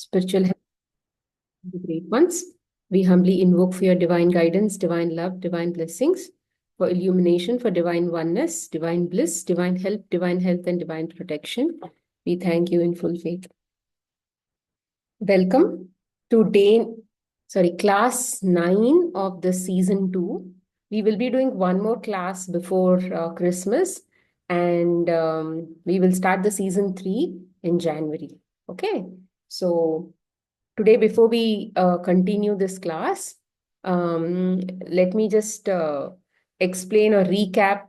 spiritual health, the great ones. We humbly invoke for your divine guidance, divine love, divine blessings, for illumination, for divine oneness, divine bliss, divine help, divine health, and divine protection. We thank you in full faith. Welcome to class 9 of the season 2. We will be doing one more class before Christmas, and we will start the season 3 in January. Okay, so today, before we continue this class, let me just explain or recap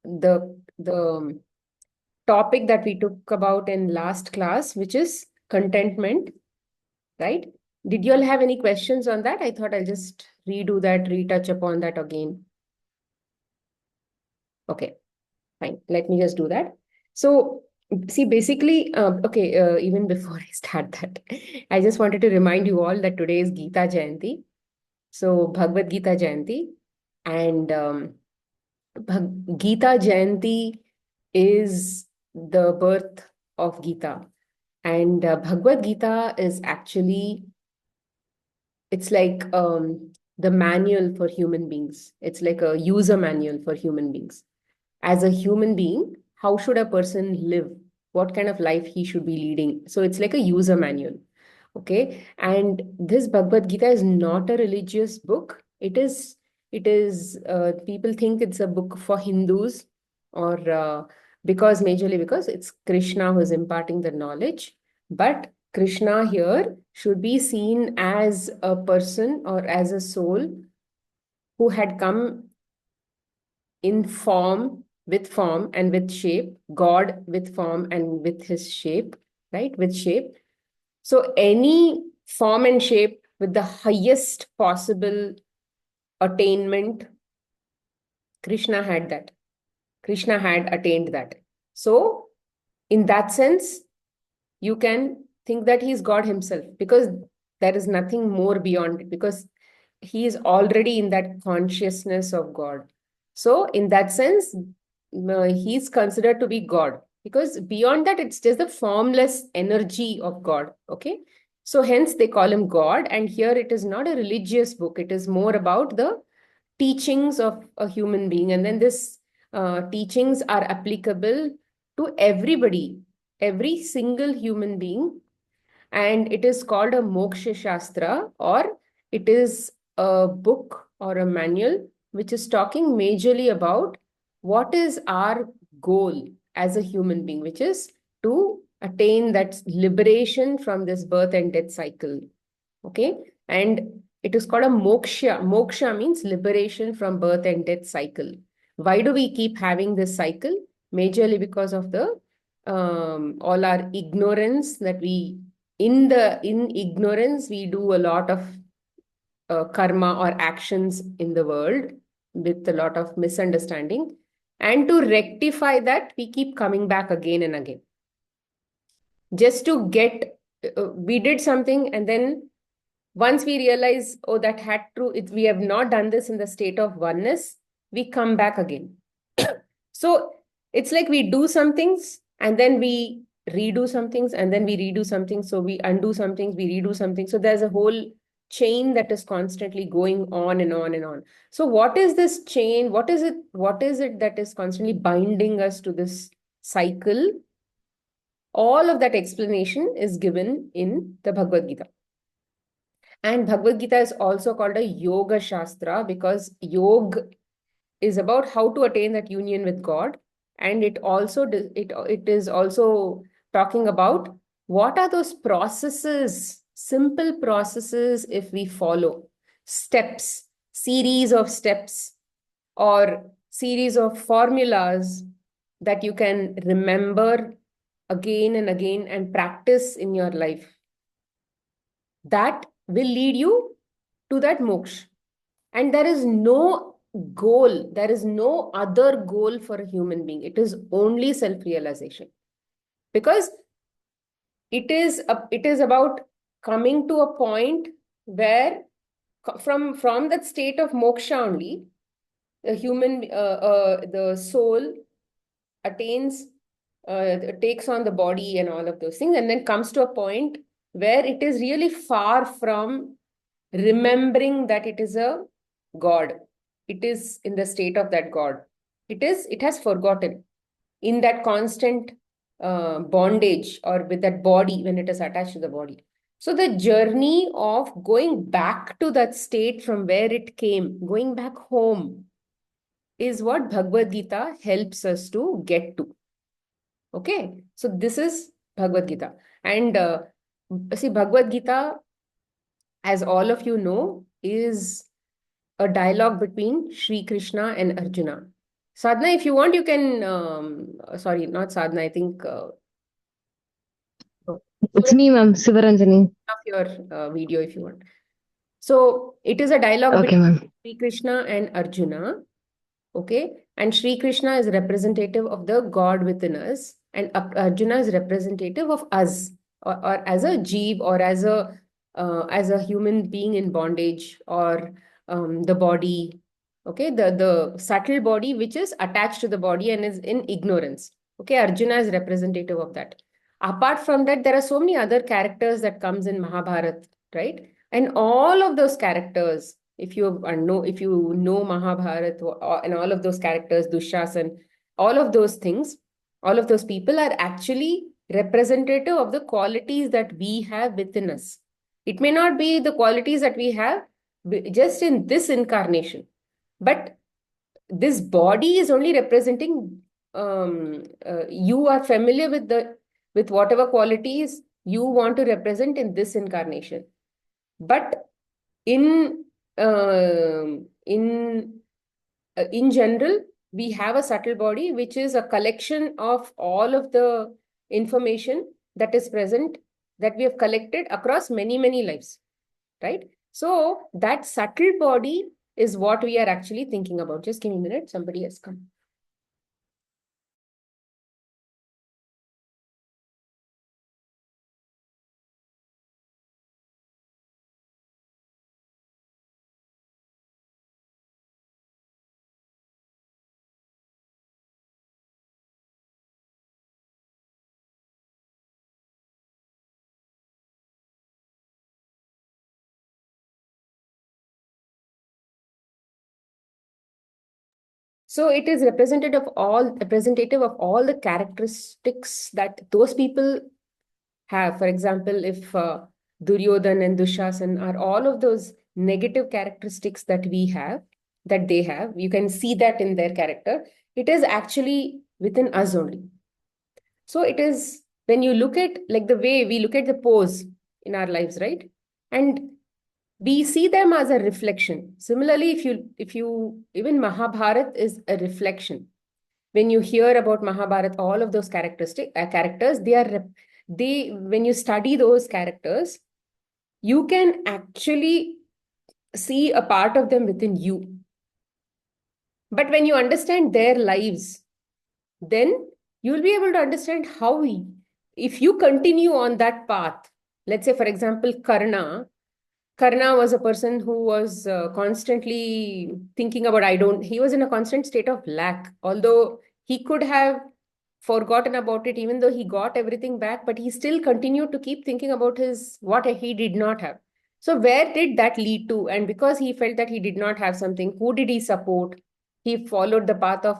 the topic that we took about in last class, which is contentment, right? Did you all have any questions on that? I thought I'll just redo that, retouch upon that again. Okay, fine. Let me just do that. So, see, basically, even before I start that, I just wanted to remind you all that today is Gita Jayanti. So, Bhagavad Gita Jayanti. And Gita Jayanti is the birth of Gita. And Bhagavad Gita is actually, it's like the manual for human beings. It's like a user manual for human beings. As a human being, how should a person live? What kind of life he should be leading? So it's like a user manual. Okay. And this Bhagavad Gita is not a religious book. It is, people think it's a book for Hindus, or majorly because it's Krishna who is imparting the knowledge. But Krishna here should be seen as a person or as a soul who had come in form and with shape, God with form and with his shape, right? With shape. So any form and shape with the highest possible attainment, Krishna had that. Krishna had attained that. So in that sense, you can think that he is God himself, because there is nothing more beyond it, because he is already in that consciousness of God. So in that sense, he's considered to be God, because beyond that, it's just the formless energy of God. Okay. So hence they call him God. And here it is not a religious book. It is more about the teachings of a human being. And then this teachings are applicable to everybody, every single human being. And it is called a Moksha Shastra, or it is a book or a manual which is talking majorly about what is our goal as a human being, which is to attain that liberation from this birth and death cycle. Okay. And it is called a moksha. Moksha means liberation from birth and death cycle. Why do we keep having this cycle? Majorly because of the all our ignorance that we in ignorance we do a lot of karma or actions in the world with a lot of misunderstanding, and to rectify that we keep coming back again and again just to get we did something, and then once we realize, oh, that had true, we have not done this in the state of oneness, we come back again. So it's like we do some things and then we redo some things and then we redo something. So we undo some things, we redo something. So there's a whole chain that is constantly going on and on and on. So what is this chain? What is it? What is it that is constantly binding us to this cycle? All of that explanation is given in the Bhagavad Gita. And Bhagavad Gita is also called a Yoga Shastra, because yoga is about how to attain that union with God. And it is also talking about what are those processes, simple processes, if we follow steps, series of steps, or series of formulas that you can remember again and again and practice in your life, that will lead you to that moksha. And there is no goal, there is no other goal for a human being. It is only self-realization. Because it is about coming to a point where from that state of moksha only, the soul attains, takes on the body and all of those things, and then comes to a point where it is really far from remembering that it is a God. It is in the state of that God. It has forgotten in that constant bondage or with that body when it is attached to the body. So the journey of going back to that state from where it came, going back home, is what Bhagavad Gita helps us to get to. Okay, so this is Bhagavad Gita. And see, Bhagavad Gita, as all of you know, is a dialogue between Sri Krishna and Arjuna. Sadhana, if you want, you can, sorry, not Sadhana, I think It's me, ma'am, Sivaranjani. off your video if you want. So it is a dialogue Okay, between ma'am. Sri Krishna and Arjuna. Okay, and Sri Krishna is representative of the God within us, and Arjuna is representative of us, or as a jeev, or as a human being in bondage, or the body. Okay, the subtle body which is attached to the body and is in ignorance. Okay, Arjuna is representative of that. Apart from that, there are so many other characters that comes in Mahabharata, right? And all of those characters, if you know Mahabharata and all of those characters, Dushasan, all of those things, all of those people are actually representative of the qualities that we have within us. It may not be the qualities that we have just in this incarnation, but this body is only representing, you are familiar with the with whatever qualities you want to represent in this incarnation. But in in general, we have a subtle body which is a collection of all of the information that is present, that we have collected across many lives, right? So that subtle body is what we are actually thinking about. Just give me a minute, somebody has come. So it is representative of all the characteristics that those people have. For example, if Duryodhan and Dushasan are all of those negative characteristics that they have, you can see that in their character. It is actually within us only. So it is when you look at like the way we look at the pose in our lives, right? And we see them as a reflection. Similarly, if you even Mahabharat is a reflection. When you hear about Mahabharat, all of those characters, they when you study those characters, you can actually see a part of them within you. But when you understand their lives, then you'll be able to understand how if you continue on that path, let's say, for example, Karna was a person who was constantly thinking about, he was in a constant state of lack, although he could have forgotten about it, even though he got everything back, but he still continued to keep thinking about what he did not have. So where did that lead to? And because he felt that he did not have something, who did he support? He followed the path of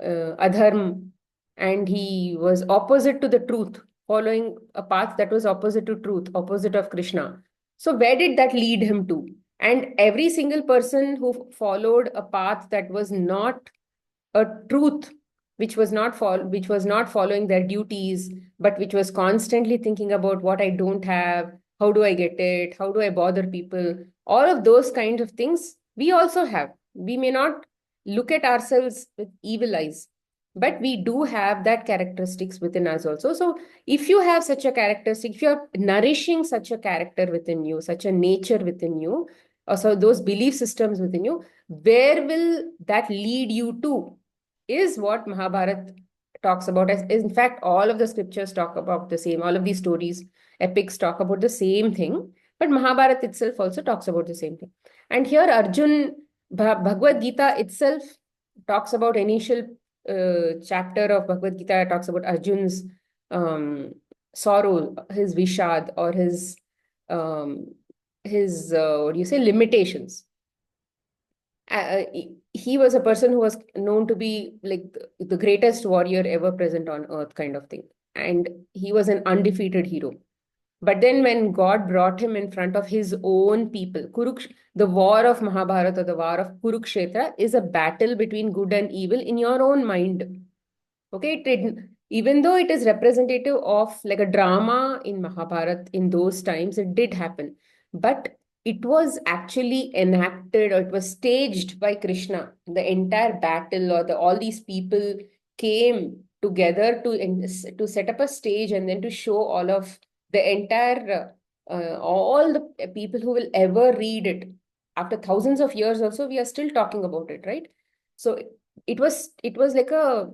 adharm, and he was opposite to the truth, following a path that was opposite to truth, opposite of Krishna. So where did that lead him to? And every single person who followed a path that was not a truth, which was not following their duties, but which was constantly thinking about what I don't have, how do I get it, how do I bother people, all of those kinds of things we also have. We may not look at ourselves with evil eyes, but we do have that characteristics within us also. So if you have such a characteristic, if you're nourishing such a character within you, such a nature within you, or so those belief systems within you, where will that lead you to, is what Mahabharata talks about. As in fact, all of the scriptures talk about the same. All of these stories, epics talk about the same thing. But Mahabharata itself also talks about the same thing. And here, Bhagavad Gita itself talks about initial chapter of Bhagavad Gita talks about Arjun's um, sorrow, his vishad, or um, his what do you say, limitations. He was a person who was known to be like the greatest warrior ever present on earth, kind of thing. And he was an undefeated hero. But then when God brought him in front of his own people, the war of Mahabharata, the war of Kurukshetra, is a battle between good and evil in your own mind. Okay, even though it is representative of like a drama in Mahabharata in those times, it did happen. But it was actually enacted, or it was staged by Krishna. The entire battle, or all these people came together to set up a stage, and then to show all of the entire all the people who will ever read it after thousands of years. Also, we are still talking about it, right? So it was like a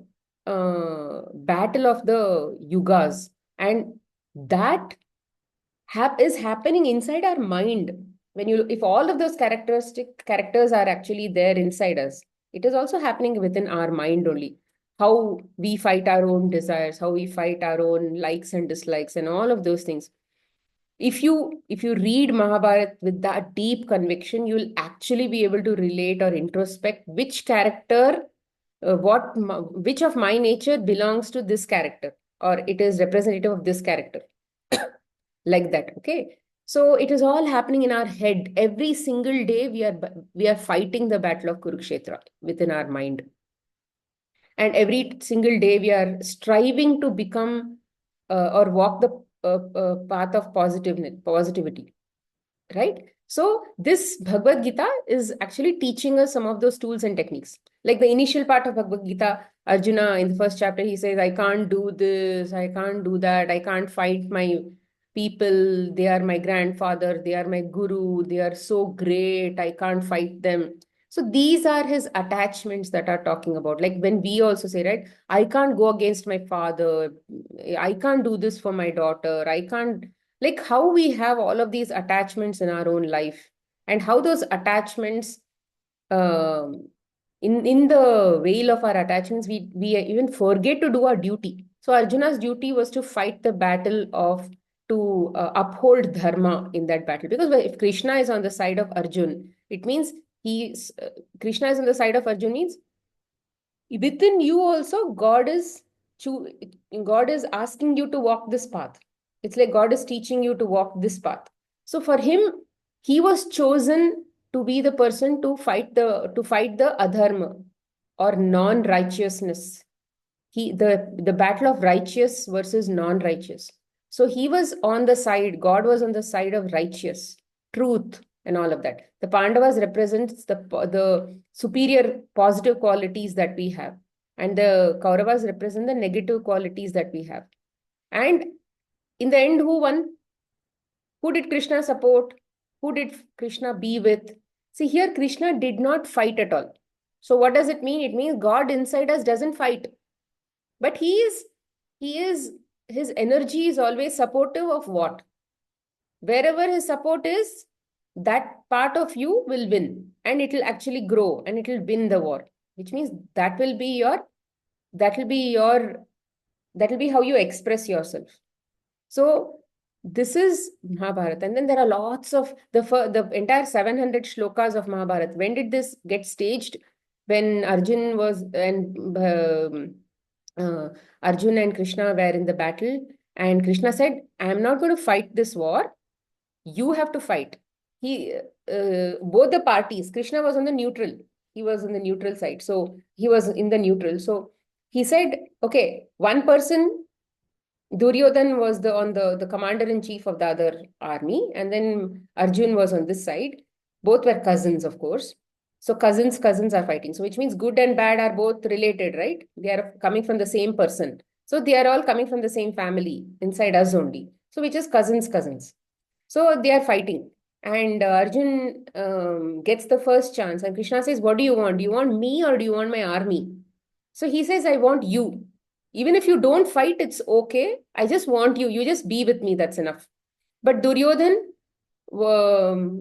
battle of the yugas, and that is happening inside our mind. When you, if all of those characters are actually there inside us, it is also happening within our mind only. How we fight our own desires, how we fight our own likes and dislikes, and all of those things. If you read Mahabharata with that deep conviction, you'll actually be able to relate or introspect which character, which of my nature belongs to this character, or it is representative of this character. Like that. Okay, so it is all happening in our head. Every single day we are fighting the battle of Kurukshetra within our mind, and every single day we are striving to become or walk the path of positivity, right? So this Bhagavad Gita is actually teaching us some of those tools and techniques. Like the initial part of Bhagavad Gita, Arjuna in the first chapter, he says, I can't do this, I can't do that, I can't fight my people, they are my grandfather, they are my guru, they are so great, I can't fight them. So these are his attachments that are talking about. Like when we also say, right, I can't go against my father, I can't do this for my daughter, I can't, like how we have all of these attachments in our own life, and how those attachments, um, in the veil of our attachments, we even forget to do our duty. So Arjuna's duty was to fight the battle of, to uphold dharma in that battle, because if Krishna is on the side of Arjun, it means he's Krishna is on the side of Arjun means within you also cho- God is asking you to walk this path. It's like God is teaching you to walk this path. So for him, he was chosen to be the person to fight the adharma, or non-righteousness. The battle of righteous versus non-righteous. So he was on the side, God was on the side of righteous, truth, and all of that. The Pandavas represents the superior positive qualities that we have, and the Kauravas represent the negative qualities that we have. And in the end, who won? Who did Krishna support? Who did Krishna be with? See, here Krishna did not fight at all. So what does it mean? It means God inside us doesn't fight, but he is his energy is always supportive of what? Wherever his support is, that part of you will win, and it will actually grow, and it will win the war, which means that will be your that will be how you express yourself. So this is Mahabharata. And then there are lots of the entire 700 shlokas of Mahabharata. When did this get staged? When uh, Arjun and Krishna were in the battle, and Krishna said, I am not going to fight this war. You have to fight. Both the parties, Krishna was on the neutral. He was on the neutral side. So he was in the neutral. So he said, okay, one person, Duryodhan was the commander in chief of the other army, and then Arjun was on this side. Both were cousins, of course. So cousins are fighting. So which means good and bad are both related, right? They are coming from the same person. So they are all coming from the same family inside us only. So which is cousins. So they are fighting. And Arjun gets the first chance, and Krishna says, what do you want? Do you want me, or do you want my army? So he says, I want you. Even if you don't fight, it's okay. I just want you. You just be with me. That's enough. But Duryodhan,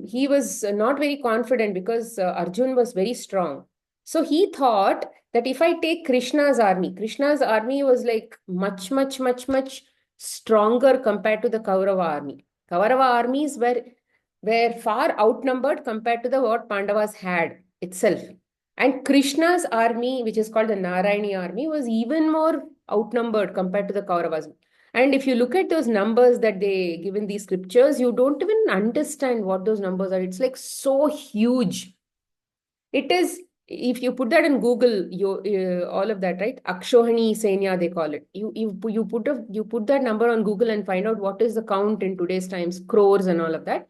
he was not very confident, because Arjun was very strong. So he thought that if I take Krishna's army was like much, much, much, much stronger compared to the Kaurava army. Kaurava armies were far outnumbered compared to the what Pandavas had itself. And Krishna's army, which is called the Narayani army, was even more outnumbered compared to the Kauravas. And if you look at those numbers that they give in these scriptures, you don't even understand what those numbers are. It's like so huge. It is, if you put that in Google, all of that, right? Akshohani Senya, they call it. You put that number on Google and find out what is the count in today's times, crores and all of that.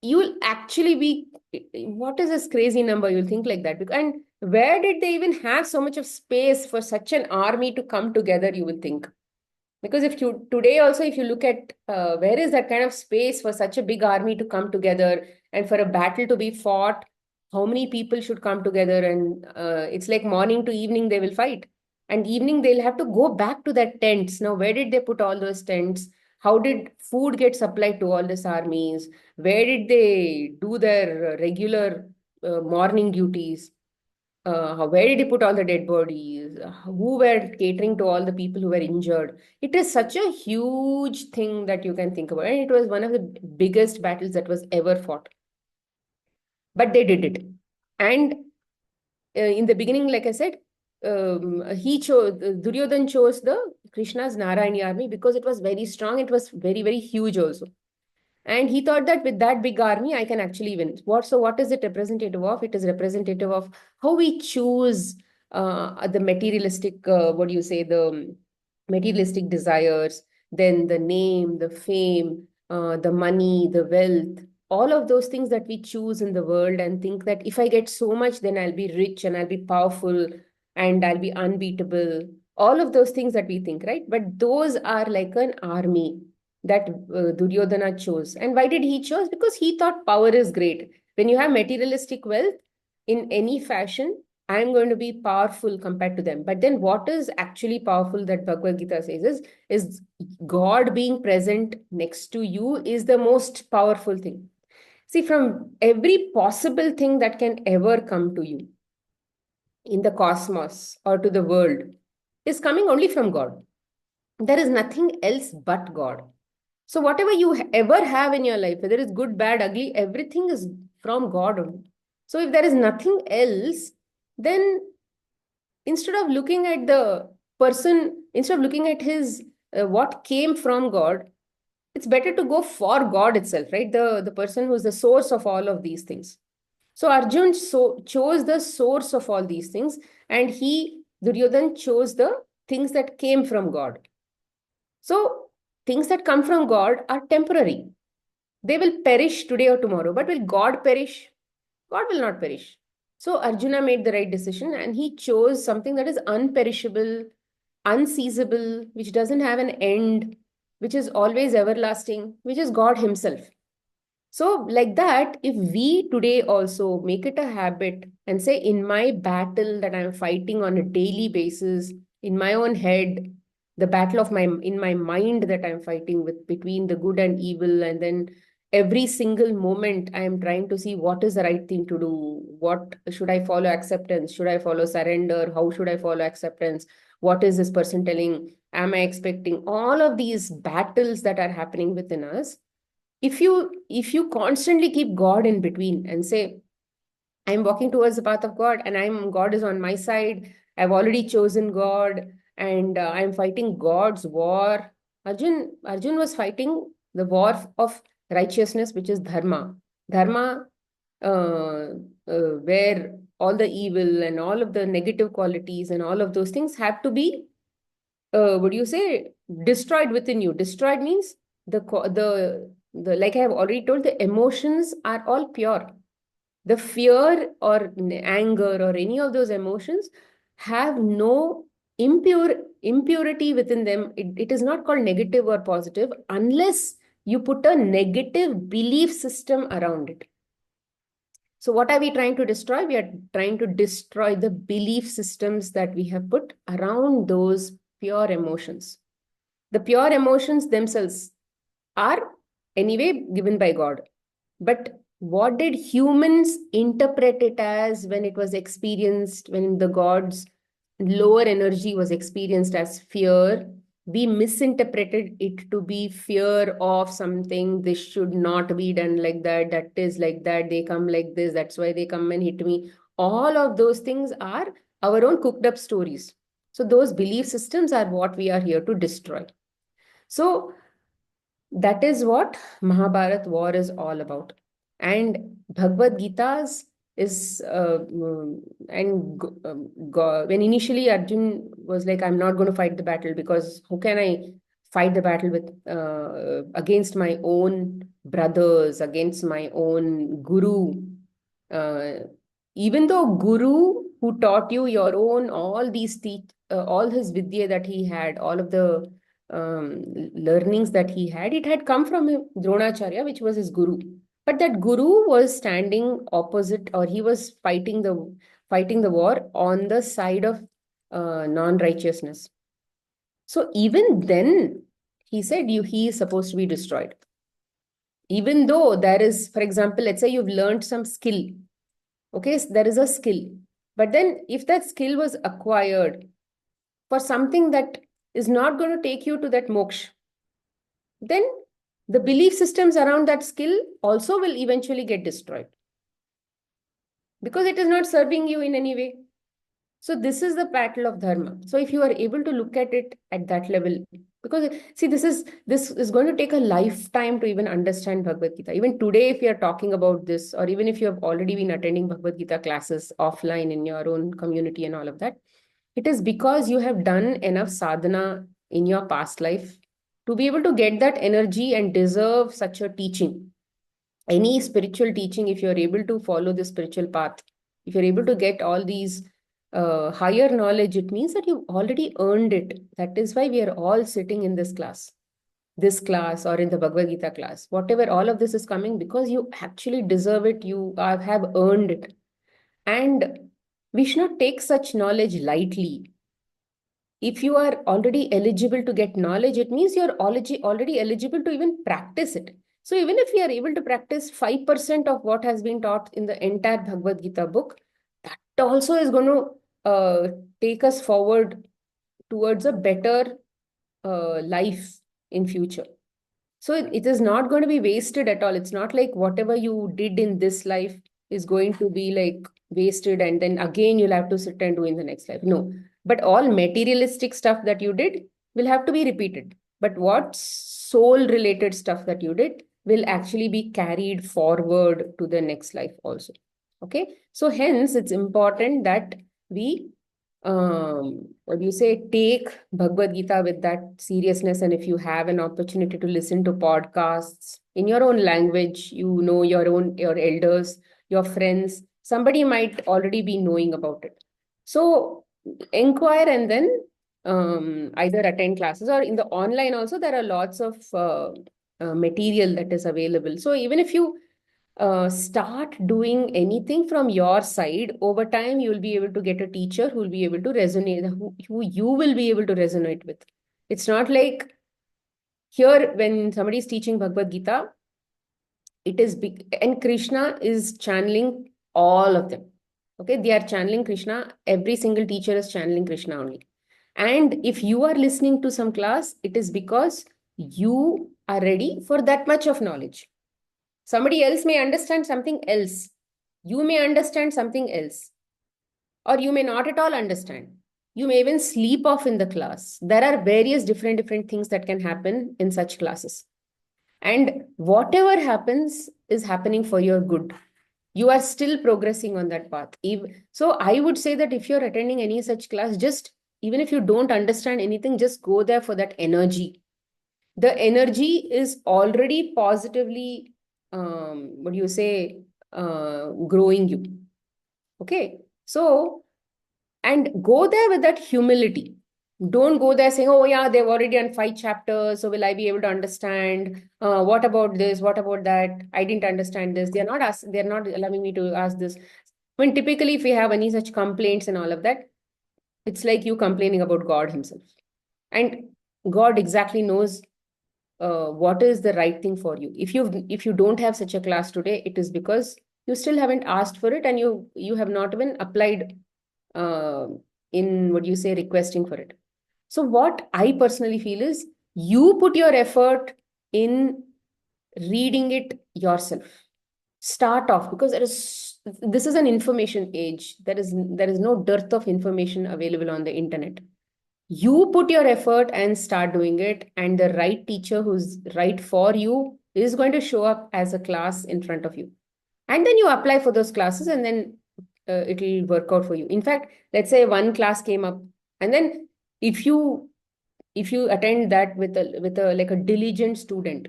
You'll actually be, what is this crazy number? You'll think like that. And where did they even have so much of space for such an army to come together? You will think. Because if you today also, if you look at where is that kind of space for such a big army to come together and for a battle to be fought, how many people should come together? And it's like morning to evening they will fight. And evening they'll have to go back to their tents. Now, where did they put all those tents? How did food get supplied to all these armies? Where did they do their regular morning duties? Where did he put all the dead bodies? Who were catering to all the people who were injured? It is such a huge thing that you can think about. And it was one of the biggest battles that was ever fought. But they did it. And in the beginning, like I said, he chose, Duryodhan chose the Krishna's Narayani army because it was very strong. It was very, very huge also. And he thought that with that big army, I can actually win. So what is it representative of? It is representative of how we choose the materialistic, what do you say, the materialistic desires, then the name, the fame, the money, the wealth, all of those things that we choose in the world and think that if I get so much, then I'll be rich and I'll be powerful and I'll be unbeatable. All of those things that we think, right? But those are like an army that Duryodhana chose. And why did he chose? Because he thought power is great. When you have materialistic wealth in any fashion, I'm going to be powerful compared to them. But then what is actually powerful that Bhagavad Gita says is God being present next to you is the most powerful thing. See, from every possible thing that can ever come to you in the cosmos or to the world is coming only from God. There is nothing else but God. So whatever you ever have in your life, whether it's good, bad, ugly, everything is from God only. So if there is nothing else, then instead of looking at the person, instead of looking at his what came from God, it's better to go for God itself, right? The person who's the source of all of these things. So Arjun chose the source of all these things, and Duryodhan, chose the things that came from God. So things that come from God are temporary. They will perish today or tomorrow. But will God perish? God will not perish. So Arjuna made the right decision and he chose something that is unperishable, unseizable, which doesn't have an end, which is always everlasting, which is God Himself. So, like that, if we today also make it a habit and say, in my battle that I'm fighting on a daily basis, in my own head, the battle of in my mind that I'm fighting with between the good and evil, and then every single moment I am trying to see what is the right thing to do. What should I follow acceptance? Should I follow surrender? How should I follow acceptance? What is this person telling? Am I expecting? All of these battles that are happening within us, if you constantly keep God in between and say, I'm walking towards the path of God and God is on my side, I've already chosen God and I'm fighting God's war. Arjun was fighting the war of righteousness, which is dharma, uh, where all the evil and all of the negative qualities and all of those things have to be, what do you say, destroyed within you. Destroyed means the like I have already told, the emotions are all pure. The fear or anger or any of those emotions have no impurity within them. It is not called negative or positive unless you put a negative belief system around it. So what are we trying to destroy? We are trying to destroy the belief systems that we have put around those pure emotions. The pure emotions themselves are anyway given by God. But what did humans interpret it as when it was experienced, when the God's lower energy was experienced as fear, we misinterpreted it to be fear of something. This should not be done like that. That is like that. They come like this. That's why they come and hit me. All of those things are our own cooked up stories. So those belief systems are what we are here to destroy. So that is what Mahabharat war is all about. And Bhagavad Gita's is when initially Arjun was like, I'm not going to fight the battle because how can I fight the battle with against my own brothers, against my own guru? uh, Even though guru who taught you your own all these all his vidya that he had, all of the learnings that he had, it had come from him, Dronacharya, which was his guru. But that guru was standing opposite, or he was fighting the war on the side of non-righteousness. So even then, he said, he is supposed to be destroyed. Even though there is, for example, let's say you've learned some skill. Okay, so there is a skill. But then if that skill was acquired for something that is not going to take you to that moksha, then the belief systems around that skill also will eventually get destroyed because it is not serving you in any way. So this is the battle of dharma. So if you are able to look at it at that level, because see, this is going to take a lifetime to even understand Bhagavad Gita. Even today, if you are talking about this, or even if you have already been attending Bhagavad Gita classes offline in your own community and all of that, it is because you have done enough sadhana in your past life to be able to get that energy and deserve such a teaching. Any spiritual teaching, if you're able to follow the spiritual path, if you're able to get all these higher knowledge, it means that you've already earned it. That is why we are all sitting in this class or in the Bhagavad Gita class. Whatever, all of this is coming because you actually deserve it. You have earned it. And we should not take such knowledge lightly. If you are already eligible to get knowledge, it means you're already eligible to even practice it. So even if we are able to practice 5% of what has been taught in the entire Bhagavad Gita book, that also is going to take us forward towards a better life in future. So it is not going to be wasted at all. It's not like whatever you did in this life is going to be like wasted and then again you'll have to sit and do in the next life. No. But all materialistic stuff that you did will have to be repeated. But what soul related stuff that you did will actually be carried forward to the next life also. Okay. So hence it's important that we what do you say, take Bhagavad Gita with that seriousness. And if you have an opportunity to listen to podcasts in your own language, you know, your elders, your friends, somebody might already be knowing about it. So inquire and then either attend classes, or in the online also there are lots of material that is available. So even if you start doing anything from your side, over time you will be able to get a teacher who will be able to resonate, who you will be able to resonate with. It's not like here when somebody is teaching Bhagavad Gita, it is big, and Krishna is channeling all of them. Okay, they are channeling Krishna. Every single teacher is channeling Krishna only. And if you are listening to some class, it is because you are ready for that much of knowledge. Somebody else may understand something else. You may understand something else. Or you may not at all understand. You may even sleep off in the class. There are various different things that can happen in such classes. And whatever happens is happening for your good. You are still progressing on that path. So I would say that if you're attending any such class, just even if you don't understand anything, just go there for that energy. The energy is already positively, what do you say, growing you. Okay. So, and go there with that humility. Don't go there saying, oh, yeah, they've already done 5 chapters. So, will I be able to understand? What about this? What about that? I didn't understand this. They're not allowing me to ask this. When typically, if we have any such complaints and all of that, it's like you complaining about God Himself. And God exactly knows what is the right thing for you. If you don't have such a class today, it is because you still haven't asked for it, and you have not even applied uh, in what you say requesting for it. So what I personally feel is you put your effort in reading it yourself. Start off, because this is an information age. There is no dearth of information available on the internet. You put your effort and start doing it, and the right teacher who's right for you is going to show up as a class in front of you, and then you apply for those classes, and then it will work out for you. In fact, let's say one class came up, and then if you attend that with a like a diligent student,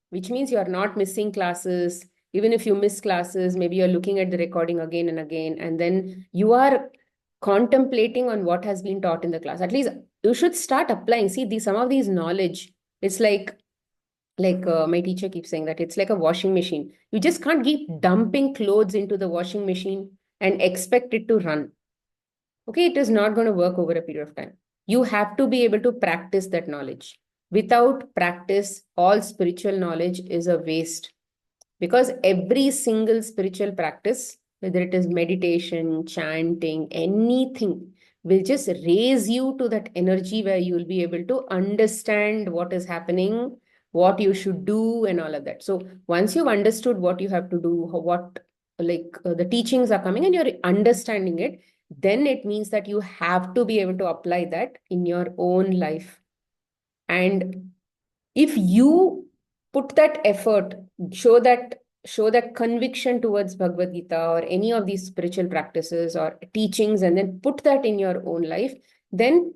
which means you are not missing classes. Even if you miss classes, maybe you're looking at the recording again and again, and then you are contemplating on what has been taught in the class. At least you should start applying. See, some of these knowledge, it's like my teacher keeps saying that it's like a washing machine. You just can't keep dumping clothes into the washing machine and expect it to run. Okay, it is not going to work over a period of time. You have to be able to practice that knowledge. Without practice, all spiritual knowledge is a waste, because every single spiritual practice, whether it is meditation, chanting, anything, will just raise you to that energy where you will be able to understand what is happening, what you should do, and all of that. So once you've understood what you have to do, what the teachings are coming and you're understanding it, then it means that you have to be able to apply that in your own life. And if you put that effort, show that conviction towards Bhagavad Gita or any of these spiritual practices or teachings, and then put that in your own life, then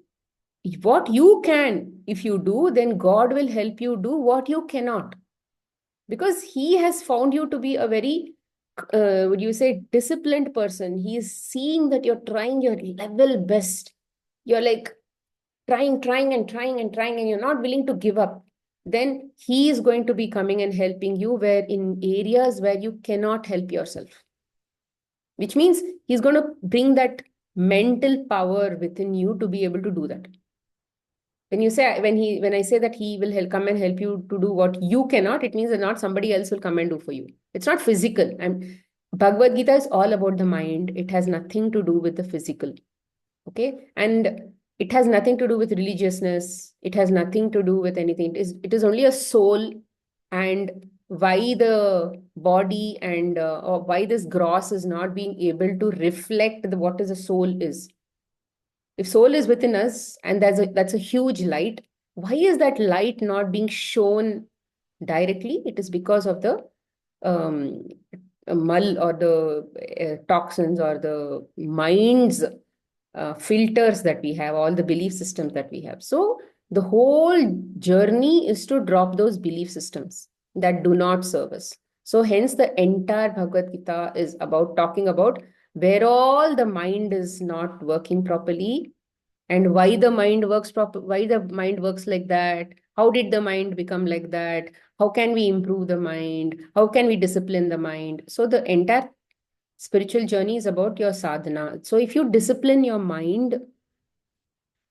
what you can, if you do, then God will help you do what you cannot, because he has found you to be a very would you say disciplined person. He is seeing that you're trying your level best. You're like trying and trying and trying, and you're not willing to give up. Then he is going to be coming and helping you where in areas where you cannot help yourself, which means he's going to bring that mental power within you to be able to do that. When I say that he will come and help you to do what you cannot, it means that not somebody else will come and do for you. It's not physical. And Bhagavad Gita is all about the mind. It has nothing to do with the physical. Okay, and it has nothing to do with religiousness. It has nothing to do with anything. It is only a soul. And why the body and or why this gross is not being able to reflect what is a soul is. If soul is within us, and that's a huge light, why is that light not being shown directly? It is because of the um, mull or the toxins or the mind's filters that we have, all the belief systems that we have. So the whole journey is to drop those belief systems that do not serve us. So hence the entire Bhagavad Gita is about talking about where all the mind is not working properly, and why the mind works like that, how did the mind become like that, how can we improve the mind, how can we discipline the mind. So the entire spiritual journey is about your sadhana. So if you discipline your mind,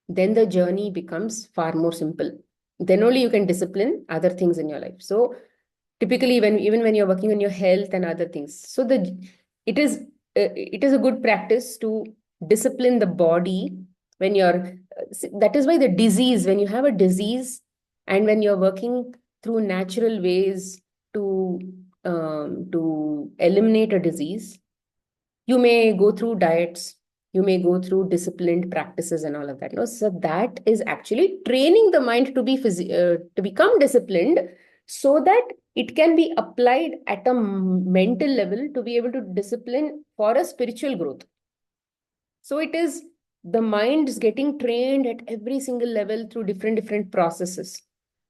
then the journey becomes far more simple. Then only you can discipline other things in your life. So typically, even when you're working on your health and other things, so it is it is a good practice to discipline the body when that is why the disease, when you have a disease and when you're working through natural ways to eliminate a disease, you may go through diets, you may go through disciplined practices and all of that. No, so that is actually training the mind to become disciplined, so that it can be applied at a mental level to be able to discipline for a spiritual growth. So it is the mind is getting trained at every single level through different processes.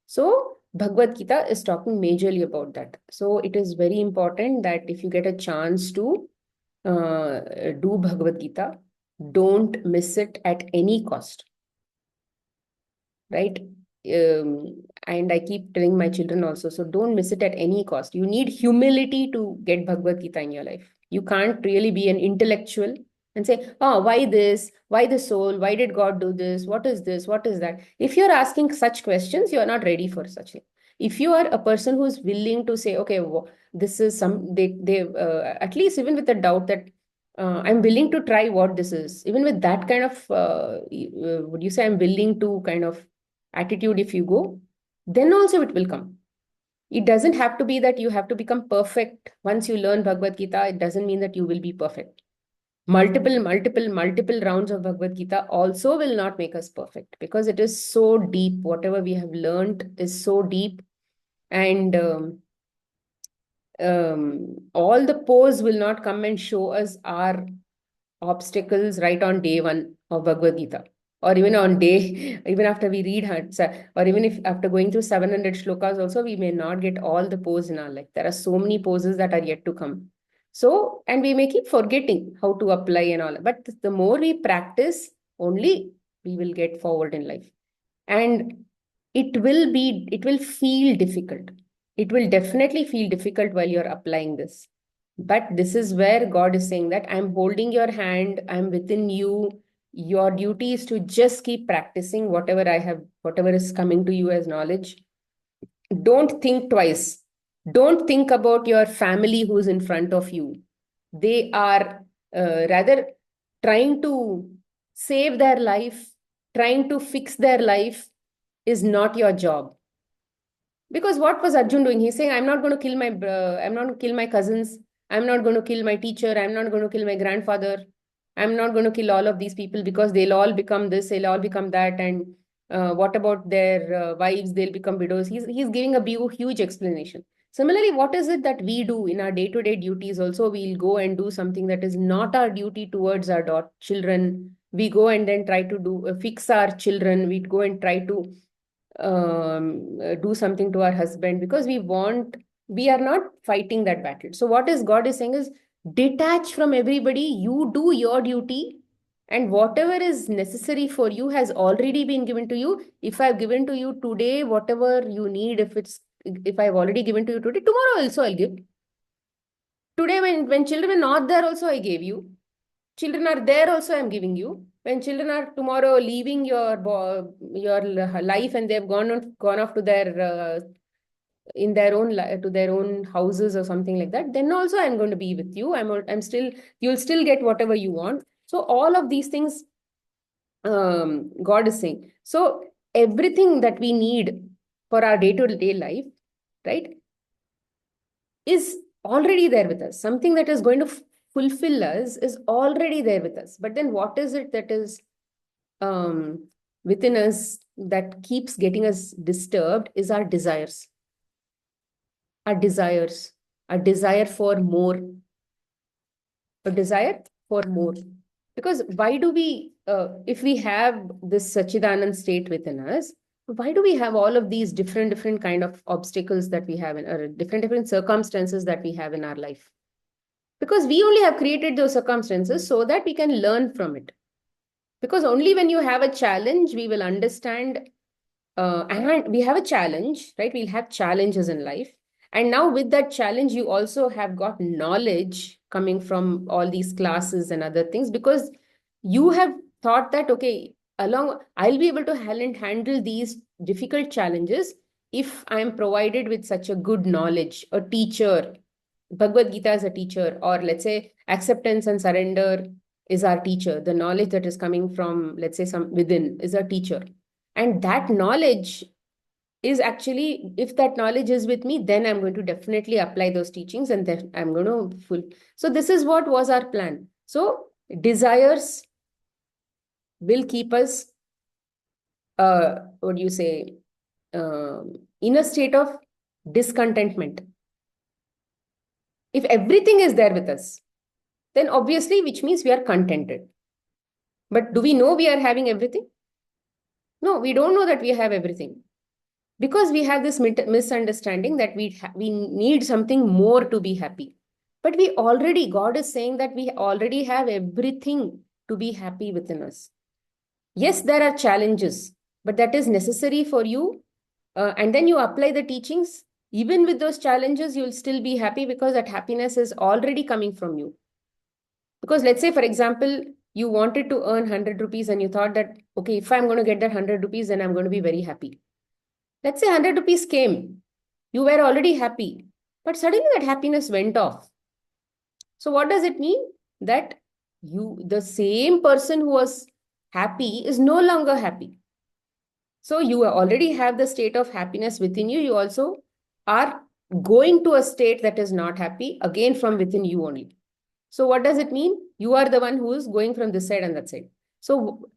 So Bhagavad Gita is talking majorly about that. So it is very important that if you get a chance to do Bhagavad Gita, don't miss it at any cost, right? And I keep telling my children also, so don't miss it at any cost. You need humility to get Bhagavad Gita in your life. You can't really be an intellectual and say, oh, why this? Why the soul? Why did God do this? What is this? What is that? If you're asking such questions, you're not ready for such thing. If you are a person who's willing to say, okay, this is some, they at least even with the doubt that I'm willing to try what this is. Even with that kind of, would you say I'm willing to kind of attitude, if you go, then also it will come. It doesn't have to be that you have to become perfect. Once you learn Bhagavad Gita, it doesn't mean that you will be perfect. Multiple rounds of Bhagavad Gita also will not make us perfect because it is so deep. Whatever we have learned is so deep. And all the pose will not come and show us our obstacles right on day one of Bhagavad Gita, or even on day, even after we read her, or even if after going through 700 shlokas, also we may not get all the poses in our life. There are so many poses that are yet to come. So, and we may keep forgetting how to apply and all. But the more we practice, only we will get forward in life. And it will feel difficult. It will definitely feel difficult while you're applying this. But this is where God is saying that I'm holding your hand, I'm within you. Your duty is to just keep practicing whatever is coming to you as knowledge. Don't think twice. Don't think about your family who's in front of you. They are rather trying to save their life, trying to fix their life is not your job. Because what was Arjun doing? He's saying, I'm not going to kill I'm not going to kill my cousins. I'm not going to kill my teacher. I'm not going to kill my grandfather. I'm not going to kill all of these people because they'll all become this, they'll all become that. And what about their wives? They'll become widows. He's giving a huge explanation. Similarly, what is it that we do in our day-to-day duties? Also, we'll go and do something that is not our duty towards our children. We go and then try to do fix our children. We go and try to do something to our husband because we are not fighting that battle. So what is God is saying is detach from everybody, you do your duty, and whatever is necessary for you has already been given to you. If I've given to you today whatever you need, if I've already given to you today, tomorrow also I'll give. Today when children are not there also I gave you. Children are there also I'm giving you. When children are tomorrow leaving your life and they've gone off to their in their own to their own houses or something like that, then also I'm going to be with you. I'm still, you'll still get whatever you want. So all of these things God is saying. So everything that we need for our day-to-day life, right, is already there with us. Something that is going to fulfill us is already there with us. But then what is it that is um, within us that keeps getting us disturbed is our desires, our desires, our desire for more, a desire for more. Because why do we, if we have this Sachidanand state within us, why do we have all of these different kind of obstacles that we have in, or different circumstances that we have in our life? Because we only have created those circumstances so that we can learn from it. Because only when you have a challenge, we will understand. And we have a challenge, right? We'll have challenges in life. And now with that challenge, you also have got knowledge coming from all these classes and other things because you have thought that, okay, I'll be able to handle these difficult challenges if I'm provided with such a good knowledge, a teacher. Bhagavad Gita is a teacher, or let's say acceptance and surrender is our teacher. The knowledge that is coming from, let's say, some within is a teacher. And that knowledge is actually, if that knowledge is with me, then I'm going to definitely apply those teachings and then I'm going to full. So this is what was our plan. So desires will keep us, what do you say, in a state of discontentment. If everything is there with us, then obviously, which means we are contented. But do we know we are having everything? No, we don't know that we have everything. Because we have this misunderstanding that we need something more to be happy. But we already, God is saying that we already have everything to be happy within us. Yes, there are challenges, but that is necessary for you. And then you apply the teachings. Even with those challenges, you'll still be happy because that happiness is already coming from you. Because let's say, for example, you wanted to earn 100 rupees and you thought that, okay, if I'm going to get that 100 rupees, then I'm going to be very happy. Let's say 100 rupees came. You were already happy. But suddenly that happiness went off. So what does it mean? That The same person who was happy is no longer happy. So you already have the state of happiness within you. You also are going to a state that is not happy, again from within you only. So what does it mean? You are the one who is going from this side and that side. So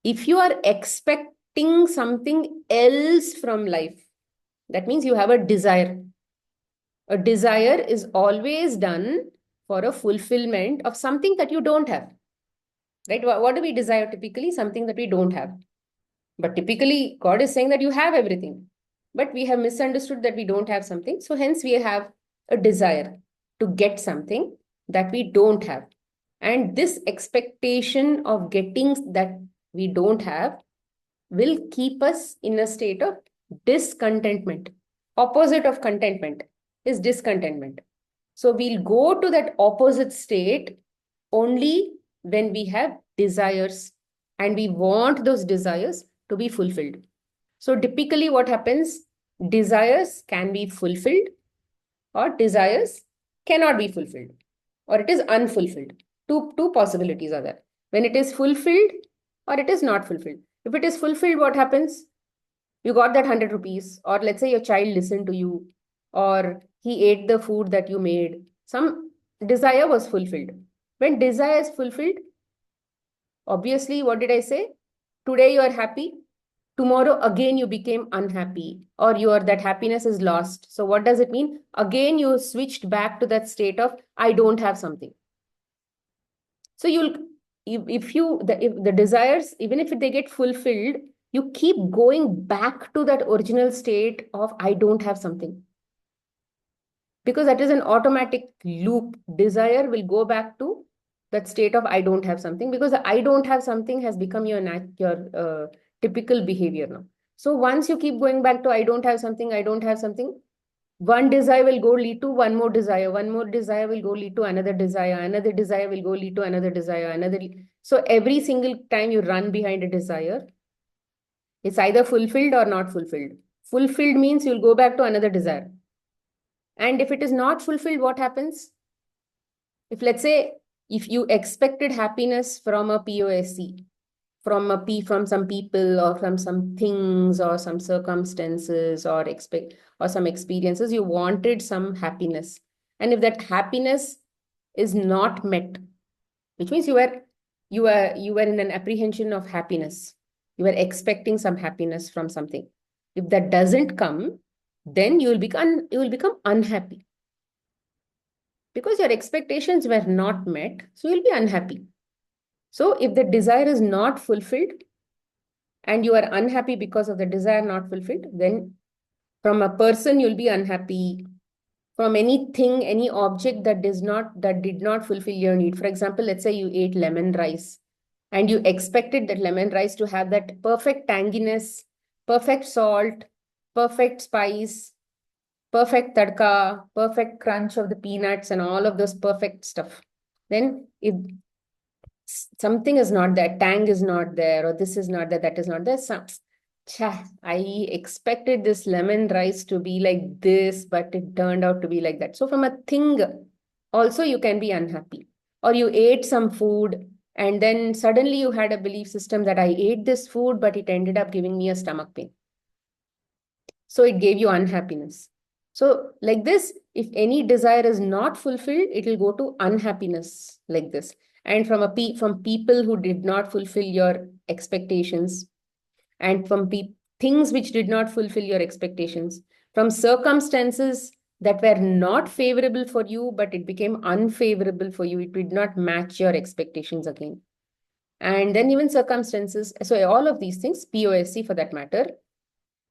if you are expecting something else from life, that means you have a desire. A desire is always done for a fulfillment of something that you don't have. Right? What do we desire typically? Something that we don't have. But typically, God is saying that you have everything. But we have misunderstood that we don't have something. So hence we have a desire to get something that we don't have. And this expectation of getting that we don't have will keep us in a state of discontentment. Opposite of contentment is discontentment. So we'll go to that opposite state only when we have desires and we want those desires to be fulfilled. So typically what happens? Desires can be fulfilled or desires cannot be fulfilled or it is unfulfilled. Two possibilities are there. When it is fulfilled or it is not fulfilled. If it is fulfilled, what happens? You got that 100 rupees, or let's say your child listened to you, or he ate the food that you made. Some desire was fulfilled. When desire is fulfilled, obviously, what did I say? Today you are happy, tomorrow again you became unhappy, or your that happiness is lost. So what does it mean? Again you switched back to that state of I don't have something. So you'll if the desires, even if they get fulfilled, you keep going back to that original state of I don't have something, because that is an automatic loop. Desire will go back to that state of I don't have something, because I don't have something has become your typical behavior now. So once you keep going back to I don't have something, I don't have something, one desire will go lead to one more desire, one more desire will go lead to another desire will go lead to another desire, so every single time you run behind a desire, it's either fulfilled or not fulfilled. Fulfilled means you'll go back to another desire. And if it is not fulfilled, what happens? If let's say, if you expected happiness from a POSC, from some people or from some things or some circumstances or some experiences, you wanted some happiness. And if that happiness is not met, which means you were in an apprehension of happiness. You were expecting some happiness from something. If that doesn't come, then you will become unhappy, because your expectations were not met, so you'll be unhappy. So if the desire is not fulfilled and you are unhappy because of the desire not fulfilled, then from a person you'll be unhappy, from anything, any object that did not fulfill your need. For example, let's say you ate lemon rice and you expected that lemon rice to have that perfect tanginess, perfect salt, perfect spice, perfect tadka, perfect crunch of the peanuts and all of those perfect stuff. Then if something is not there, tang is not there, or this is not there, that is not there, I expected this lemon rice to be like this, but it turned out to be like that. So from a thing, also you can be unhappy. Or you ate some food and then suddenly you had a belief system that I ate this food, but it ended up giving me a stomach pain. So it gave you unhappiness. So like this, if any desire is not fulfilled, it will go to unhappiness like this. And from people who did not fulfill your expectations, and from things which did not fulfill your expectations, from circumstances that were not favorable for you, but it became unfavorable for you. It did not match your expectations again. And then even circumstances. So all of these things, POSC for that matter,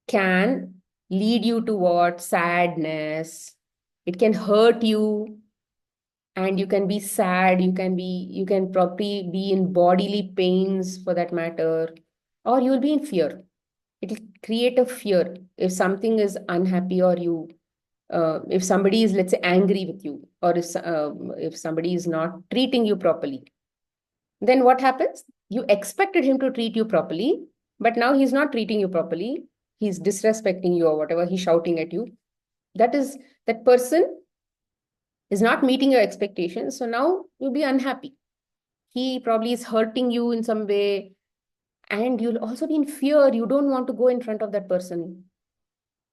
can lead you to what? Sadness. It can hurt you and you can be sad. You can probably be in bodily pains for that matter, or you'll be in fear. It'll create a fear if something is unhappy, or if somebody is, let's say, angry with you, or if somebody is not treating you properly, then what happens? You expected him to treat you properly, but now he's not treating you properly. He's disrespecting you or whatever. He's shouting at you. That person is not meeting your expectations. So now you'll be unhappy. he probably is hurting you in some way, and you'll also be in fear. You don't want to go in front of that person.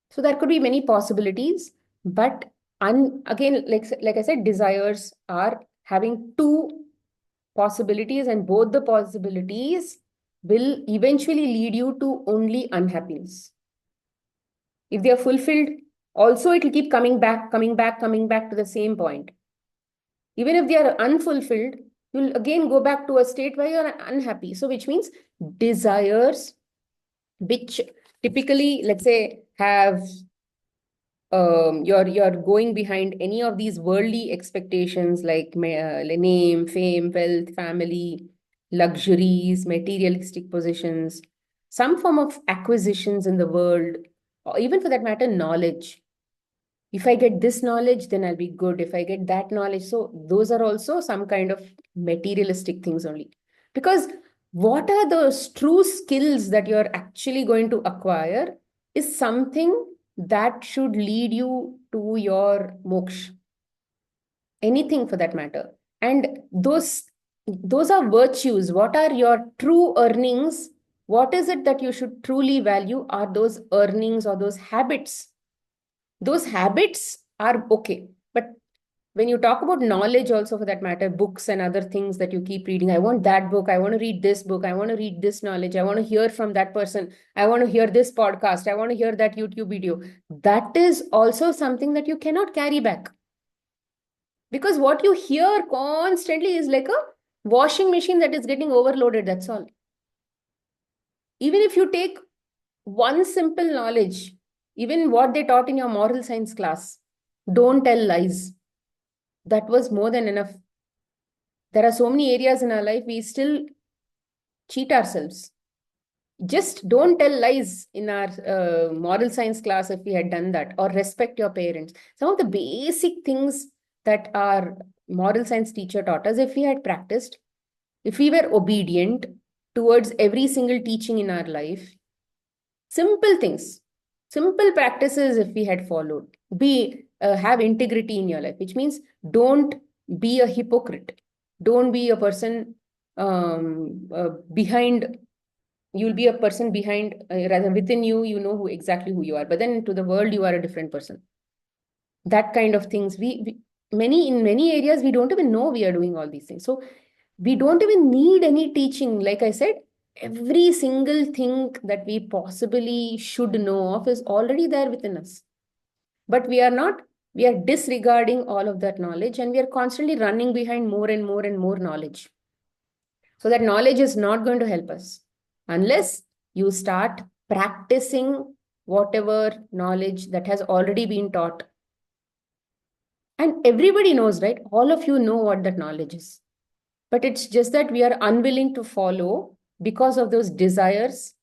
So there could be many possibilities, but again, like I said, desires are having two possibilities, and both the possibilities will eventually lead you to only unhappiness. If they are fulfilled, also it will keep coming back, coming back, coming back to the same point. Even if they are unfulfilled, you'll again go back to a state where you're unhappy. So, which means desires, which typically, let's say, have you're going behind any of these worldly expectations like name, fame, wealth, family, luxuries, materialistic positions, some form of acquisitions in the world, or even for that matter, knowledge. If I get this knowledge, then I'll be good. If I get that knowledge, so those are also some kind of materialistic things only. Because what are those true skills that you're actually going to acquire is something that should lead you to your moksha, anything for that matter. And those are virtues. What are your true earnings? What is it that you should truly value? Are those earnings or those habits? Those habits are okay. But when you talk about knowledge, also for that matter, books and other things that you keep reading, I want that book, I want to read this book, I want to read this knowledge, I want to hear from that person, I want to hear this podcast, I want to hear that YouTube video. That is also something that you cannot carry back. Because what you hear constantly is like a washing machine that is getting overloaded. That's all. Even if you take one simple knowledge, even what they taught in your moral science class, don't tell lies. That was more than enough. There are so many areas in our life we still cheat ourselves. Just don't tell lies in our moral science class if we had done that, or respect your parents. Some of the basic things that our moral science teacher taught us, if we had practiced, if we were obedient towards every single teaching in our life, simple things, simple practices, if we had followed, have integrity in your life, which means don't be a hypocrite. Don't be a person behind. You'll be a person behind, rather within you, you know exactly who you are. But then to the world, you are a different person. That kind of things. In many areas, we don't even know we are doing all these things. So we don't even need any teaching. Like I said, every single thing that we possibly should know of is already there within us. But we are not, we are disregarding all of that knowledge, and we are constantly running behind more and more and more knowledge. So that knowledge is not going to help us unless you start practicing whatever knowledge that has already been taught. And everybody knows, right? All of you know what that knowledge is. But it's just that we are unwilling to follow because of those desires,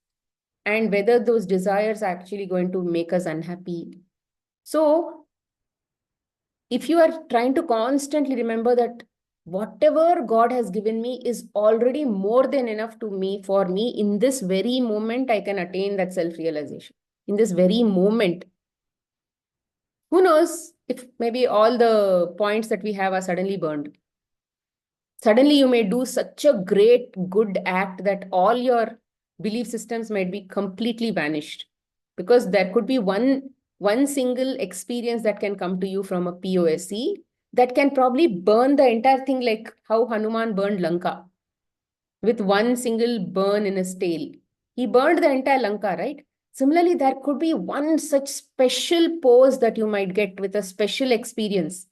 and whether those desires are actually going to make us unhappy. So if you are trying to constantly remember that whatever God has given me is already more than enough to me, for me, in this very moment, I can attain that self-realization. In this very moment. Who knows if maybe all the points that we have are suddenly burned. Suddenly you may do such a great good act that all your belief systems might be completely vanished, because there could be one single experience that can come to you from a POSE that can probably burn the entire thing, like how Hanuman burned Lanka with one single burn in his tail. He burned the entire Lanka, right? Similarly, there could be one such special pose that you might get with a special experience.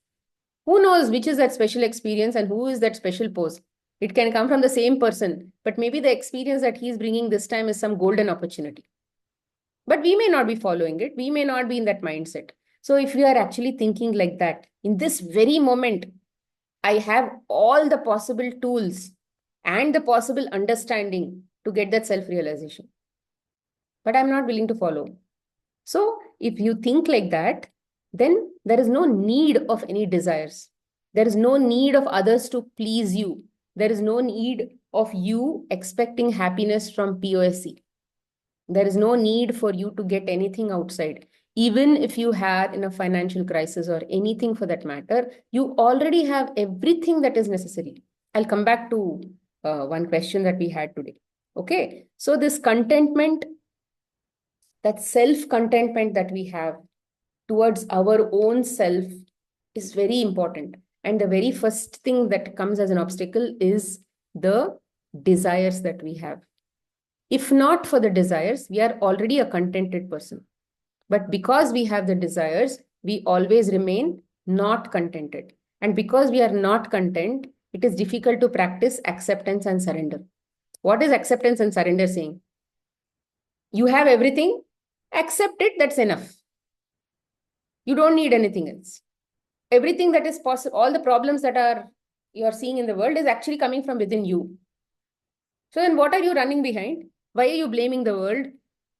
Who knows which is that special experience and who is that special pose? It can come from the same person, but maybe the experience that he's bringing this time is some golden opportunity. But we may not be following it. We may not be in that mindset. So if we are actually thinking like that, in this very moment, I have all the possible tools and the possible understanding to get that self-realization. But I'm not willing to follow. So if you think like that, then there is no need of any desires. There is no need of others to please you. There is no need of you expecting happiness from POSC. There is no need for you to get anything outside. Even if you had in a financial crisis or anything for that matter, you already have everything that is necessary. I'll come back to one question that we had today. Okay. So this contentment, that self-contentment that we have towards our own self is very important. And the very first thing that comes as an obstacle is the desires that we have. If not for the desires, we are already a contented person. But because we have the desires, we always remain not contented. And because we are not content, it is difficult to practice acceptance and surrender. What is acceptance and surrender saying? You have everything, accept it, that's enough. You don't need anything else. Everything that is possible, all the problems that are you are seeing in the world is actually coming from within you. So then what are you running behind? Why are you blaming the world?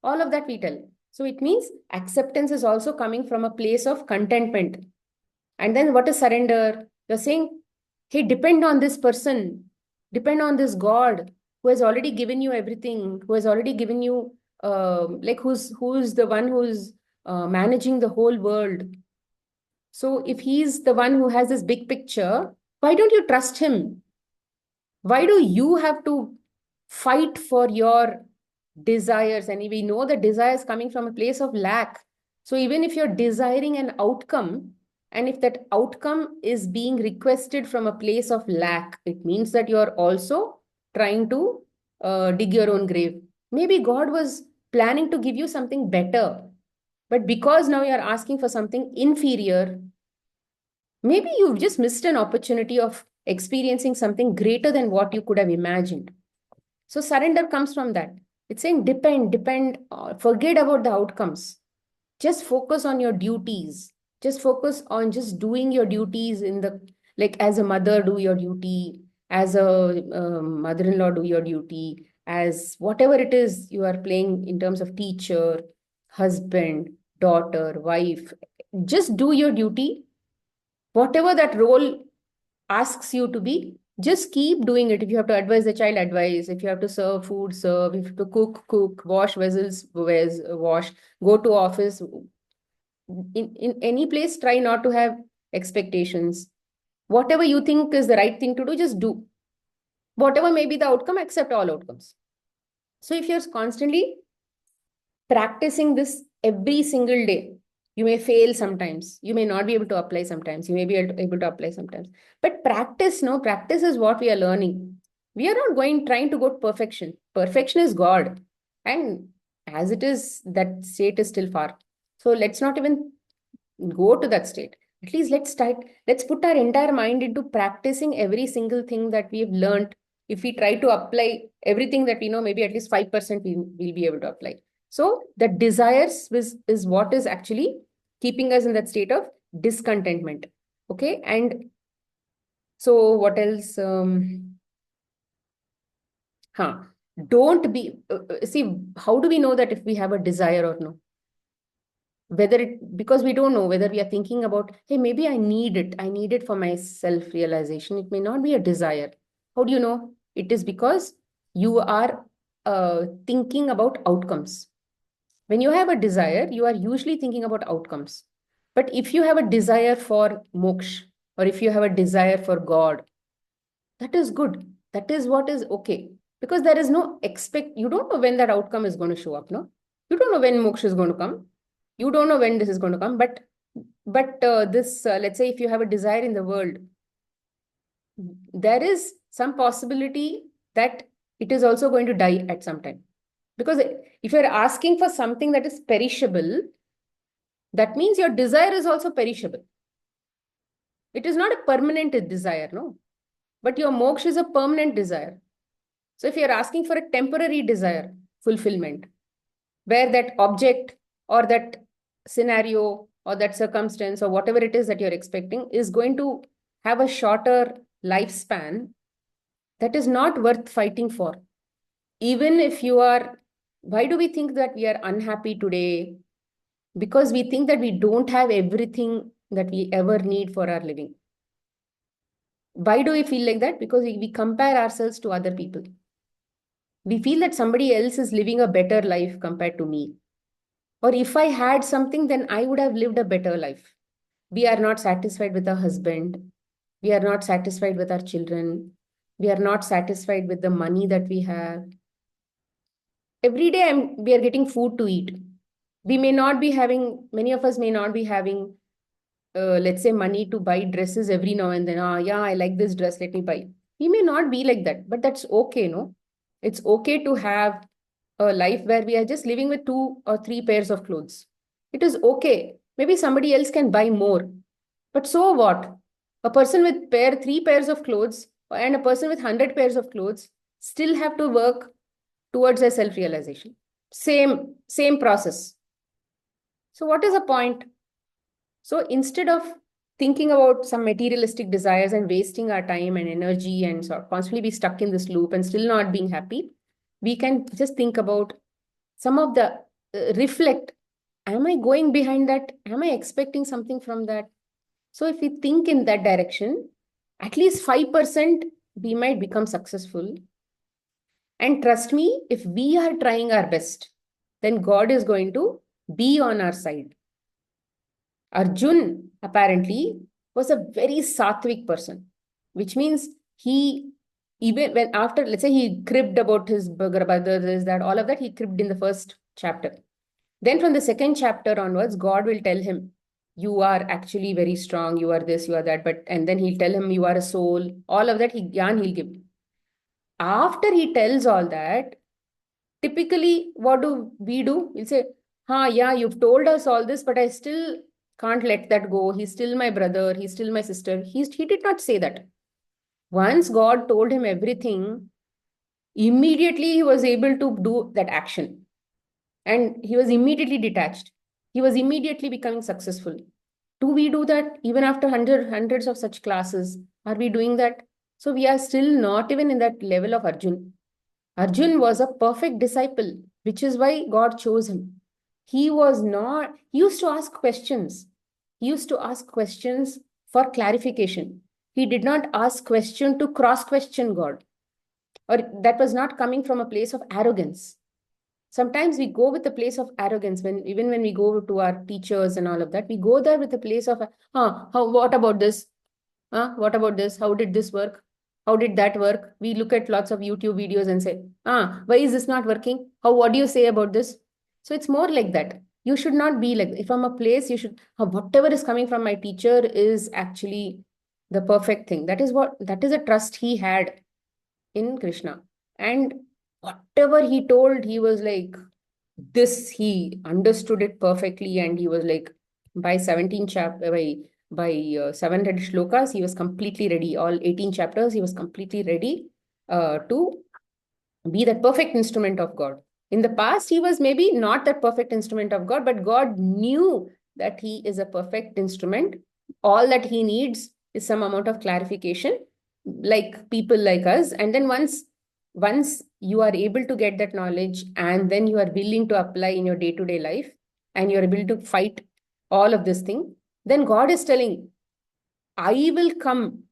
All of that we tell. So it means acceptance is also coming from a place of contentment. And then what is surrender? You're saying, hey, depend on this person, depend on this God who has already given you everything, who has already given you, like who's the one who's managing the whole world. So if he's the one who has this big picture, why don't you trust him? Why do you have to fight for your desires? And we know the desires coming from a place of lack. So even if you're desiring an outcome, and if that outcome is being requested from a place of lack, it means that you're also trying to dig your own grave. Maybe God was planning to give you something better, but because now you're asking for something inferior, maybe you've just missed an opportunity of experiencing something greater than what you could have imagined. So surrender comes from that. It's saying depend, forget about the outcomes. Just focus on your duties. Just focus on just doing your duties in the, like as a mother, do your duty, as a mother-in-law, do your duty, as whatever it is you are playing in terms of teacher, husband, daughter, wife. Just do your duty. Whatever that role asks you to be, just keep doing it. If you have to advise the child, advise. If you have to serve food, serve. If you have to cook, wash vessels, wash, go to office. In any place, try not to have expectations. Whatever you think is the right thing to do, just do. Whatever may be the outcome, accept all outcomes. So if you're constantly practicing this every single day, you may fail sometimes, you may not be able to apply sometimes, you may be able to apply sometimes, but practice, no, practice is what we are learning. We are not going trying to go to perfection. Perfection is God, and as it is, that state is still far. So let's not even go to that state. At least let's put our entire mind into practicing every single thing that we've learned. If we try to apply everything that we know, maybe at least 5% we'll be able to apply. So the desires is what is actually keeping us in that state of discontentment. Okay. And so what else? Huh. Don't be, see, how do we know that if we have a desire or no? Whether it, because we don't know whether we are thinking about, hey, maybe I need it for my self realization. It may not be a desire. How do you know? It is because you are thinking about outcomes. When you have a desire, you are usually thinking about outcomes. But if you have a desire for moksha, or if you have a desire for God, that is good. That is what is okay. Because there is no expect, you don't know when that outcome is going to show up, no? You don't know when moksha is going to come. You don't know when this is going to come. But this, let's say if you have a desire in the world, there is some possibility that it is also going to die at some time. Because if you're asking for something that is perishable, that means your desire is also perishable. It is not a permanent desire, no? But your moksha is a permanent desire. So if you're asking for a temporary desire fulfillment, where that object or that scenario or that circumstance or whatever it is that you're expecting is going to have a shorter lifespan, that is not worth fighting for. Even if you are, why do we think that we are unhappy today? Because we think that we don't have everything that we ever need for our living. Why do we feel like that? Because we compare ourselves to other people. We feel that somebody else is living a better life compared to me. Or if I had something, then I would have lived a better life. We are not satisfied with our husband. We are not satisfied with our children. We are not satisfied with the money that we have. Every day we are getting food to eat. We may not be having, many of us may not be having, let's say, money to buy dresses every now and then. Ah, yeah, I like this dress, let me buy. We may not be like that, but that's okay, no? It's okay to have a life where we are just living with 2 or 3 pairs of clothes. It is okay. Maybe somebody else can buy more. But so what? A person with 3 pairs of clothes and a person with 100 pairs of clothes still have to work towards a self-realization. Same process. So what is the point? So instead of thinking about some materialistic desires and wasting our time and energy and sort of constantly be stuck in this loop and still not being happy, we can just think about some of the reflect. Am I going behind that? Am I expecting something from that? So if we think in that direction, at least 5% we might become successful. And trust me, if we are trying our best, then God is going to be on our side. Arjun apparently was a very sattvic person, which means he, even when after, let's say, he cribbed about his brother, this, that, all of that, he cribbed in the first chapter. Then from the second chapter onwards, God will tell him, you are actually very strong, you are this, you are that, but, and then he'll tell him, you are a soul, all of that, he'll give. After he tells all that, typically, what do we do? We'll say, yeah, you've told us all this, but I still can't let that go. He's still my brother. He's still my sister. He did not say that. Once God told him everything, immediately he was able to do that action. And he was immediately detached. He was immediately becoming successful. Do we do that even after hundreds of such classes? Are we doing that? So we are still not even in that level of Arjun. Arjun was a perfect disciple, which is why God chose him. He was not, he used to ask questions. He used to ask questions for clarification. He did not ask question to cross question God, or that was not coming from a place of arrogance. Sometimes we go with the place of arrogance when even when we go to our teachers and all of that, we go there with a place of, what about this? What about this? How did this work? How did that work? We look at lots of YouTube videos and say, why is this not working? What do you say about this? So it's more like that. You should not be like, if I'm a place, you should, whatever is coming from my teacher is actually the perfect thing. That is a trust he had in Krishna. And whatever he told, he was like, this, he understood it perfectly. And he was like, by 17 chapter, by 700 shlokas, he was completely ready. All 18 chapters, he was completely ready to be that perfect instrument of God. In the past, he was maybe not that perfect instrument of God, but God knew that he is a perfect instrument. All that he needs is some amount of clarification, like people like us. And then once you are able to get that knowledge, and then you are willing to apply in your day-to-day life, and you are able to fight all of this thing, then God is telling, I will come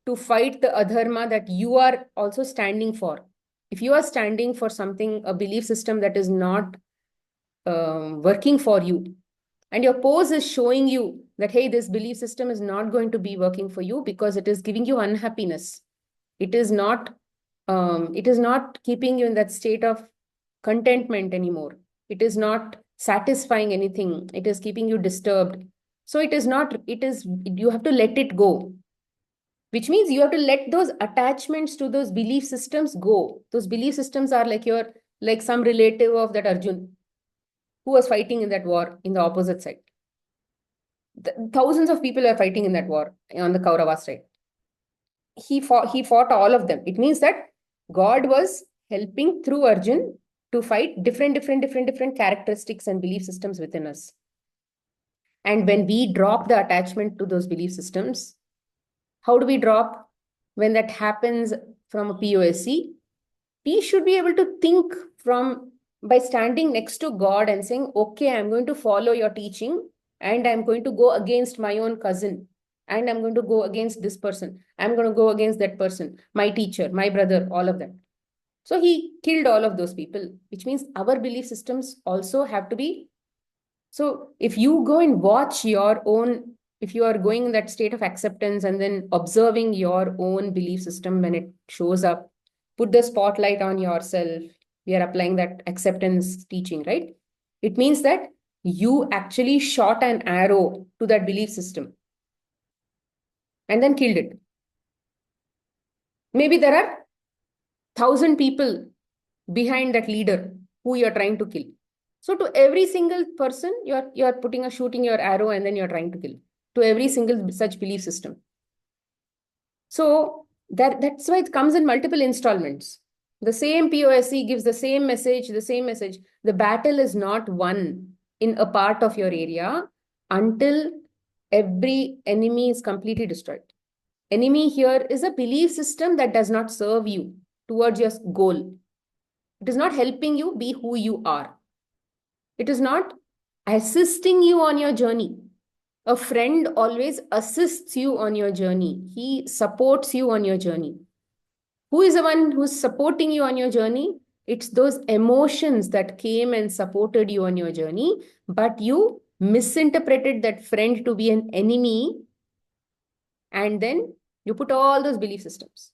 to fight the adharma that you are also standing for. If you are standing for something, a belief system that is not working for you, and your pose is showing you that, hey, this belief system is not going to be working for you because it is giving you unhappiness. It is not keeping you in that state of contentment anymore. It is not satisfying anything. It is keeping you disturbed. So you have to let it go, which means you have to let those attachments to those belief systems go. Those belief systems are like some relative of that Arjun who was fighting in that war in the opposite side. Thousands of people were fighting in that war on the Kaurava side. He fought all of them. It means that God was helping through Arjun to fight different characteristics and belief systems within us. And when we drop the attachment to those belief systems, how do we drop? When that happens from a POSC, we should be able to think from by standing next to God and saying, okay, I'm going to follow your teaching, and I'm going to go against my own cousin, and I'm going to go against this person. I'm going to go against that person, my teacher, my brother, all of that. So he killed all of those people, which means our belief systems also have to be. So if you go and watch your own if you are going in that state of acceptance and then observing your own belief system when it shows up, put the spotlight on yourself. We are applying that acceptance teaching, right? It means that you actually shot an arrow to that belief system and then killed it. Maybe there are 1,000 people behind that leader who you're trying to kill. So to every single person, you're putting a shooting your arrow and then you're trying to kill. To every single such belief system. So that's why it comes in multiple installments. The same POSC gives the same message, the same message. The battle is not won in a part of your area until every enemy is completely destroyed. Enemy here is a belief system that does not serve you towards your goal. It is not helping you be who you are. It is not assisting you on your journey. A friend always assists you on your journey. He supports you on your journey. Who is the one who's supporting you on your journey? It's those emotions that came and supported you on your journey, but you misinterpreted that friend to be an enemy, and then you put all those belief systems.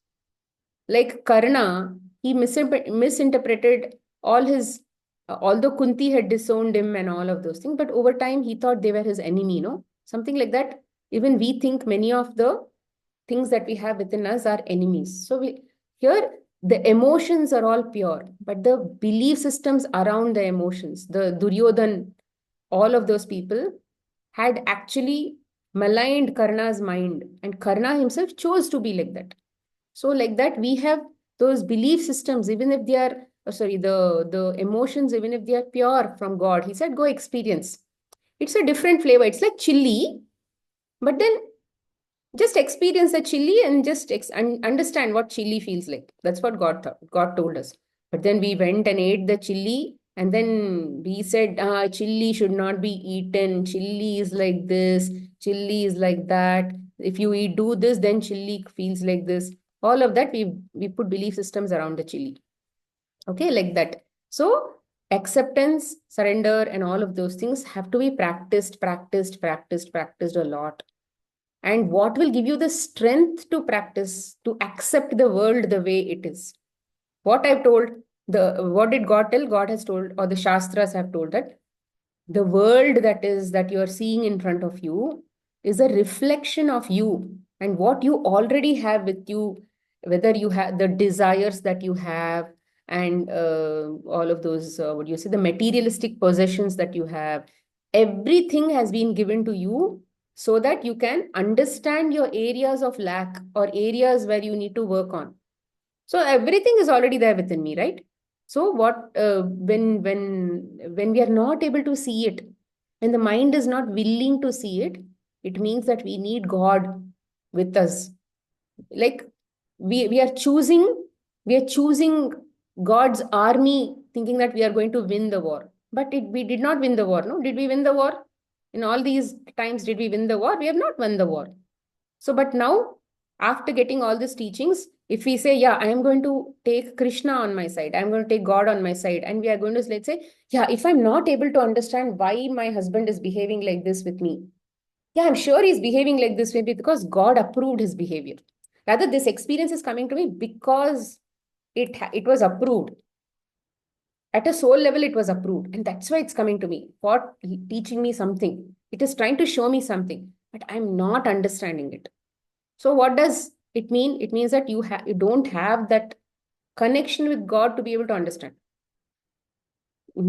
Like Karna, he misinterpreted all his, although Kunti had disowned him and all of those things, but over time he thought they were his enemy, no? Something like that. Even we think many of the things that we have within us are enemies. So here, the emotions are all pure, but the belief systems around the emotions, the Duryodhan, all of those people had actually maligned Karna's mind, and Karna himself chose to be like that. So like that, we have those belief systems, even if they are, the emotions, even if they are pure from God. He said, go experience. It's a different flavor. It's like chili, but then just experience the chili and just understand what chili feels like. That's what God told us. But then we went and ate the chili, and then we said, chili should not be eaten. Chili is like this. Chili is like that. If you do this, then chili feels like this. All of that, we put belief systems around the chili. Okay, like that. So acceptance, surrender, and all of those things have to be practiced a lot. And what will give you the strength to practice, to accept the world the way it is? What I've told, what did God tell? God has told, or the Shastras have told, that the world that you are seeing in front of you is a reflection of you and what you already have with you, whether you have the desires that you have, and all of those, what do you say, the materialistic possessions that you have. Everything has been given to you so that you can understand your areas of lack or areas where you need to work on. So everything is already there within me, right? So what, when we are not able to see it, when the mind is not willing to see it, it means that we need God with us. Like we are choosing God's army, thinking that we are going to win the war. But we did not win the war, no? Did we win the war? In all these times, did we win the war? We have not won the war. So, but now, after getting all these teachings, if we say, yeah, I am going to take Krishna on my side, I'm going to take God on my side, and we are going to, let's say, yeah, if I'm not able to understand why my husband is behaving like this with me, yeah, I'm sure he's behaving like this maybe because God approved his behavior. Rather, this experience is coming to me because it was approved. At a soul level, it was approved. And that's why it's coming to me for teaching me something. It is trying to show me something, but I'm not understanding it. So what does it mean? It means that you don't have that connection with God to be able to understand.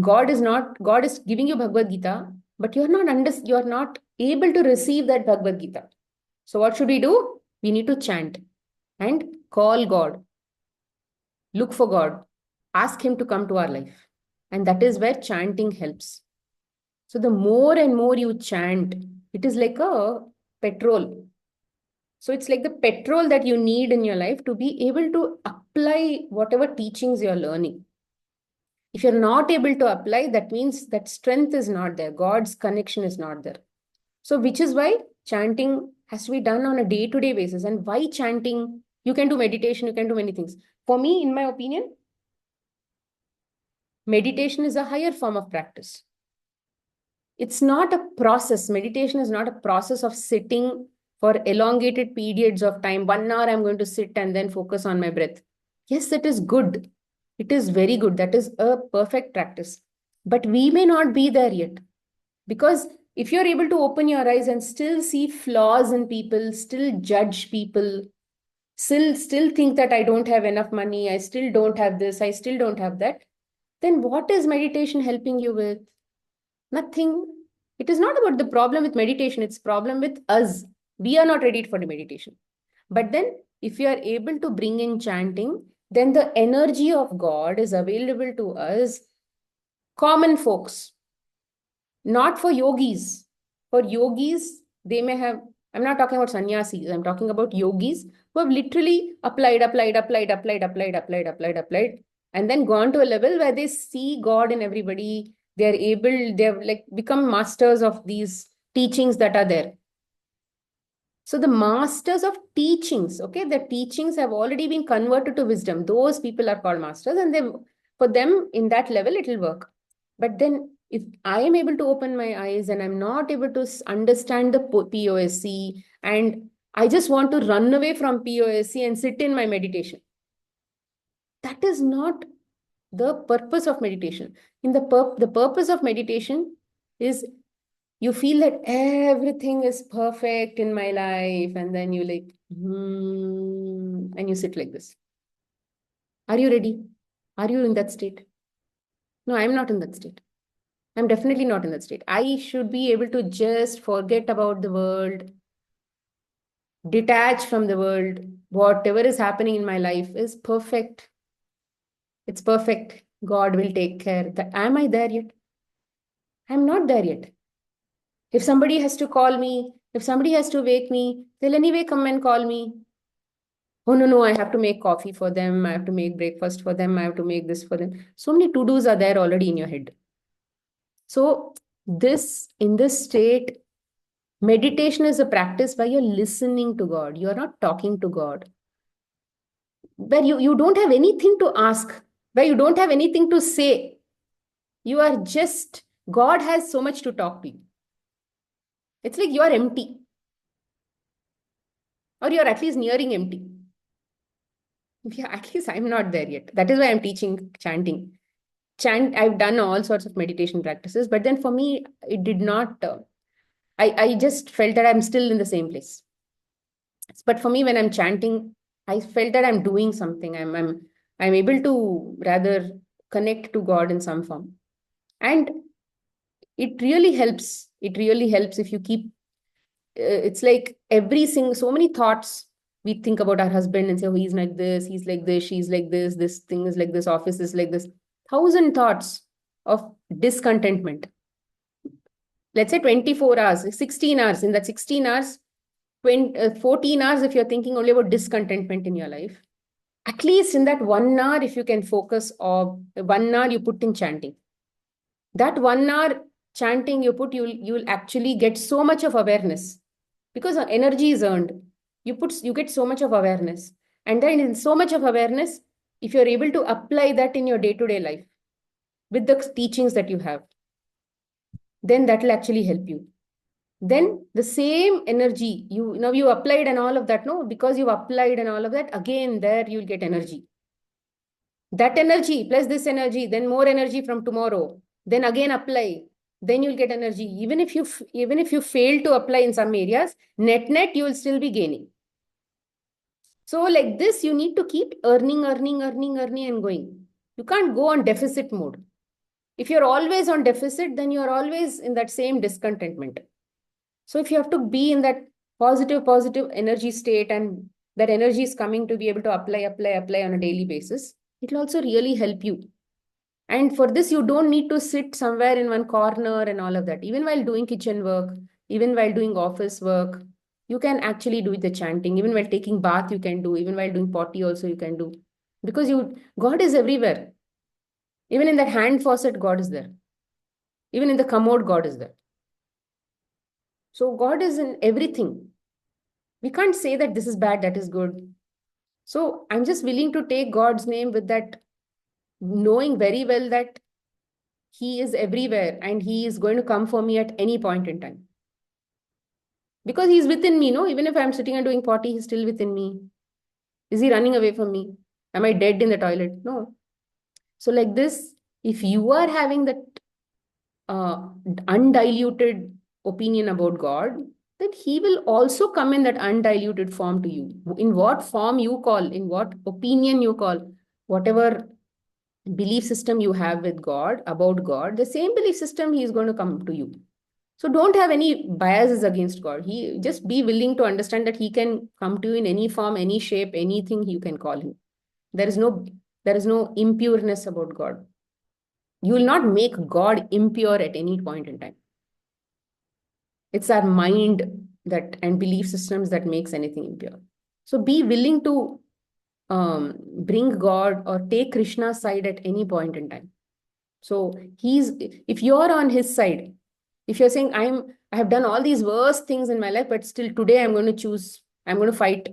God is giving you Bhagavad Gita, but you're not able to receive that Bhagavad Gita. So what should we do? We need to chant and call God, look for God, ask him to come to our life. And that is where chanting helps. So the more and more you chant, it is like a petrol. So it's like the petrol that you need in your life to be able to apply whatever teachings you're learning. If you're not able to apply, that means that strength is not there. God's connection is not there. So which is why chanting has to be done on a day-to-day basis. And why chanting? You can do meditation, you can do many things. For me, in my opinion, meditation is a higher form of practice. it's not a process. Meditation is not a process of sitting for elongated periods of time. 1 hour I'm going to sit and then focus on my breath. Yes, it is good. It is very good. That is a perfect practice. But we may not be there yet. Because if you're able to open your eyes and still see flaws in people, still judge people, still think that I don't have enough money, I still don't have this, I still don't have that, then what is meditation helping you with? Nothing. It is not about the problem with meditation, it's problem with us. We are not ready for the meditation. But then if you are able to bring in chanting, then the energy of God is available to us, common folks, not for yogis. For yogis, they may have, I'm not talking about sannyasis, I'm talking about yogis who have literally applied, and then gone to a level where they see God in everybody. They're able, they've like become masters of these teachings that are there. So the masters of teachings, okay, the teachings have already been converted to wisdom. Those people are called masters, and they, for them in that level, it will work. But then, if I am able to open my eyes and I'm not able to understand the POSC, and I just want to run away from POSC and sit in my meditation, that is not the purpose of meditation. In the purpose of meditation is you feel that everything is perfect in my life, and then you like and you sit like this. Are you ready? Are you in that state? No, I'm not in that state. I'm definitely not in that state. I should be able to just forget about the world, detach from the world. Whatever is happening in my life is perfect. It's perfect. God will take care. Am I there yet? I'm not there yet. If somebody has to call me, if somebody has to wake me, they'll anyway come and call me. Oh, no, no, I have to make coffee for them. I have to make breakfast for them. I have to make this for them. So many to-dos are there already in your head. So in this state, meditation is a practice where you're listening to God. You're not talking to God. Where you don't have anything to ask, where you don't have anything to say. You are just, God has so much to talk to you. It's like you are empty, or you're at least nearing empty. Yeah, at least I'm not there yet. That is why I'm teaching chanting. I've done all sorts of meditation practices, but then for me, it did not. I just felt that I'm still in the same place. But for me, when I'm chanting, I felt that I'm doing something. I'm able to rather connect to God in some form, and it really helps. It really helps if you keep. It's like so many thoughts. We think about our husband and say, oh, he's like this, she's like this thing is like this, office is like this. Thousand thoughts of discontentment. Let's say 24 hours, 16 hours. In that 16 hours, 14 hours, if you're thinking only about discontentment in your life, at least in that 1 hour, if you can focus, or 1 hour you put in chanting. That 1 hour chanting you put, you'll actually get so much of awareness because energy is earned. You get so much of awareness. And then in so much of awareness, if you're able to apply that in your day-to-day life with the teachings that you have, then that will actually help you. Then the same energy you applied and all of that, no, because you've applied and all of that, again there you'll get energy. That energy plus this energy, then more energy from tomorrow, then again apply, then you'll get energy. Even if you fail to apply in some areas, net you will still be gaining. So like this, you need to keep earning and going. You can't go on deficit mode. If you're always on deficit, then you're always in that same discontentment. So if you have to be in that positive energy state, and that energy is coming to be able to apply on a daily basis, it will also really help you. And for this, you don't need to sit somewhere in one corner and all of that. Even while doing kitchen work, even while doing office work, you can actually do the chanting. Even while taking bath, you can do. Even while doing potty also, you can do. Because God is everywhere. Even in that hand faucet, God is there. Even in the commode, God is there. So God is in everything. We can't say that this is bad, that is good. So I'm just willing to take God's name with that, knowing very well that He is everywhere and he is going to come for me at any point in time. Because he's within me, no? Even if I'm sitting and doing potty, he's still within me. Is he running away from me? Am I dead in the toilet? No. So, like this, if you are having that uh, undiluted opinion about God, then he will also come in that undiluted form to you. In what form you call, in what opinion you call, whatever belief system you have with God, about God, the same belief system he is going to come to you. So don't have any biases against God. He just be willing to understand that he can come to you in any form, any shape, anything you can call him. There is no there is no impureness about God. You will not make God impure at any point in time. It's our mind that and belief systems that makes anything impure. So be willing to bring God or take Krishna's side at any point in time. So if you're on his side, if you're saying I have done all these worst things in my life, but still today I'm going to fight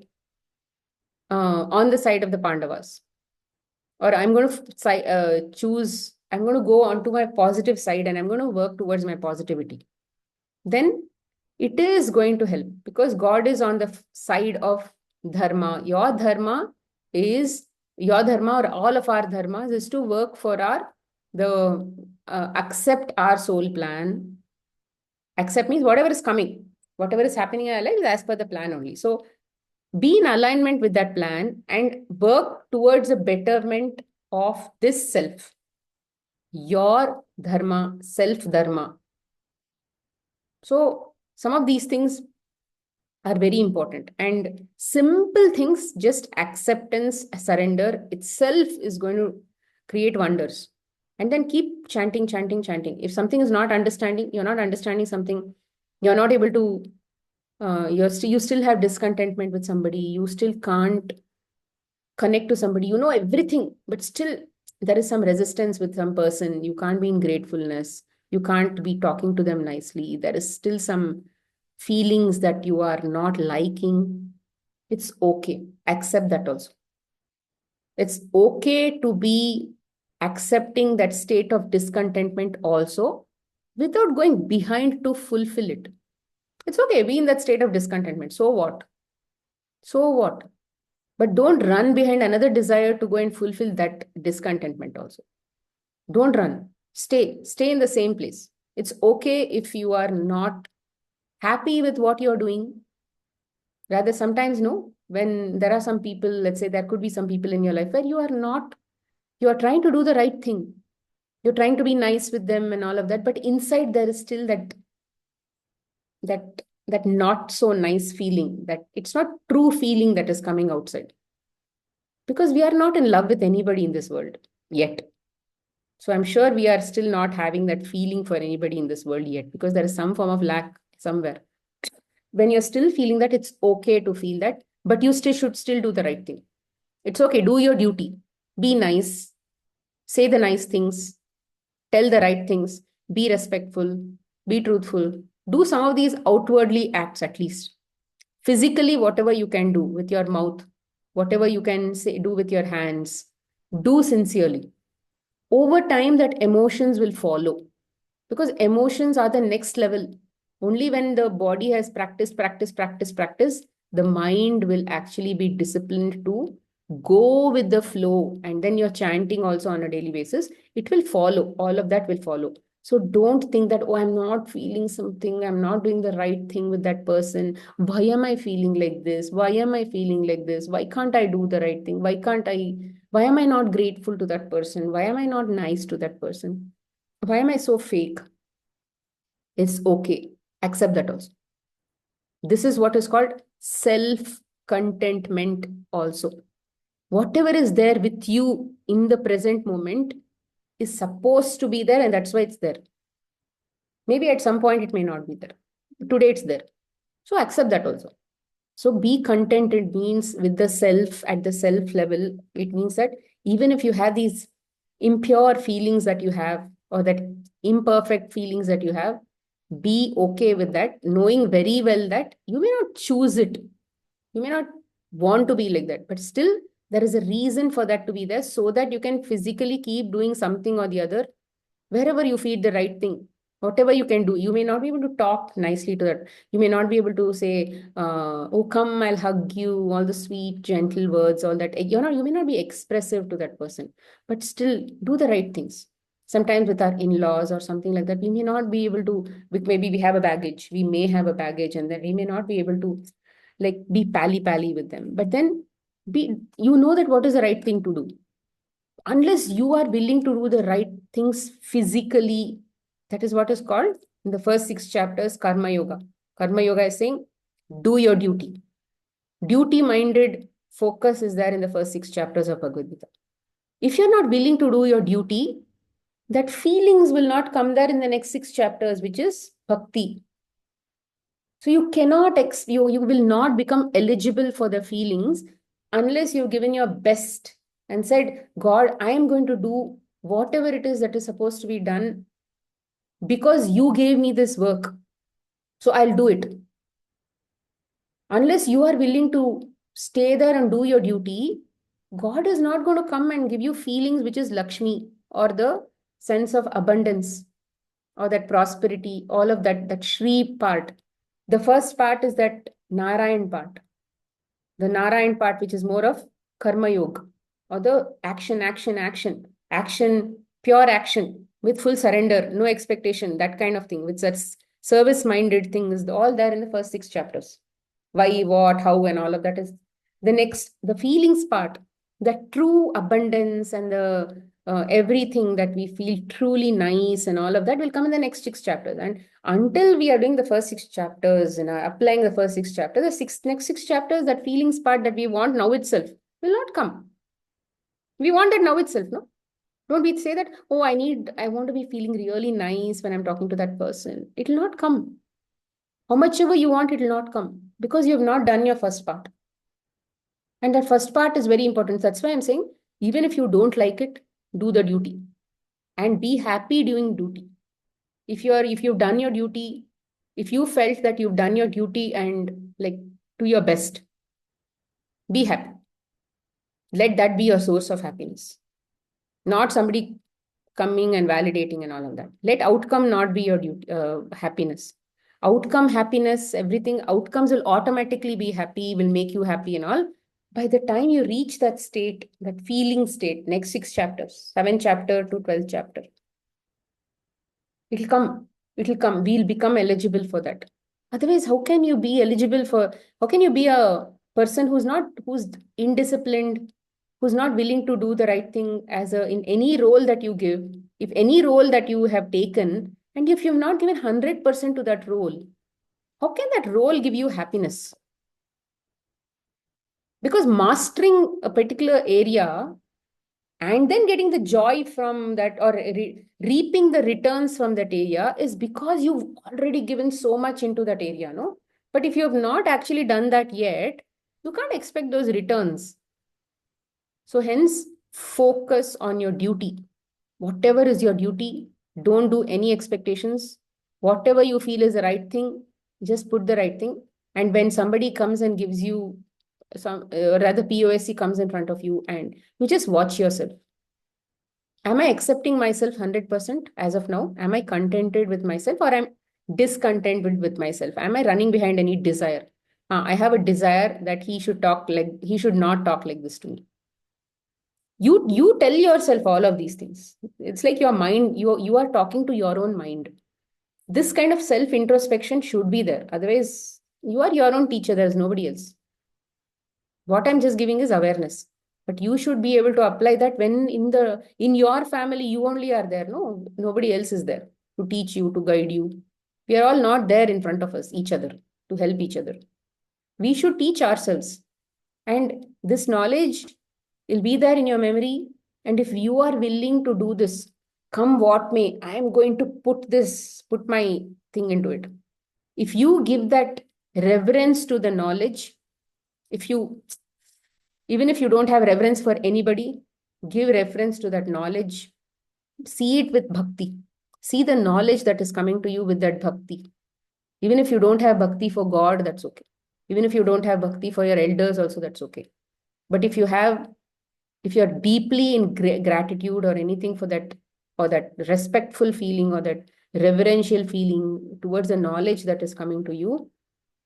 on the side of the Pandavas, or I'm going to I'm going to go onto my positive side and I'm going to work towards my positivity. Then it is going to help because God is on the side of dharma. Your dharma or all of our dharmas is to work for the accept our soul plan. Accept means whatever is coming, whatever is happening in our life is as per the plan only. So be in alignment with that plan and work towards a betterment of this self, your dharma, self dharma. So some of these things are very important, and simple things, just acceptance, surrender itself is going to create wonders. And then keep chanting, chanting, chanting. If something is not understanding, you're not understanding something, you're not able to you still have discontentment with somebody, you still can't connect to somebody, you know everything, but still there is some resistance with some person, you can't be in gratefulness, you can't be talking to them nicely, there is still some feelings that you are not liking. It's okay, accept that also. It's okay to be accepting that state of discontentment also without going behind to fulfill it. It's okay, be in that state of discontentment, so what, so what, but don't run behind another desire to go and fulfill that discontentment also. Don't run, stay in the same place. It's okay if you are not happy with what you're doing. Rather, sometimes, no, when there are some people, let's say there could be some people in your life where you are trying to do the right thing. You're trying to be nice with them and all of that, but inside there is still that not so nice feeling, that it's not true feeling that is coming outside. Because we are not in love with anybody in this world yet. So I'm sure we are still not having that feeling for anybody in this world yet, because there is some form of lack somewhere. When you're still feeling that, it's okay to feel that, but you still should still do the right thing. It's okay, do your duty, be nice, say the nice things, tell the right things, be respectful, be truthful, do some of these outwardly acts at least. Physically, whatever you can do with your mouth, whatever you can say, do with your hands, do sincerely. Over time, that emotions will follow, because emotions are the next level. Only when the body has practice, the mind will actually be disciplined to go with the flow. And then you're chanting also on a daily basis, it will follow, all of that will follow. So don't think that, oh, I'm not feeling something, I'm not doing the right thing with that person, why am I feeling like this, why am I feeling like this, why can't I do the right thing, why am I not grateful to that person, why am I not nice to that person, why am I so fake? It's okay. Accept that also. This is what is called self contentment also. Whatever is there with you in the present moment is supposed to be there, and that's why it's there. Maybe at some point it may not be there. Today it's there. So accept that also. So be content, it means with the self, at the self level, it means that even if you have these impure feelings that you have, or that imperfect feelings that you have, be okay with that, knowing very well that you may not choose it. You may not want to be like that, but still there is a reason for that to be there, so that you can physically keep doing something or the other Wherever you feed the right thing, whatever you can do. You may not be able to talk nicely to that. You may not be able to say, oh, come, I'll hug you, all the sweet, gentle words, all that. You may not be expressive to that person, but still do the right things. Sometimes with our in-laws or something like that, we may not be able to, maybe we have a baggage. We may have a baggage, and then we may not be able to like be pally-pally with them. But then you know that what is the right thing to do. Unless you are willing to do the right things physically, that is what is called in the first 6 chapters karma yoga. Karma yoga is saying do your duty. Duty minded focus is there in the first 6 chapters of Bhagavad Gita. If you're not willing to do your duty, that feelings will not come there in the next 6 chapters, which is bhakti. So you cannot you will not become eligible for the feelings unless you've given your best and said, God, I am going to do whatever it is that is supposed to be done because you gave me this work. So I'll do it. Unless you are willing to stay there and do your duty, God is not going to come and give you feelings which is Lakshmi or the sense of abundance or that prosperity, all of that Shri part. The first part is that Narayan part. The Narayan part, which is more of Karma Yoga, or the action, pure action with full surrender, no expectation, that kind of thing, which that's service minded thing is all there in the first 6 chapters. Why, what, how, and all of that is the next, the feelings part, the true abundance and the everything that we feel truly nice and all of that will come in the next 6 chapters. And until we are doing the first 6 chapters and applying the first 6 chapters, the next 6 chapters, that feelings part that we want now itself will not come. We want it now itself, no? Don't we say that, oh, I want to be feeling really nice when I'm talking to that person. It will not come. How much ever you want, it will not come because you have not done your first part. And that first part is very important. That's why I'm saying, even if you don't like it, do the duty and be happy doing duty. If you've done your duty, if you felt that you've done your duty and like to your best, be happy. Let that be your source of happiness, not somebody coming and validating and all of that. Let outcome not be your duty, happiness. Outcome happiness, everything outcomes will automatically be happy, will make you happy and all. By the time you reach that state, that feeling state, next 6 chapters, 7th chapter to 12th chapter, it'll come. It'll come. We'll become eligible for that. Otherwise, how can you be eligible for? How can you be a person who's indisciplined, who's not willing to do the right thing as a in any role that you give? If any role that you have taken, and if you've not given 100% to that role, how can that role give you happiness? Because mastering a particular area and then getting the joy from that or reaping the returns from that area is because you've already given so much into that area, no? But if you have not actually done that yet, you can't expect those returns. So hence, focus on your duty. Whatever is your duty, don't do any expectations. Whatever you feel is the right thing, just put the right thing. And when somebody comes and gives you some, rather POSC comes in front of you and you just watch yourself. Am I accepting myself 100% as of now? Am I contented with myself or am discontent with myself? Am I running behind any desire? I have a desire that he should not talk like this to me. You tell yourself all of these things. It's like your mind, you are talking to your own mind. This kind of self introspection should be there. Otherwise, you are your own teacher. There's nobody else. What I'm just giving is awareness. But you should be able to apply that when in your family, you only are there. No, nobody else is there to teach you, to guide you. We are all not there in front of us, each other, to help each other. We should teach ourselves. And this knowledge will be there in your memory. And if you are willing to do this, come what may, I am going to put my thing into it. If you give that reverence to the knowledge, if you even if you don't have reverence for anybody, give reference to that knowledge. See it with bhakti. See the knowledge that is coming to you with that bhakti. Even if you don't have bhakti for God, that's okay. Even if you don't have bhakti for your elders, also that's okay. But if you're deeply in gratitude or anything for that or that respectful feeling or that reverential feeling towards the knowledge that is coming to you,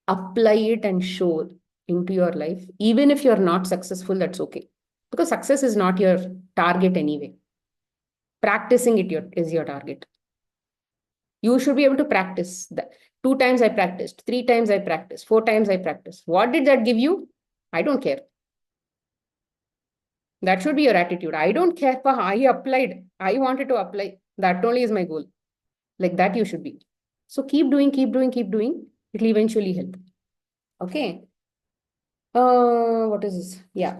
apply it and show into your life. Even if you're not successful, that's okay. Because success is not your target anyway. Practicing it is your target. You should be able to practice that. 2 times I practiced, 3 times I practiced, 4 times I practiced. What did that give you? I don't care. That should be your attitude. I don't care for how I applied. I wanted to apply. That only is my goal. Like that you should be. So keep doing, keep doing, keep doing. It'll eventually help. Okay. What is this? Yeah.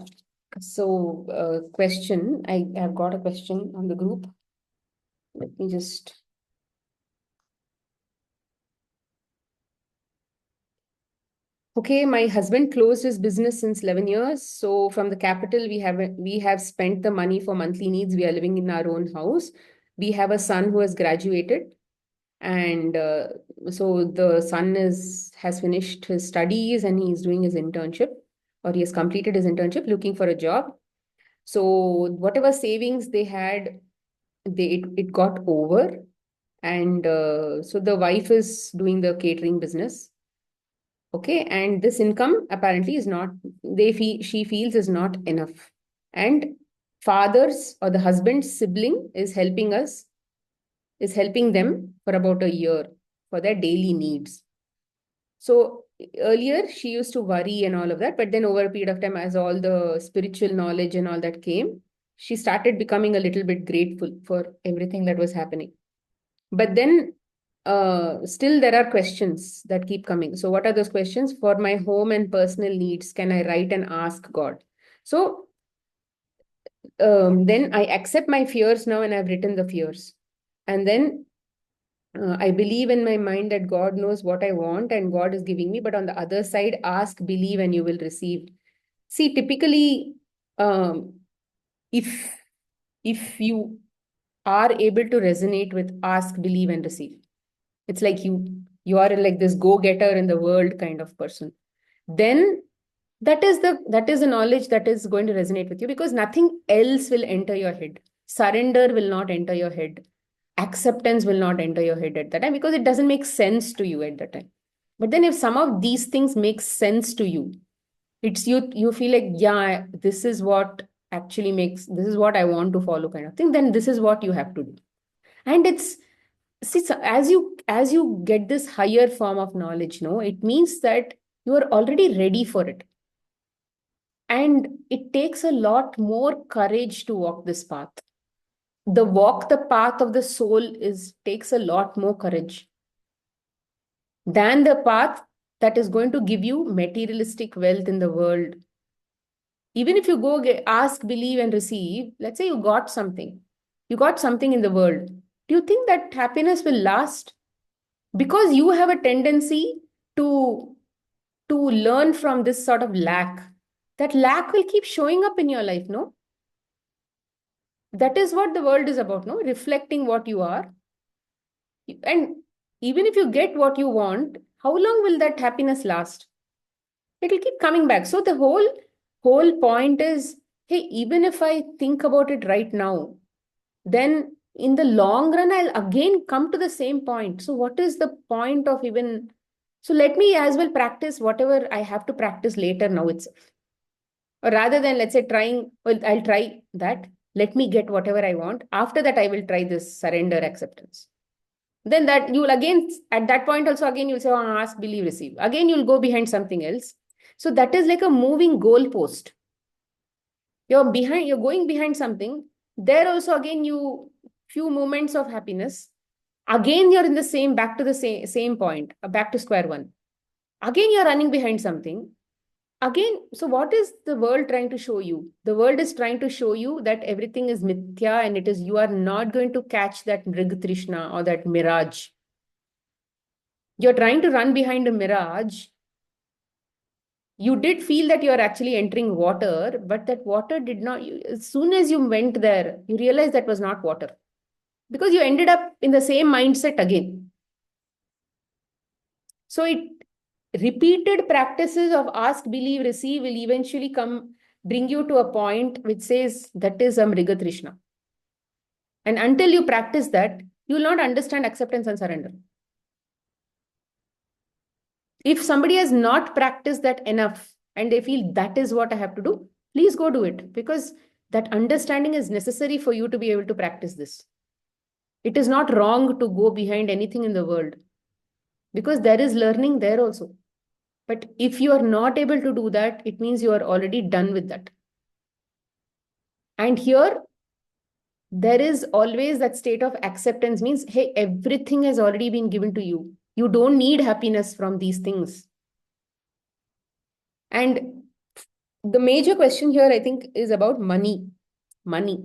So, question. I have got a question on the group. Let me just. Okay, my husband closed his business since 11 years. So from the capital, we have spent the money for monthly needs. We are living in our own house. We have a son who has graduated, and so the son has finished his studies and he's doing his internship, or he has completed his internship, looking for a job. So whatever savings they had, it got over, and so the wife is doing the catering business. Okay, and this income apparently is not, she feels is not enough. And father's or the husband's sibling is helping them for about a year for their daily needs. So earlier she used to worry and all of that, but then over a period of time, as all the spiritual knowledge and all that came, she started becoming a little bit grateful for everything that was happening. But then still there are questions that keep coming. So what are those questions? For my home and personal needs, can I write and ask God? So then I accept my fears now, and I've written the fears. And then I believe in my mind that God knows what I want and God is giving me. But on the other side, ask, believe, and you will receive. See, typically, um, if if you are able to resonate with ask, believe, and receive, it's like you are like this go-getter in the world kind of person. Then that is the knowledge that is going to resonate with you, because nothing else will enter your head. Surrender will not enter your head. Acceptance will not enter your head at that time, because it doesn't make sense to you at that time. But then if some of these things make sense to you, it's you feel like, yeah, this is what I want to follow kind of thing, then this is what you have to do. And it's see, so as you get this higher form of knowledge, no, it means that you are already ready for it. And it takes a lot more courage to walk this path. The path of the soul is takes a lot more courage than the path that is going to give you materialistic wealth in the world. Even if you ask, believe, and receive, let's say you got something in the world. Do you think that happiness will last? Because you have a tendency to learn from this sort of lack. That lack will keep showing up in your life, no? That is what the world is about, no? Reflecting what you are. And even if you get what you want, how long will that happiness last? It will keep coming back. So the whole point is, hey, even if I think about it right now, then in the long run, I'll again come to the same point. So what is the point of even, so let me as well practice whatever I have to practice later now itself. Or rather than, let's say, trying, well, I'll try that. Let me get whatever I want. After that, I will try this surrender acceptance. Then that you will again, at that point also, again, you'll say, oh, ask, believe, receive. Again, you'll go behind something else. So that is like a moving goalpost. You're going behind something. There also, again, few moments of happiness. Again, you're in the same, back to the same point, back to square one. Again, you're running behind something. Again, so what is the world trying to show you? The world is trying to show you that everything is mithya, and you are not going to catch that Mrig Trishna or that mirage. You're trying to run behind a mirage. You did feel that you're actually entering water, but that water did not, as soon as you went there, you realized that was not water, because you ended up in the same mindset again. So repeated practices of ask, believe, receive will eventually bring you to a point which says that is a Mriga Trishna. And until you practice that, you will not understand acceptance and surrender. If somebody has not practiced that enough and they feel that is what I have to do, please go do it, because that understanding is necessary for you to be able to practice this. It is not wrong to go behind anything in the world, because there is learning there also. But if you are not able to do that, it means you are already done with that. And here, there is always that state of acceptance, means, hey, everything has already been given to you. You don't need happiness from these things. And the major question here, I think, is about money. Money.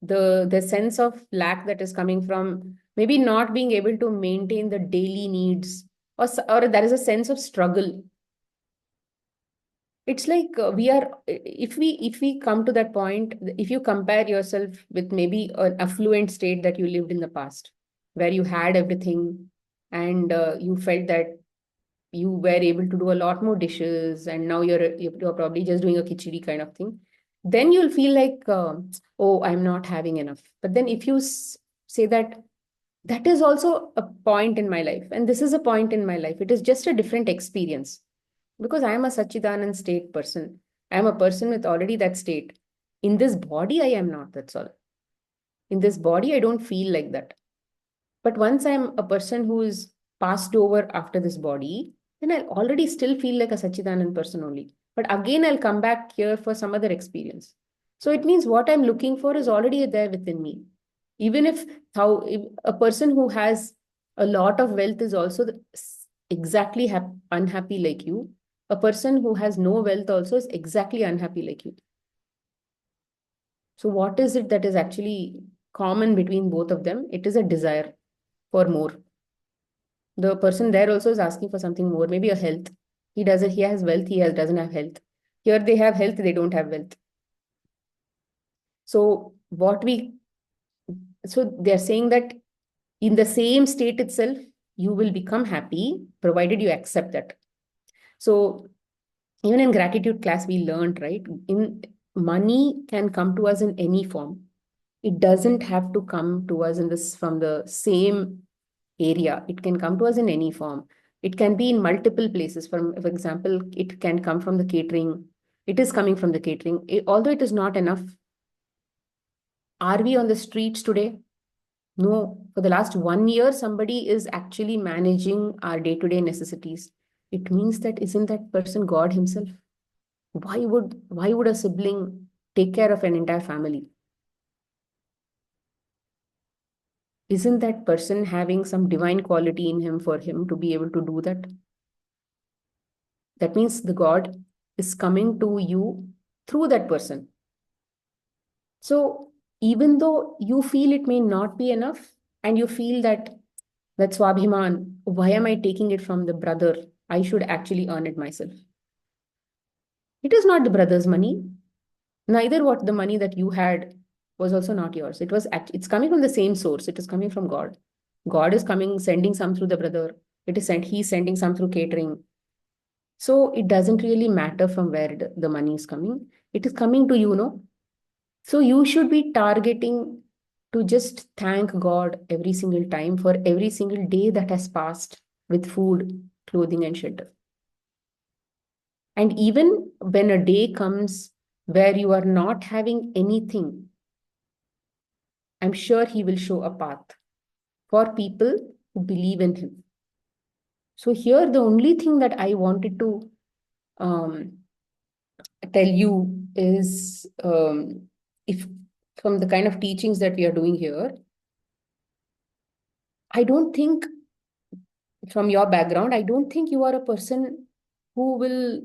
The sense of lack that is coming from maybe not being able to maintain the daily needs, or there is a sense of struggle. It's like we are, if we come to that point, if you compare yourself with maybe an affluent state that you lived in the past, where you had everything, and you felt that you were able to do a lot more dishes, and now you're probably just doing a khichdi kind of thing, then you'll feel like, oh, I'm not having enough. But then if you say that that is also a point in my life, and this is a point in my life, it is just a different experience, because I am a Sachidanand state person. I am a person with already that state. In this body, I am not. That's all. In this body, I don't feel like that. But once I'm a person who is passed over after this body, then I'll already still feel like a Sachidanand person only. But again, I'll come back here for some other experience. So it means what I'm looking for is already there within me. Even if a person who has a lot of wealth is also exactly unhappy like you, a person who has no wealth also is exactly unhappy like you. So what is it that is actually common between both of them? It is a desire for more. The person there also is asking for something more, maybe a health. He has wealth, doesn't have health. Here they have health, they don't have wealth. So so they're saying that in the same state itself, you will become happy provided you accept that. So even in gratitude class, we learned, right? In money can come to us in any form. It doesn't have to come to us in this from the same area. It can come to us in any form. It can be in multiple places. For example, it can come from the catering. It is coming from the catering. Although it is not enough, are we on the streets today? No. For the last 1 year, somebody is actually managing our day-to-day necessities. It means that isn't that person God himself? Why would a sibling take care of an entire family? Isn't that person having some divine quality in him for him to be able to do that? That means the God is coming to you through that person. So even though you feel it may not be enough, and you feel that swabhiman, why am I taking it from the brother? I should actually earn it myself. It is not the brother's money. Neither what the money that you had was also not yours. It's coming from the same source. It is coming from God. God is coming, sending some through the brother. He's sending some through catering. So it doesn't really matter from where the money is coming. It is coming to you, no? So you should be targeting to just thank God every single time for every single day that has passed with food, clothing, and shelter. And even when a day comes where you are not having anything, I'm sure He will show a path for people who believe in Him. So, here, the only thing that I wanted to um, tell you is, if from the kind of teachings that we are doing here, I don't think, from your background, I don't think you are a person who will,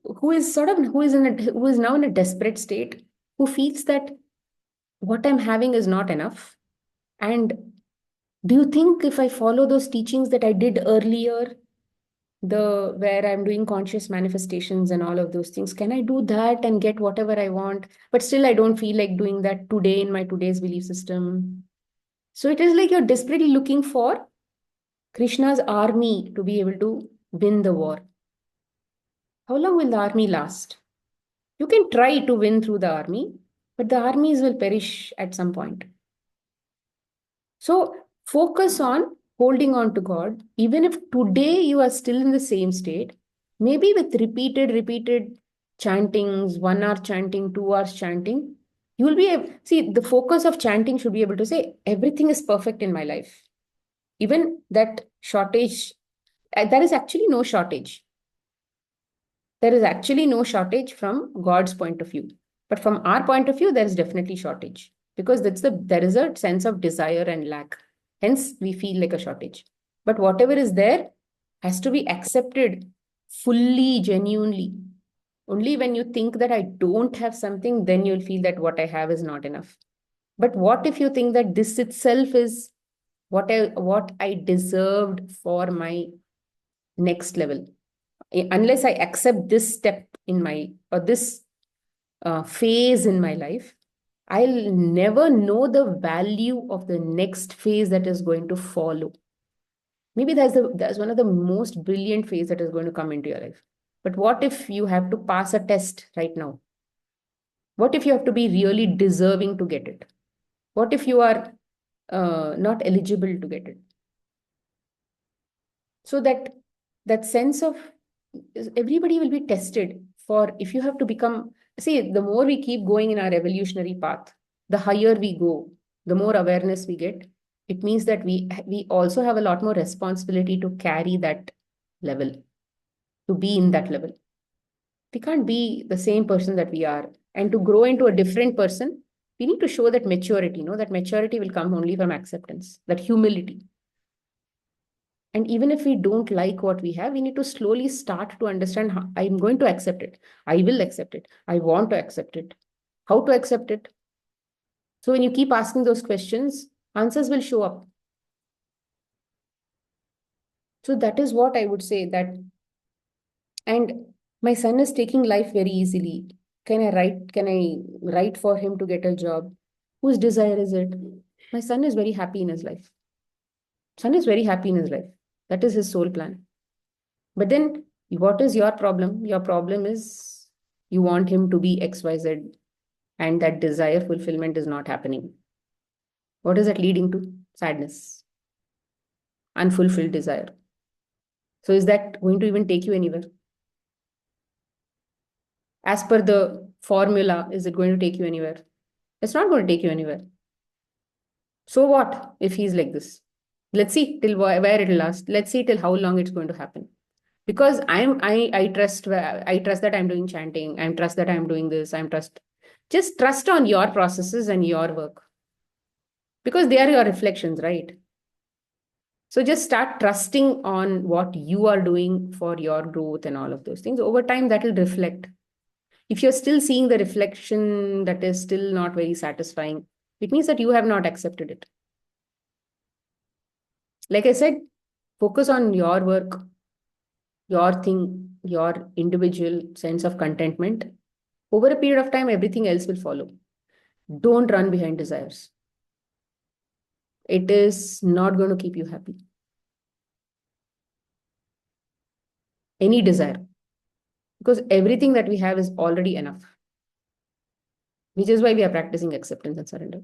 who is now in a desperate state, who feels that what I'm having is not enough. And do you think if I follow those teachings that I did earlier, the where I'm doing conscious manifestations and all of those things, can I do that and get whatever I want? But still, I don't feel like doing that today in my today's belief system. So it is like you're desperately looking for Krishna's army to be able to win the war. How long will the army last? You can try to win through the army, but the armies will perish at some point. So focus on holding on to God. Even if today you are still in the same state, maybe with repeated chantings, 1 hour chanting, 2 hours chanting, you will be able, see, the focus of chanting should be able to say, everything is perfect in my life. Even that shortage, there is actually no shortage. There is actually no shortage from God's point of view. But from our point of view, there is definitely shortage because there is a sense of desire and lack. Hence, we feel like a shortage. But whatever is there has to be accepted fully, genuinely. Only when you think that I don't have something, then you'll feel that what I have is not enough. But what if you think that this itself is what I deserved for my next level? Unless I accept this step in my or this phase in my life, I'll never know the value of the next phase that is going to follow. Maybe that's one of the most brilliant phase that is going to come into your life. But what if you have to pass a test right now? What if you have to be really deserving to get it? What if you are not eligible to get it? So that sense of everybody will be tested for if you have to become, see, the more we keep going in our evolutionary path, the higher we go, the more awareness we get. It means that we also have a lot more responsibility to carry that level, to be in that level. We can't be the same person that we are, and to grow into a different person, we need to show that maturity. That maturity will come only from acceptance, that humility. And even if we don't like what we have, we need to slowly start to understand how I'm going to accept it. I will accept it. I want to accept it. How to accept it? So when you keep asking those questions, answers will show up. So that is what I would say that, and my son is taking life very easily. Can I write for him to get a job? Whose desire is it? My son is very happy in his life. Son is very happy in his life. That is his sole plan. But then, what is your problem? Your problem is you want him to be XYZ, and that desire fulfillment is not happening. What is that leading to? Sadness, unfulfilled desire. So, is that going to even take you anywhere? As per the formula, is it going to take you anywhere? It's not going to take you anywhere. So, what if he's like this? Let's see till where it'll last. Let's see till how long it's going to happen. Because I trust that I'm doing chanting. I trust that I'm doing this. Just trust on your processes and your work, because they are your reflections, right? So just start trusting on what you are doing for your growth and all of those things. Over time, that will reflect. If you're still seeing the reflection that is still not very satisfying, it means that you have not accepted it. Like I said, focus on your work, your thing, your individual sense of contentment. Over a period of time, everything else will follow. Don't run behind desires. It is not going to keep you happy. Any desire, because everything that we have is already enough, which is why we are practicing acceptance and surrender.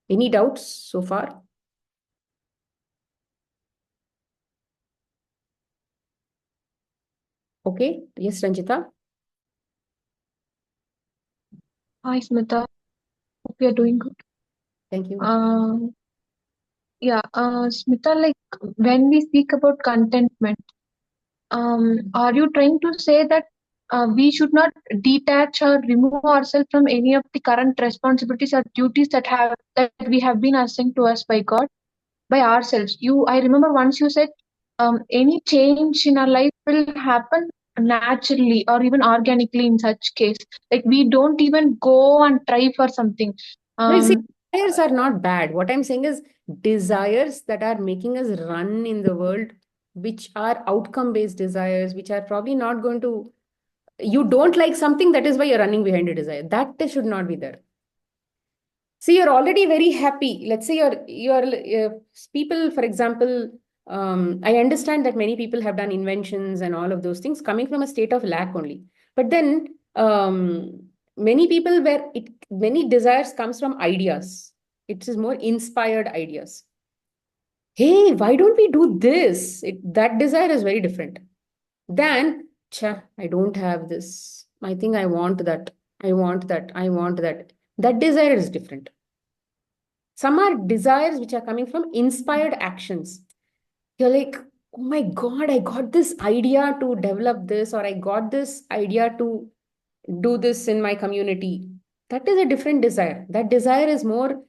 Any doubts so far? Okay. Yes, Ranjita. Hi, Smita. Hope you're doing good. Thank you. Smita, like when we speak about contentment, are you trying to say that we should not detach or remove ourselves from any of the current responsibilities or duties that we have been assigned to us by God, by ourselves? I remember once you said, any change in our life will happen naturally or even organically in such case. Like we don't even go and try for something. No, you see, Um, desires are not bad. What I'm saying is desires that are making us run in the world, which are outcome-based desires, which are probably not going to, you don't like something, that is why you're running behind a desire. That should not be there. See, you're already very happy. Let's say people, for example, I understand that many people have done inventions and all of those things coming from a state of lack only. But then many people where many desires comes from ideas. It is more inspired ideas. Hey, why don't we do this? That desire is very different than, I don't have this. I think I want that. I want that. I want that. That desire is different. Some are desires which are coming from inspired actions. You're like, oh my God, I got this idea to develop this, or I got this idea to do this in my community. That is a different desire. That desire is more,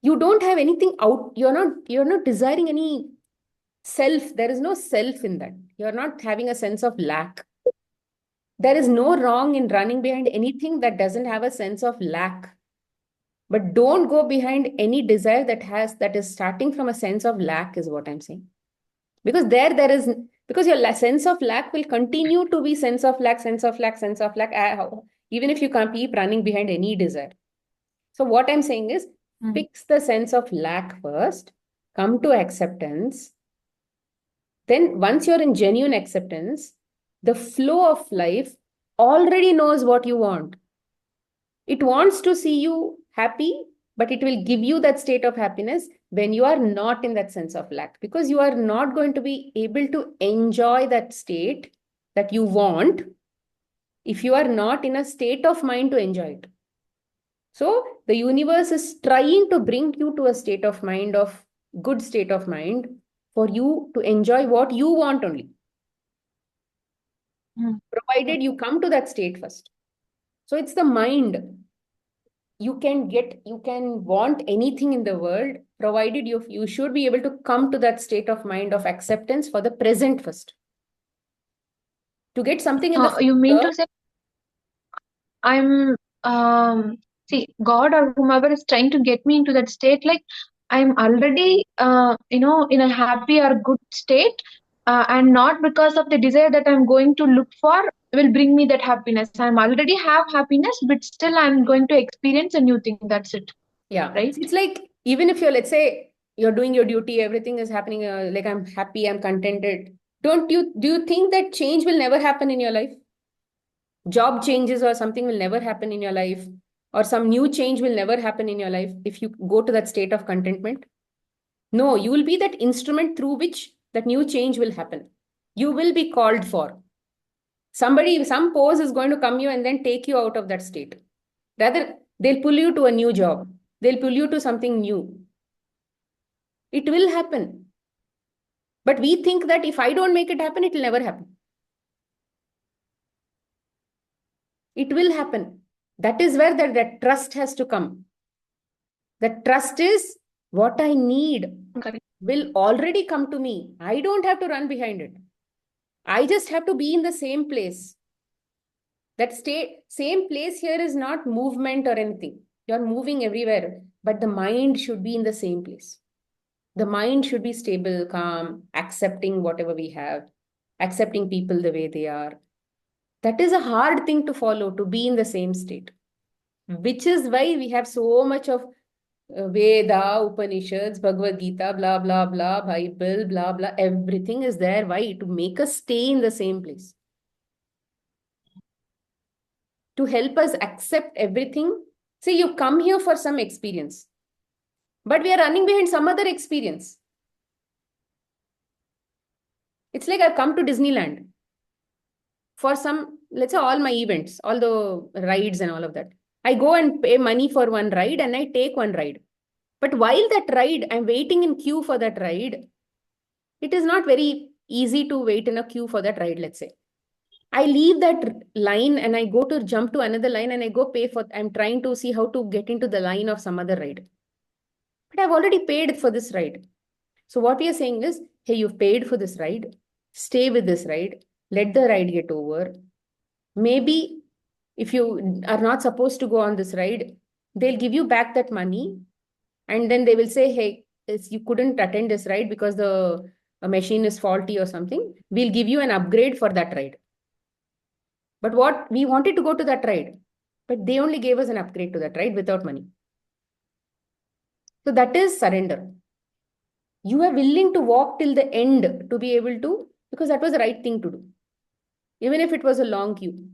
you don't have anything out, you're not desiring any self. There is no self in that. You're not having a sense of lack. There is no wrong in running behind anything that doesn't have a sense of lack. But don't go behind any desire that is starting from a sense of lack, is what I'm saying. Because there is, because your sense of lack will continue to be sense of lack, sense of lack, sense of lack, even if you can't keep running behind any desire. So what I'm saying is, fix the sense of lack first, come to acceptance. Then once you're in genuine acceptance, the flow of life already knows what you want. It wants to see you happy, but it will give you that state of happiness when you are not in that sense of lack, because you are not going to be able to enjoy that state that you want if you are not in a state of mind to enjoy it. So the universe is trying to bring you to a state of mind, of good state of mind, for you to enjoy what you want only, provided you come to that state first. So it's the mind. You can want anything in the world, provided you should be able to come to that state of mind of acceptance for the present first. To get something in the You mean future, to say I'm see God or whomever is trying to get me into that state, like I'm already in a happy or good state, and not because of the desire that I'm going to look for will bring me that happiness. I'm already have happiness, but still I'm going to experience a new thing. That's it, yeah, right? it's like, even if you're, let's say, you're doing your duty, everything is happening, like I'm happy, I'm contented. Do you think that change will never happen in your life? Job changes or something will never happen in your life, or some new change will never happen in your life if you go to that state of contentment? No, you will be that instrument through which that new change will happen. You will be called for. Somebody, some pose is going to come you and then take you out of that state. Rather, they'll pull you to a new job. They'll pull you to something new. It will happen. But we think that if I don't make it happen, it will never happen. It will happen. That is where that trust has to come. The trust is, what I need Correct. will already come to me. I don't have to run behind it. I just have to be in the same place. That same place here is not movement or anything. You're moving everywhere, but the mind should be in the same place. The mind should be stable, calm, accepting whatever we have, accepting people the way they are. That is a hard thing to follow, to be in the same state, which is why we have so much of Veda, Upanishads, Bhagavad Gita, blah, blah, blah, Bible, blah, blah. Everything is there. Why? To make us stay in the same place. To help us accept everything. See, you come here for some experience, but we are running behind some other experience. It's like I've come to Disneyland for some, let's say, all my events, all the rides and all of that. I go and pay money for one ride and I take one ride. But while that ride, I'm waiting in queue for that ride. It is not very easy to wait in a queue for that ride, let's say. I leave that line and I go to jump to another line and I go pay for, I'm trying to see how to get into the line of some other ride. But I've already paid for this ride. So what we are saying is, hey, you've paid for this ride. Stay with this ride. Let the ride get over. Maybe if you are not supposed to go on this ride, they'll give you back that money. And then they will say, hey, you couldn't attend this ride because the machine is faulty or something. We'll give you an upgrade for that ride. But what we wanted to go to that ride, but they only gave us an upgrade to that ride without money. So that is surrender. You are willing to walk till the end to be able to, because that was the right thing to do, even if it was a long queue.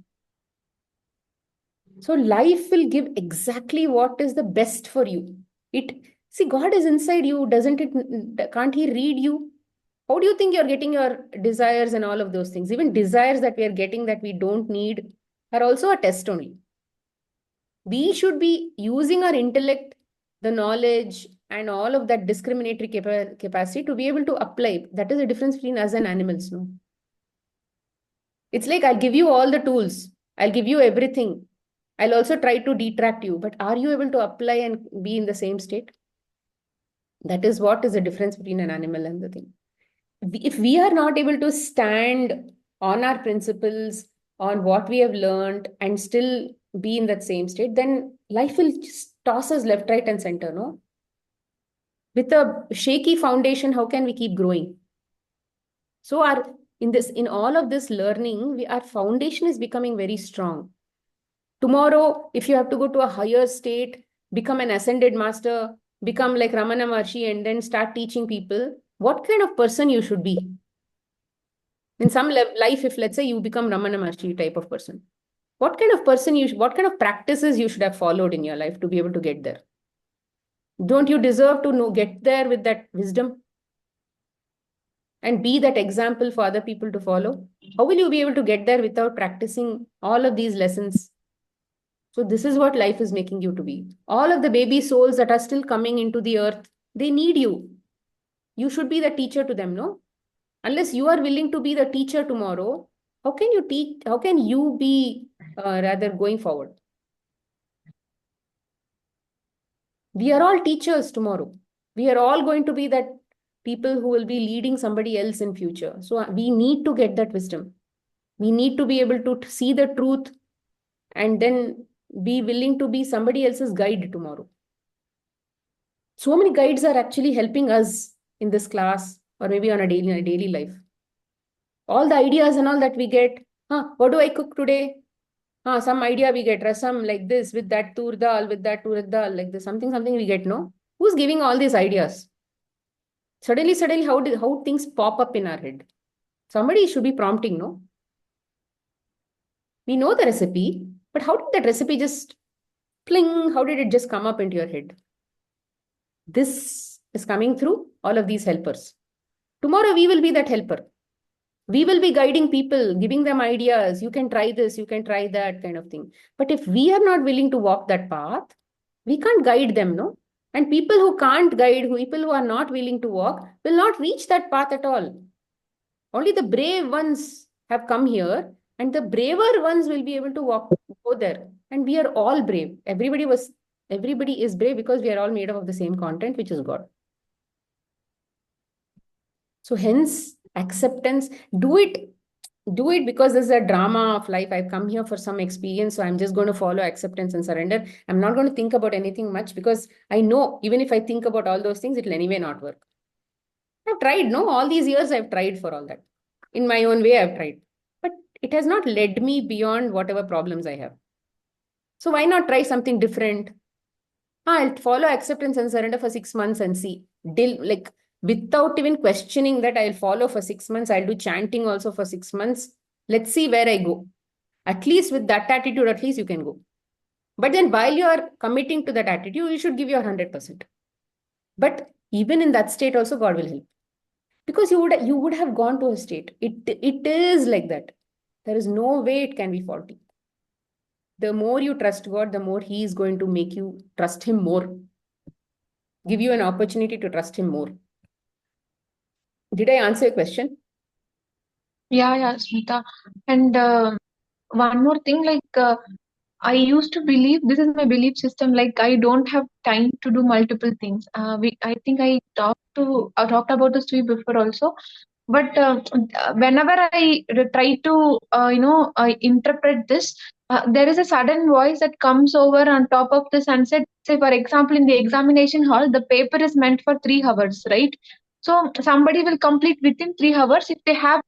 So life will give exactly what is the best for you. See, God is inside you, doesn't it? Can't He read you? How do you think you're getting your desires and all of those things? Even desires that we are getting that we don't need are also a test only. We should be using our intellect, the knowledge, and all of that discriminatory capacity to be able to apply. That is the difference between us and animals, no? It's like I'll give you all the tools, I'll give you everything. I'll also try to detract you, but are you able to apply and be in the same state? That is what is the difference between an animal and the thing. If we are not able to stand on our principles, on what we have learned, and still be in that same state, then life will just toss us left, right, and center, no? With a shaky foundation, how can we keep growing? So in all of this learning, our foundation is becoming very strong. Tomorrow, if you have to go to a higher state, become an ascended master, become like Ramana Maharshi, and then start teaching people, what kind of person you should be? In some life, if let's say you become Ramana Maharshi type of person, what kind of person what kind of practices you should have followed in your life to be able to get there? Don't you deserve to get there with that wisdom and be that example for other people to follow? How will you be able to get there without practicing all of these lessons? So this is what life is making you to be. All of the baby souls that are still coming into the earth, they need you. You should be the teacher to them, no? Unless you are willing to be the teacher tomorrow, how can you teach? How can you be rather going forward? We are all teachers tomorrow. We are all going to be that people who will be leading somebody else in future. So we need to get that wisdom. We need to be able to see the truth and then be willing to be somebody else's guide tomorrow. So many guides are actually helping us in this class or maybe on a daily life. All the ideas and all that we get, what do I cook today? Some idea we get, rasam like this, with that tur dal, with that turad dal, like this, something we get, no? Who's giving all these ideas? Suddenly, how things pop up in our head? Somebody should be prompting, no? We know the recipe, but how did that recipe just pling? How did it just come up into your head? This is coming through all of these helpers. Tomorrow we will be that helper. We will be guiding people, giving them ideas. You can try this, you can try that kind of thing. But if we are not willing to walk that path, we can't guide them, no? And people who can't guide, people who are not willing to walk, will not reach that path at all. Only the brave ones have come here, and the braver ones will be able to go there. And we are all brave. Everybody is brave because we are all made up of the same content, which is God. So hence, acceptance, do it because this is a drama of life. I've come here for some experience, so I'm just going to follow acceptance and surrender. I'm not going to think about anything much because I know even if I think about all those things, it'll anyway not work. I've tried, no? All these years I've tried for all that. In my own way, I've tried. But it has not led me beyond whatever problems I have. So why not try something different? I'll follow acceptance and surrender for 6 months and see. Like without even questioning that, I'll follow for 6 months. I'll do chanting also for 6 months. Let's see where I go. At least with that attitude, at least you can go. But then while you are committing to that attitude, you should give your 100%. But even in that state also, God will help. Because you would have gone to a state. It is like that. There is no way it can be faulty. The more you trust God, the more He is going to make you trust Him more. Give you an opportunity to trust Him more. Did I answer your question? Yeah, Smita. And one more thing, like I used to believe, this is my belief system, like I don't have time to do multiple things. I think I talked about this to you before also. But whenever I try to, interpret this, there is a sudden voice that comes over on top of this and said, say, for example, in the examination hall, the paper is meant for 3 hours, right? So somebody will complete within 3 hours if they have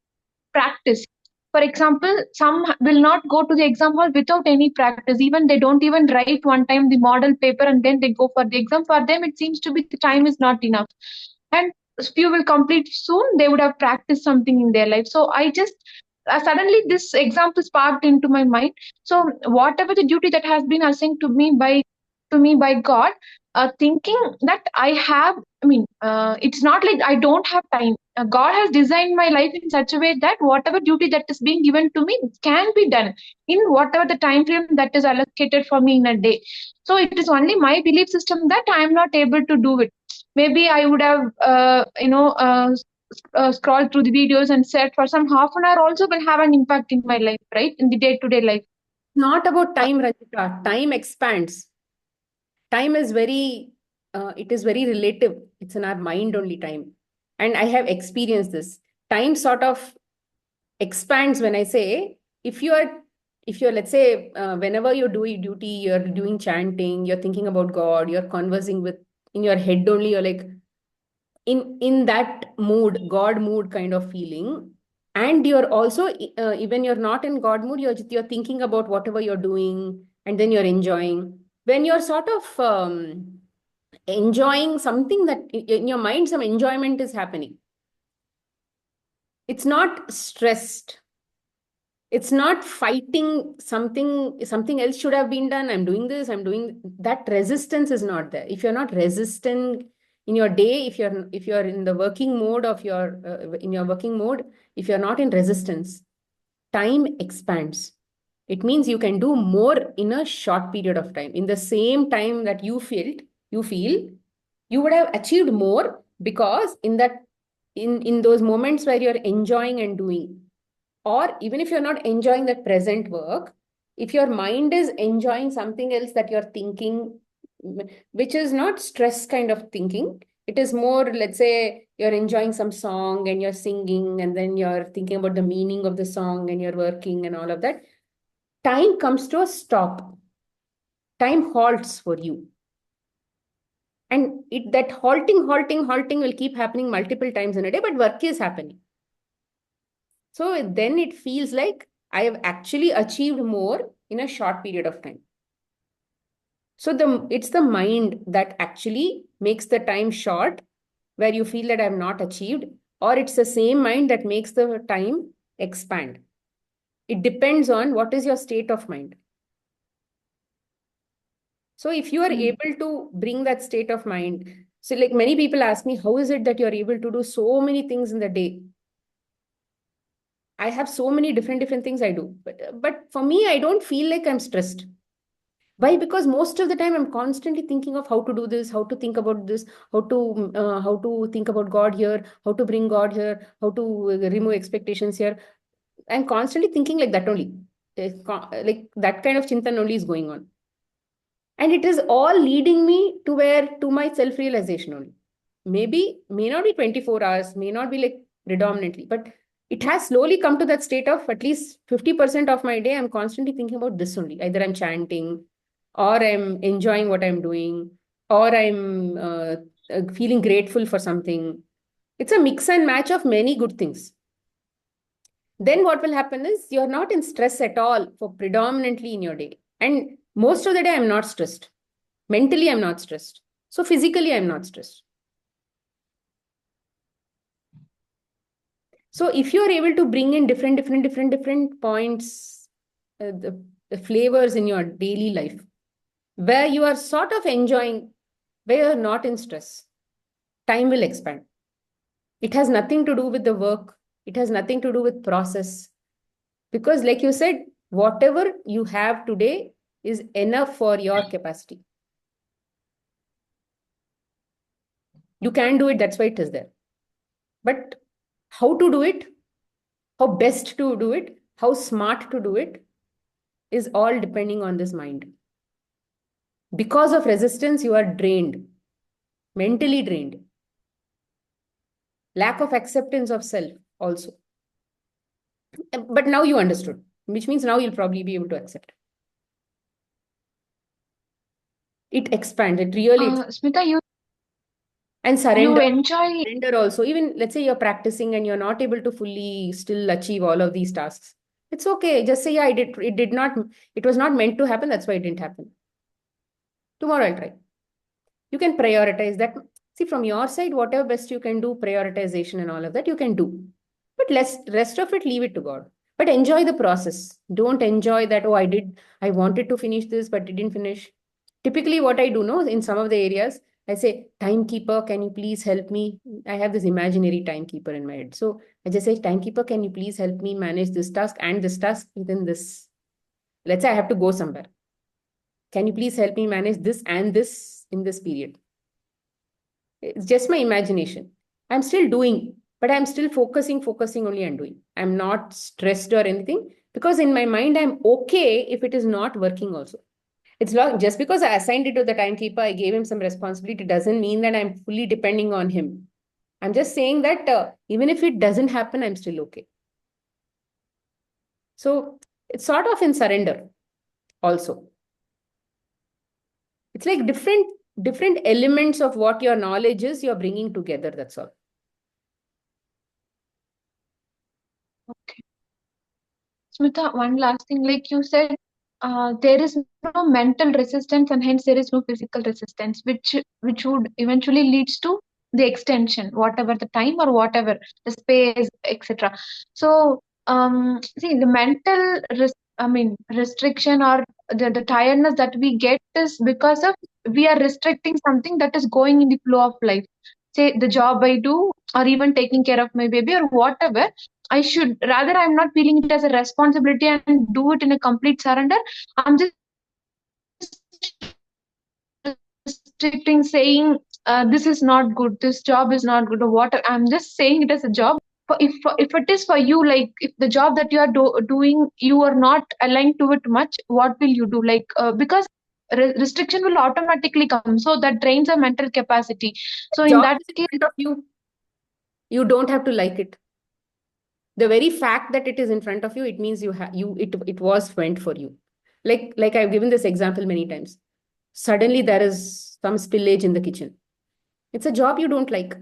practice. For example, some will not go to the exam hall without any practice. Even they don't even write one time the model paper and then they go for the exam. For them, it seems to be the time is not enough. And few will complete soon, they would have practiced something in their life. So I just suddenly this example sparked into my mind. So whatever the duty that has been assigned to me by God, thinking that I have, it's not like I don't have time. God has designed my life in such a way that whatever duty that is being given to me can be done in whatever the time frame that is allocated for me in a day. So it is only my belief system that I am not able to do it. Maybe I would have, scroll through the videos and said for some half an hour also will have an impact in my life, right? In the day-to-day life. Not about Uh, time, Rajita. Time expands. Time is it is very relative. It's in our mind only, time. And I have experienced this. Time sort of expands when I say, if you are, let's say, whenever you're doing duty, you're doing chanting, you're thinking about God, you're conversing with, in your head only, you're like, in that mood, God mood kind of feeling. And you're also, even you're not in God mood, you're thinking about whatever you're doing, and then you're enjoying. When you're sort of enjoying something, that in your mind some enjoyment is happening, it's not stressed, it's not fighting something else should have been done, I'm doing this, I'm doing that. Resistance is not there. If you're not resistant in your day, if you're in the working mode of your in your working mode, if you're not in resistance, time expands. It means you can do more in a short period of time. In the same time that you feel you would have achieved more, because in that, in those moments where you're enjoying and doing, or even if you're not enjoying that present work, if your mind is enjoying something else that you're thinking, which is not stress kind of thinking, it is more, let's say, you're enjoying some song and you're singing, and then you're thinking about the meaning of the song and you're working and all of that, time comes to a stop. Time halts for you. And that halting will keep happening multiple times in a day, but work is happening. So then it feels like I have actually achieved more in a short period of time. So it's the mind that actually makes the time short, where you feel that I have not achieved, or it's the same mind that makes the time expand. It depends on what is your state of mind. So if you are able to bring that state of mind, so like many people ask me, how is it that you're able to do so many things in the day? I have so many different things I do, but for me, I don't feel like I'm stressed. Why? Because most of the time I'm constantly thinking of how to do this, how to think about this, how to think about God here, how to bring God here, how to remove expectations here. I'm constantly thinking like that only. Like that kind of chintan only is going on. And it is all leading me to my self-realization only. Maybe, may not be 24 hours, may not be like predominantly, but it has slowly come to that state of at least 50% of my day. I'm constantly thinking about this only. Either I'm chanting, or I'm enjoying what I'm doing, or I'm feeling grateful for something. It's a mix and match of many good things. Then what will happen is you're not in stress at all for predominantly in your day. And most of the day, I'm not stressed. Mentally, I'm not stressed. So physically, I'm not stressed. So if you're able to bring in different points, the flavors in your daily life, where you are sort of enjoying, where you're not in stress, time will expand. It has nothing to do with the work. It has nothing to do with process. Because like you said, whatever you have today is enough for your capacity. You can do it, that's why it is there. But how to do it, how best to do it, how smart to do it, is all depending on this mind. Because of resistance, you are drained, mentally drained. Lack of acceptance of self also. But now you understood, which means now you'll probably be able to accept. It expands, it really Smita, you and you surrender. enjoy. Surrender also. Even let's say you're practicing and you're not able to fully still achieve all of these tasks. It's okay. Just say, yeah, it was not meant to happen. That's why it didn't happen. Tomorrow I'll try. You can prioritize that. See, from your side, whatever best you can do, prioritization and all of that, you can do. But rest of it, leave it to God. But enjoy the process. Don't enjoy that, oh, I wanted to finish this, but didn't finish. Typically, what I do know in some of the areas, I say, timekeeper, can you please help me? I have this imaginary timekeeper in my head. So I just say, timekeeper, can you please help me manage this task and this task within this? Let's say I have to go somewhere. Can you please help me manage this and this in this period? It's just my imagination. I'm still doing, but I'm still focusing only on doing. I'm not stressed or anything because in my mind, I'm okay if it is not working also. It's not just because I assigned it to the timekeeper, I gave him some responsibility, doesn't mean that I'm fully depending on him. I'm just saying that even if it doesn't happen, I'm still okay. So it's sort of in surrender also. It's like different elements of what your knowledge is, you're bringing together. That's all. Okay. Smita, one last thing, like you said, there is no mental resistance and hence there is no physical resistance, which would eventually leads to the extension, whatever the time or whatever the space, etc. So, see, the restriction or the tiredness that we get is because of we are restricting something that is going in the flow of life. Say the job I do, or even taking care of my baby, or whatever I should rather I'm not feeling it as a responsibility and do it in a complete surrender. I'm just restricting, saying this is not good, this job is not good, or what. I'm just saying it as a job. If it is for you, like if the job that you are doing, you are not aligned to it much, what will you do? Like because restriction will automatically come, so that drains our mental capacity. So in Job that is in case, front of you. You don't have to like it. The very fact that it is in front of you, it means it was meant for you. Like I've given this example many times. Suddenly there is some spillage in the kitchen. It's a job you don't like.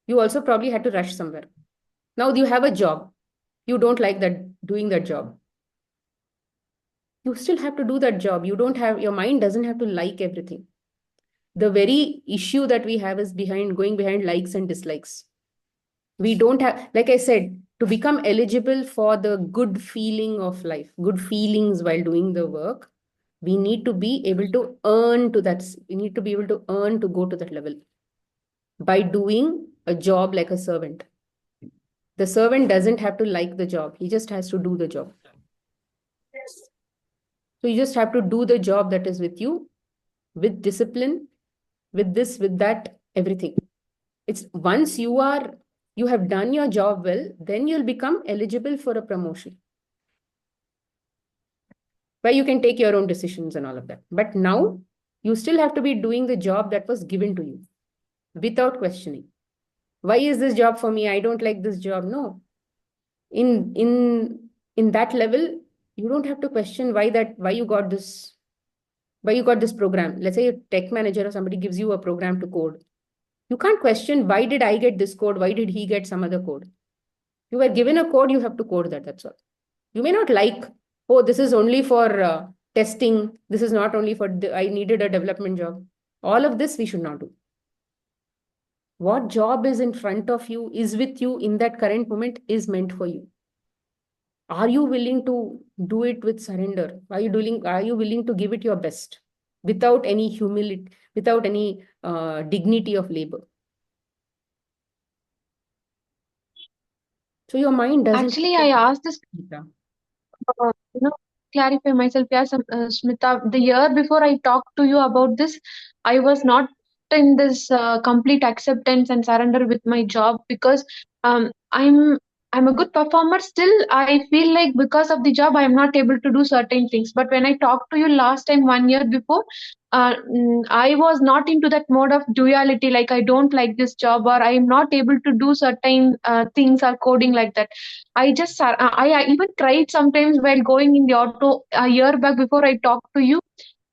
You also probably had to rush somewhere. Now you have a job. You don't like that doing that job. You still have to do that job. You don't have your mind doesn't have to like everything. The very issue that we have is going behind likes and dislikes. We don't have, like I said, to become eligible for the good feeling of life, good feelings while doing the work, we need to be able to earn to that. We need to be able to earn to go to that level by doing a job like a servant. The servant doesn't have to like the job. He just has to do the job. So you just have to do the job that is with you, with discipline, with this, with that, everything. It's once you have done your job well, then you'll become eligible for a promotion where you can take your own decisions and all of that. But now you still have to be doing the job that was given to you without questioning. Why is this job for me? I don't like this job. No. In that level, you don't have to question why you got this program. Let's say a tech manager or somebody gives you a program to code. You can't question why did I get this code? Why did he get some other code? You were given a code, you have to code that. That's all. You may not like, oh, this is only for testing. This is not only for, I needed a development job. All of this we should not do. What job is in front of you, is with you in that current moment, is meant for you. Are you willing to do it with surrender? Are you willing to give it your best without any humility, without any dignity of labor? So your mind doesn't. actually, I asked this Yeah. clarify myself. Yes, Smita, the year before I talked to you about this, I was not in this complete acceptance and surrender with my job because um, I'm I'm a good performer. Still, I feel like because of the job, I am not able to do certain things. But when I talked to you last time, 1 year before, I was not into that mode of duality. Like I don't like this job, or I am not able to do certain things or coding like that. I even cried sometimes while going in the auto a year back before I talked to you.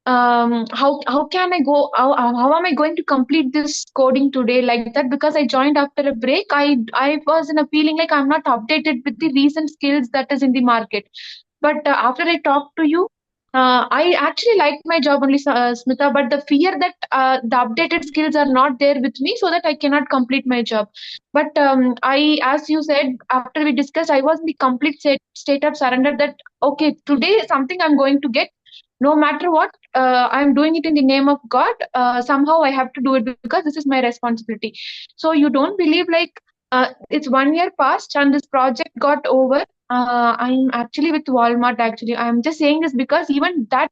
How can I go? How am I going to complete this coding today like that? Because I joined after a break. I was in a feeling like I'm not updated with the recent skills that is in the market. But after I talked to you, I actually like my job only, Smita, but the fear that the updated skills are not there with me, so that I cannot complete my job. But as you said, after we discussed, I was in the complete state of surrender that, okay, today something I'm going to get. No matter what, I'm doing it in the name of God. Somehow I have to do it because this is my responsibility. So you don't believe like it's 1 year past and this project got over. I'm actually with Walmart. Actually, I'm just saying this because even that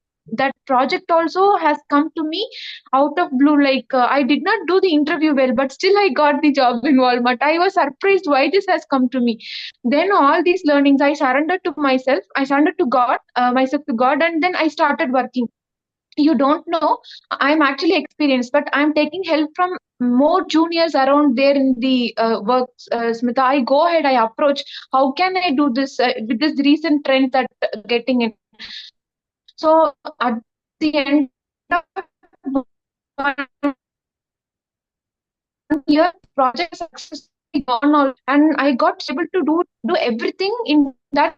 project also has come to me out of blue. Like I did not do the interview well, but still I got the job in Walmart. I was surprised why this has come to me. Then all these learnings, I surrendered to myself. I surrendered to God, myself to God, and then I started working. You don't know, I'm actually experienced, but I'm taking help from more juniors around there in the work. Smita, I go ahead, I approach, how can I do this with this recent trend that getting in. So at the end of 1 year, project successfully gone all, and I got able to do everything in that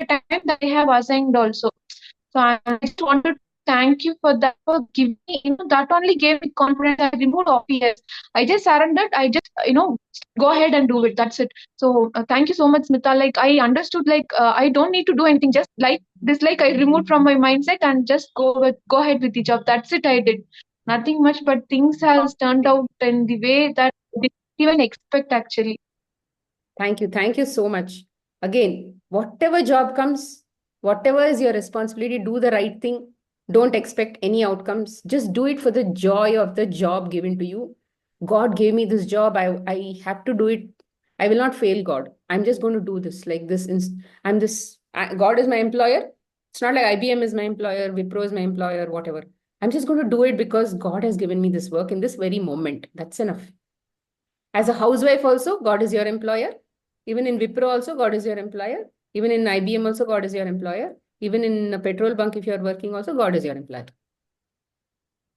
time that I have assigned also. So I just wanted to thank you for that, for giving me, that only gave me confidence. I removed all fears. I just surrendered. I just, go ahead and do it. That's it. So thank you so much, Smita. Like I understood, like I don't need to do anything. Just like this, like I removed from my mindset and just go ahead with the job. That's it. I did nothing much, but things has turned out in the way that I didn't even expect actually. Thank you. Thank you so much. Again, whatever job comes, whatever is your responsibility, do the right thing. Don't expect any outcomes. Just do it for the joy of the job given to you. God gave me this job. I have to do it. I will not fail God. I'm just going to do this like this. I'm this. God is my employer. It's not like IBM is my employer, Wipro is my employer, whatever. I'm just going to do it because God has given me this work in this very moment. That's enough. As a housewife also, God is your employer. Even in Wipro also, God is your employer. Even in IBM also, God is your employer. Even in a petrol bunk, if you're working also, God is your employer.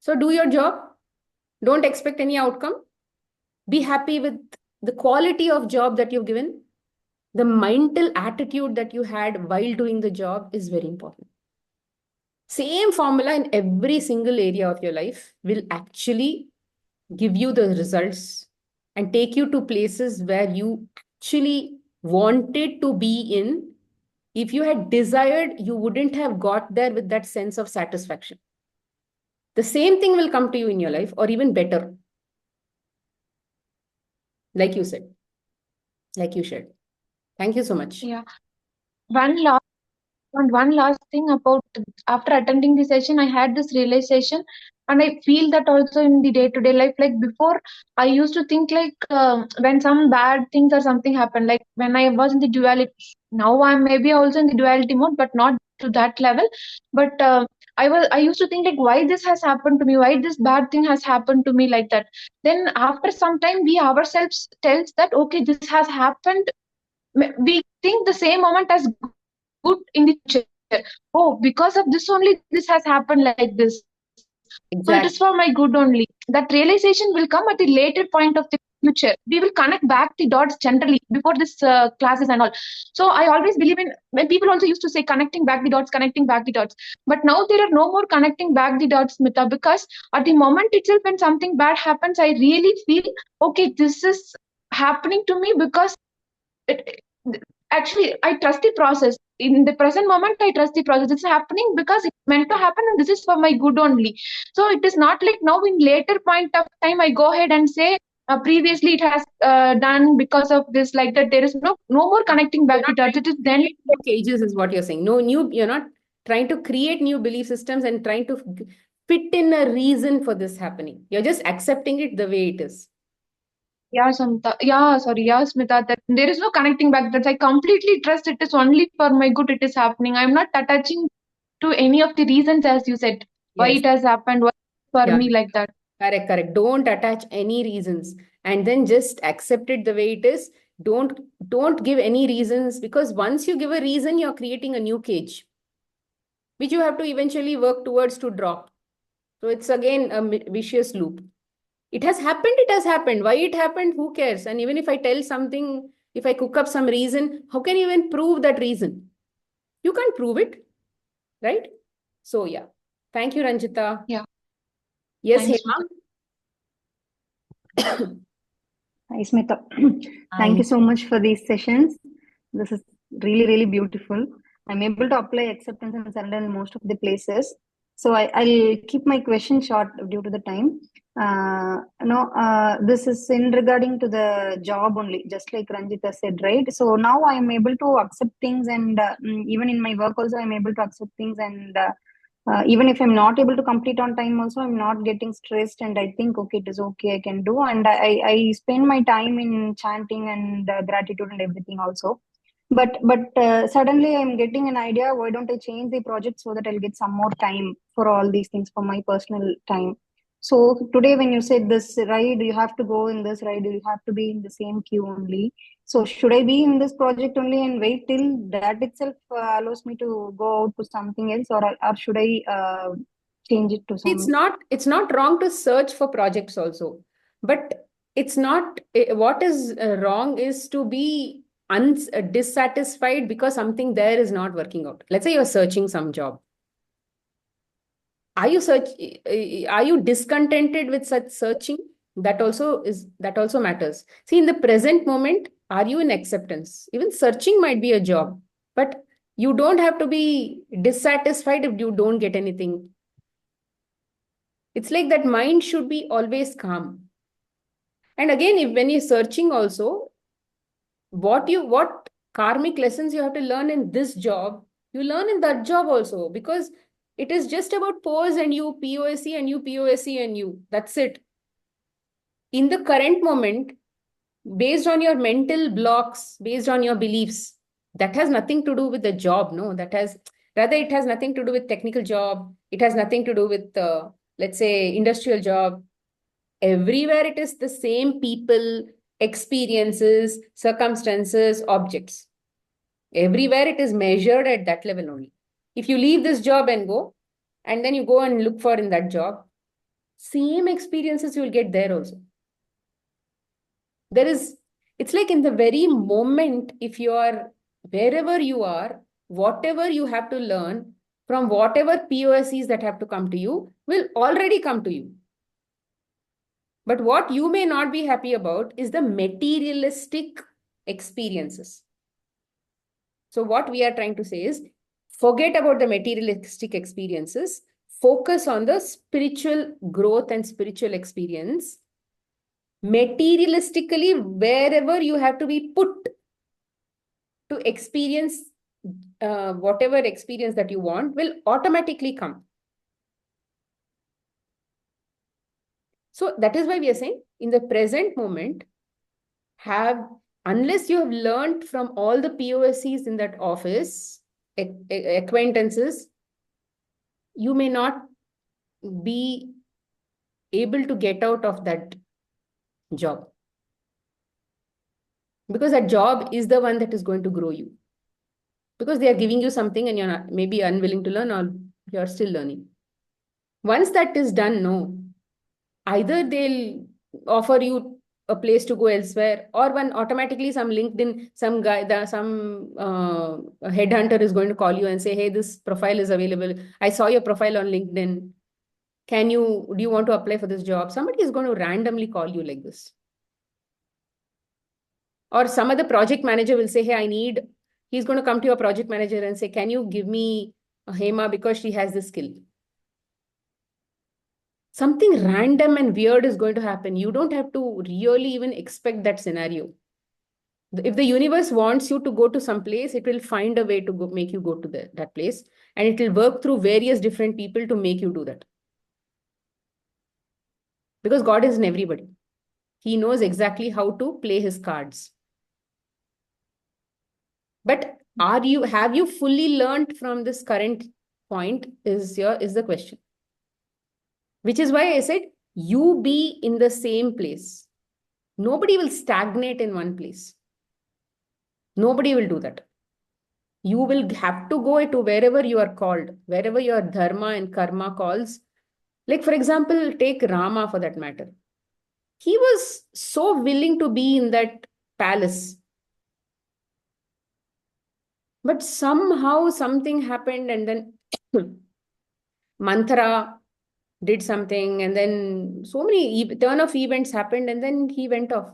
So do your job. Don't expect any outcome. Be happy with the quality of job that you've given. The mental attitude that you had while doing the job is very important. Same formula in every single area of your life will actually give you the results and take you to places where you actually wanted to be in. If you had desired, you wouldn't have got there with that sense of satisfaction. The same thing will come to you in your life, or even better, like you said, like you shared. Thank you so much. Yeah. One last And one last thing about, after attending the session, I had this realization, and I feel that also in the day-to-day life. Like before, I used to think like when some bad things or something happened, like when I was in the duality. Now I'm maybe also in the duality mode, but not to that level. But I used to think like, why this has happened to me? Why this bad thing has happened to me like that? Then after some time, we ourselves tells that, okay, this has happened. We think the same moment as good in the future. Oh, because of this only this has happened like this. So it is for my Exactly. good only. That realization will come at the later point of the future. We will connect back the dots generally before this classes and all. So I always believe in, when people also used to say connecting back the dots, connecting back the dots. But now there are no more connecting back the dots, Smita, because at the moment itself when something bad happens, I really feel, okay, this is happening to me because it, actually I trust the process. In the present moment, I trust the process. It's happening because it's meant to happen, and this is for my good only. So it is not like now in later point of time I go ahead and say previously it has done because of this, like that. There is no more connecting You're back the not dots. trying It is to then. create new cages, is what you're saying. No new, you're not trying to create new belief systems and trying to fit in a reason for this happening. You're just accepting it the way it is. Yeah, Samta. Yeah, sorry. Yeah, Smita. That there is no connecting back. That I completely trust. It is only for my good. It is happening. I'm not attaching to any of the reasons, as you said, why Yes. it has happened. Why for Yeah. me like that. Correct, correct. Don't attach any reasons and then just accept it the way it is. Don't give any reasons, because once you give a reason, you're creating a new cage, which you have to eventually work towards to drop. So it's again a vicious loop. It has happened, it has happened. Why it happened, who cares? And even if I tell something If I cook up some reason, how can you even prove that reason? You can't prove it, right? So yeah. Thank you, Ranjita. Yeah. Yes, Thanks, Hema. Hi, Smita. Thank Hi. you so much for these sessions. This is really, really beautiful. I'm able to apply acceptance and surrender in most of the places. So I'll keep my question short due to the time. This is in regarding to the job only, just like Ranjita said, right? So now I'm able to accept things, and even in my work also, I'm able to accept things, and even if I'm not able to complete on time also, I'm not getting stressed, and I think, okay, it is okay, I can do. And I spend my time in chanting and gratitude and everything also. But suddenly I'm getting an idea, why don't I change the project so that I'll get some more time for all these things, for my personal time. So today when you said this ride, you have to go in this ride, you have to be in the same queue only. So should I be in this project only and wait till that itself allows me to go out to something else, or should I change it to It's some? not wrong to search for projects also, but it's not what is wrong is to be dissatisfied because something there is not working out. Let's say you're searching some job. Are you discontented with such searching? That also matters. See, in the present moment, are you in acceptance? Even searching might be a job, but you don't have to be dissatisfied if you don't get anything. It's like that mind should be always calm. And again, if when you're searching also, what karmic lessons you have to learn in this job, you learn in that job also, because it is just about pose and you POSE and you POSE and you. That's it. In the current moment, based on your mental blocks, based on your beliefs, that has nothing to do with the job. No, it has nothing to do with technical job. It has nothing to do with, let's say, industrial job. Everywhere it is the same people, experiences, circumstances, objects. Everywhere it is measured at that level only. If you leave this job and go, and then you go and look for in that job, same experiences you will get there also. It's like in the very moment, if you are wherever you are, whatever you have to learn from whatever POSEs that have to come to you will already come to you. But what you may not be happy about is the materialistic experiences. So what we are trying to say is, forget about the materialistic experiences, focus on the spiritual growth and spiritual experience. Materialistically, wherever you have to be put to experience whatever experience that you want will automatically come. So that is why we are saying in the present moment, unless you have learned from all the POSEs in that office, acquaintances, you may not be able to get out of that job. Because that job is the one that is going to grow you. Because they are giving you something and you're not, maybe unwilling to learn, or you're still learning. Once that is done, no. Either they'll offer you a place to go elsewhere, or when automatically some LinkedIn, some guy, some headhunter is going to call you and say, hey, this profile is available. I saw your profile on LinkedIn. Do you want to apply for this job? Somebody is going to randomly call you like this. Or some other project manager will say, hey, he's going to come to your project manager and say, can you give me a Hema because she has this skill? Something random and weird is going to happen. You don't have to really even expect that scenario. If the universe wants you to go to some place, it will find a way to make you go to that place. And it will work through various different people to make you do that. Because God is in everybody. He knows exactly how to play his cards. But have you fully learned from this current point is the question. Which is why I said, you be in the same place. Nobody will stagnate in one place. Nobody will do that. You will have to go to wherever you are called, wherever your dharma and karma calls. Like, for example, take Rama for that matter. He was so willing to be in that palace. But somehow something happened, and then Manthara did something, and then so many turn of events happened, and then he went off.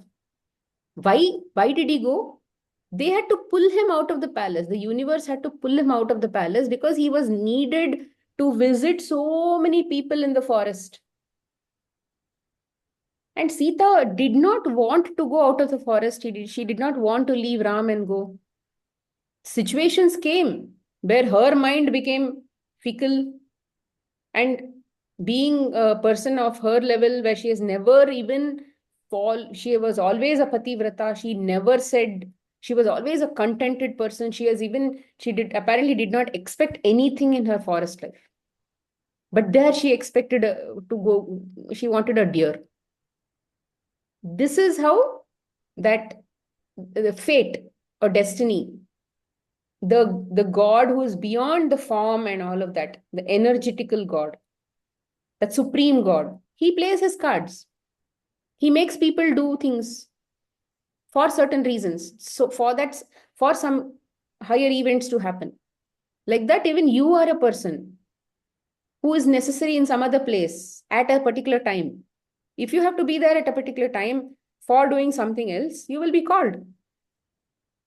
Why did he go? They had to pull him out of the palace. The universe had to pull him out of the palace because he was needed to visit so many people in the forest. And Sita did not want to go out of the forest. She did not want to leave Ram and go. Situations came where her mind became fickle, and being a person of her level where she has never even she was always a pativrata. She never said, she was always a contented person. She did apparently did not expect anything in her forest life. But there she expected to go, she wanted a deer. This is how that the fate or destiny, the God who is beyond the form and all of that, the energetical God, that supreme God, he plays his cards. He makes people do things for certain reasons. So for some higher events to happen. Like that, even you are a person who is necessary in some other place at a particular time. If you have to be there at a particular time for doing something else, you will be called.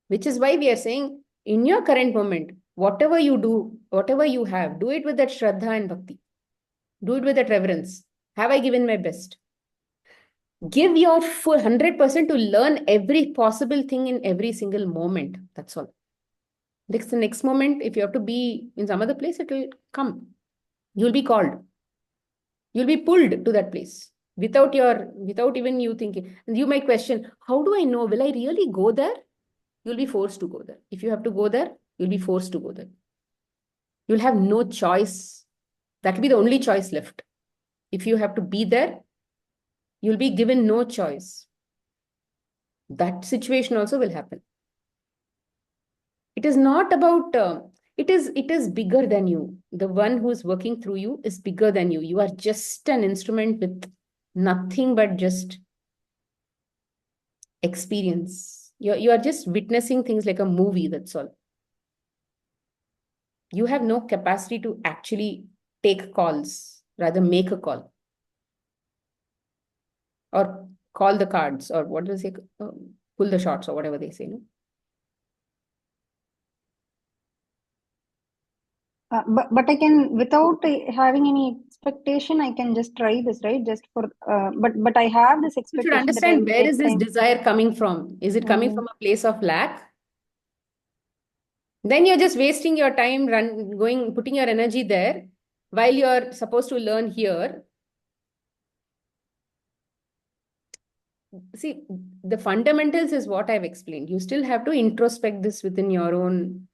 Which is why we are saying, in your current moment, whatever you do, whatever you have, do it with that Shraddha and Bhakti. Do it with that reverence. Have I given my best? Give your full 100% to learn every possible thing in every single moment. That's all. The next moment, if you have to be in some other place, it will come. You'll be called. You'll be pulled to that place without even you thinking. And you might question, how do I know? Will I really go there? You'll be forced to go there. If you have to go there, you'll be forced to go there. You'll have no choice. That will be the only choice left. If you have to be there, you'll be given no choice. That situation also will happen. It is not about, it is bigger than you. The one who is working through you is bigger than you. You are just an instrument with nothing but just experience. You are just witnessing things like a movie, that's all. You have no capacity to actually take calls, rather make a call. Or call the cards, or what do they say? Pull the shots, or whatever they say. No? But I can, without having any expectation, I can just try this, right? Just for but I have this You should expectation that I understand, will where take is this time. desire coming from? Is it coming from a place of lack? Then you're just wasting your time putting your energy there while you're supposed to learn here. See, the fundamentals is what I've explained. You still have to introspect this within your own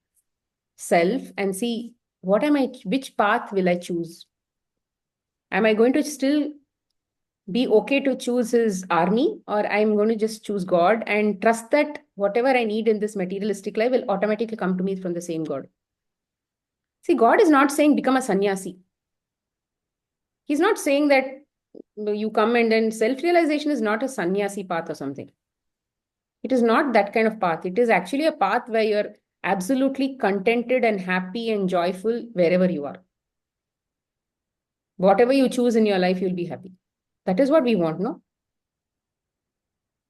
self and see, which path will I choose? Am I going to still be okay to choose his army, or I'm going to just choose God and trust that whatever I need in this materialistic life will automatically come to me from the same God? See, God is not saying become a sannyasi. He's not saying that you come and then self-realization is not a sannyasi path or something. It is not that kind of path. It is actually a path where you're absolutely contented and happy and joyful wherever you are. Whatever you choose in your life, you'll be happy. That is what we want, no?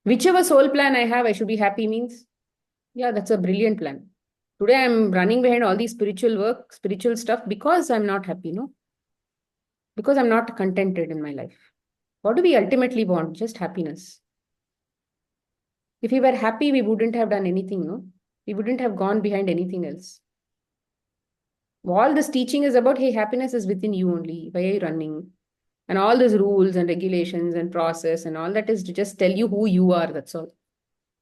Whichever soul plan I have, I should be happy means, yeah, that's a brilliant plan. Today I'm running behind all these spiritual work, spiritual stuff because I'm not happy, no? Because I'm not contented in my life. What do we ultimately want? Just happiness. If we were happy, we wouldn't have done anything, no? We wouldn't have gone behind anything else. All this teaching is about, hey, happiness is within you only. Why are you running? And all these rules and regulations and process and all that is to just tell you who you are. That's all.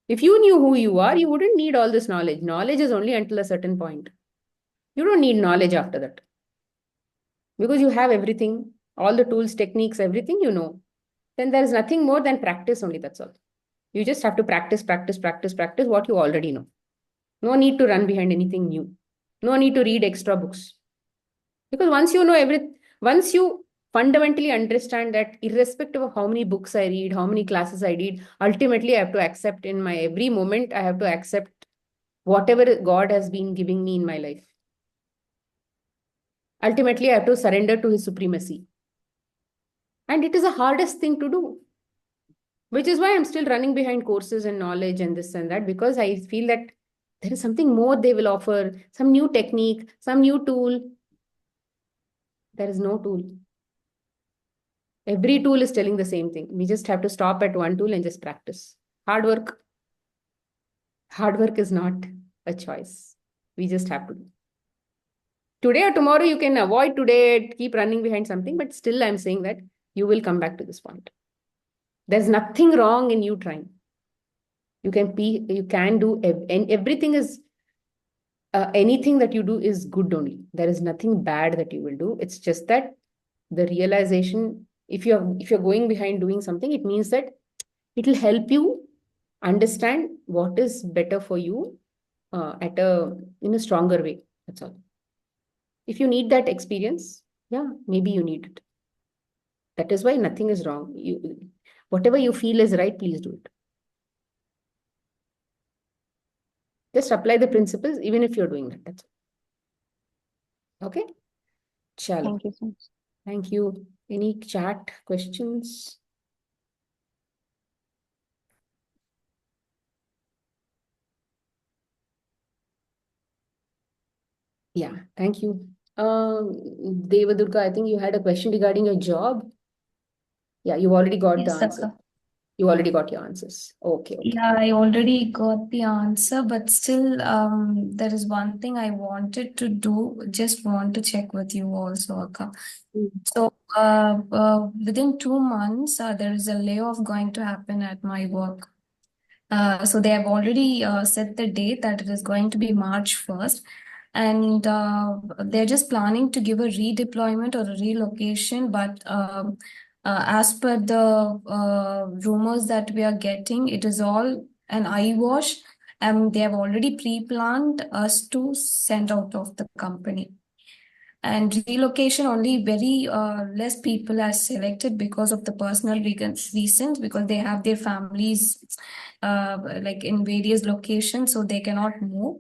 If you knew who you are, you wouldn't need all this knowledge. Knowledge is only until a certain point. You don't need knowledge after that. Because you have everything, all the tools, techniques, everything you know. Then there is nothing more than practice only. That's all. You just have to practice what you already know. No need to run behind anything new. No need to read extra books. Because once you know everything, once you fundamentally understand that irrespective of how many books I read, how many classes I read, ultimately I have to accept in my every moment, I have to accept whatever God has been giving me in my life. Ultimately, I have to surrender to his supremacy. And it is the hardest thing to do, which is why I'm still running behind courses and knowledge and this and that, because I feel that there is something more they will offer, some new technique, some new tool. There is no tool. Every tool is telling the same thing. We just have to stop at one tool and just practice. Hard work. Hard work is not a choice. We just have to do. Today or tomorrow, you can avoid today, keep running behind something, but still, I'm saying that you will come back to this point. There's nothing wrong in you trying. You can do, and everything is, anything that you do is good only. There is nothing bad that you will do. It's just that the realization, if you're going behind doing something, it means that it will help you understand what is better for you in a stronger way. That's all. If you need that experience, yeah, maybe you need it. That is why nothing is wrong. Whatever you feel is right, please do it. Just apply the principles, even if you're doing that. That's all. Okay? Chalo. Thank you so much. Thank you. Any chat questions? Yeah, thank you. Devadurga, I think you had a question regarding your job. Yeah, you already got the Yes, answer. Akka. You already got your answers. Okay. Yeah, I already got the answer, but still, there is one thing I wanted to do. Just want to check with you also, Akka. Mm. So, within 2 months, there is a layoff going to happen at my work. So they have already set the date that it is going to be March 1st. And they're just planning to give a redeployment or a relocation. But as per the rumors that we are getting, it is all an eyewash. And they have already pre-planned us to send out of the company. And relocation, only very less people are selected because of the personal reasons, because they have their families like in various locations, so they cannot move.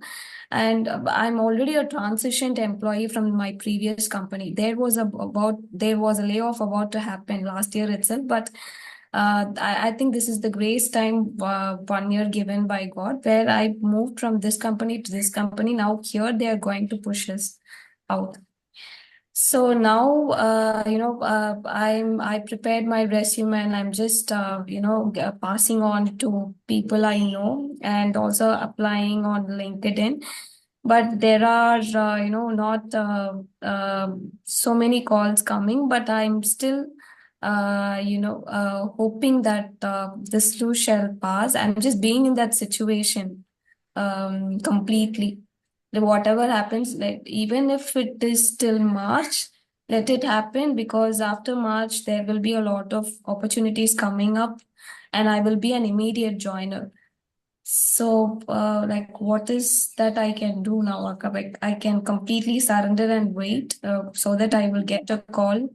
And I'm already a transitioned employee from my previous company. There was a layoff about to happen last year itself, but I think this is the grace time, 1 year given by God, where I moved from this company to this company. Now here they are going to push us out. So now, I prepared my resume and I'm just, passing on to people I know and also applying on LinkedIn. But there are, not so many calls coming, but I'm still, hoping that this too shall pass. I'm just being in that situation completely. Whatever happens, even if it is till March, let it happen, because after March there will be a lot of opportunities coming up and I will be an immediate joiner. So what is that I can do now, Akka? Like, I can completely surrender and wait so that I will get a call.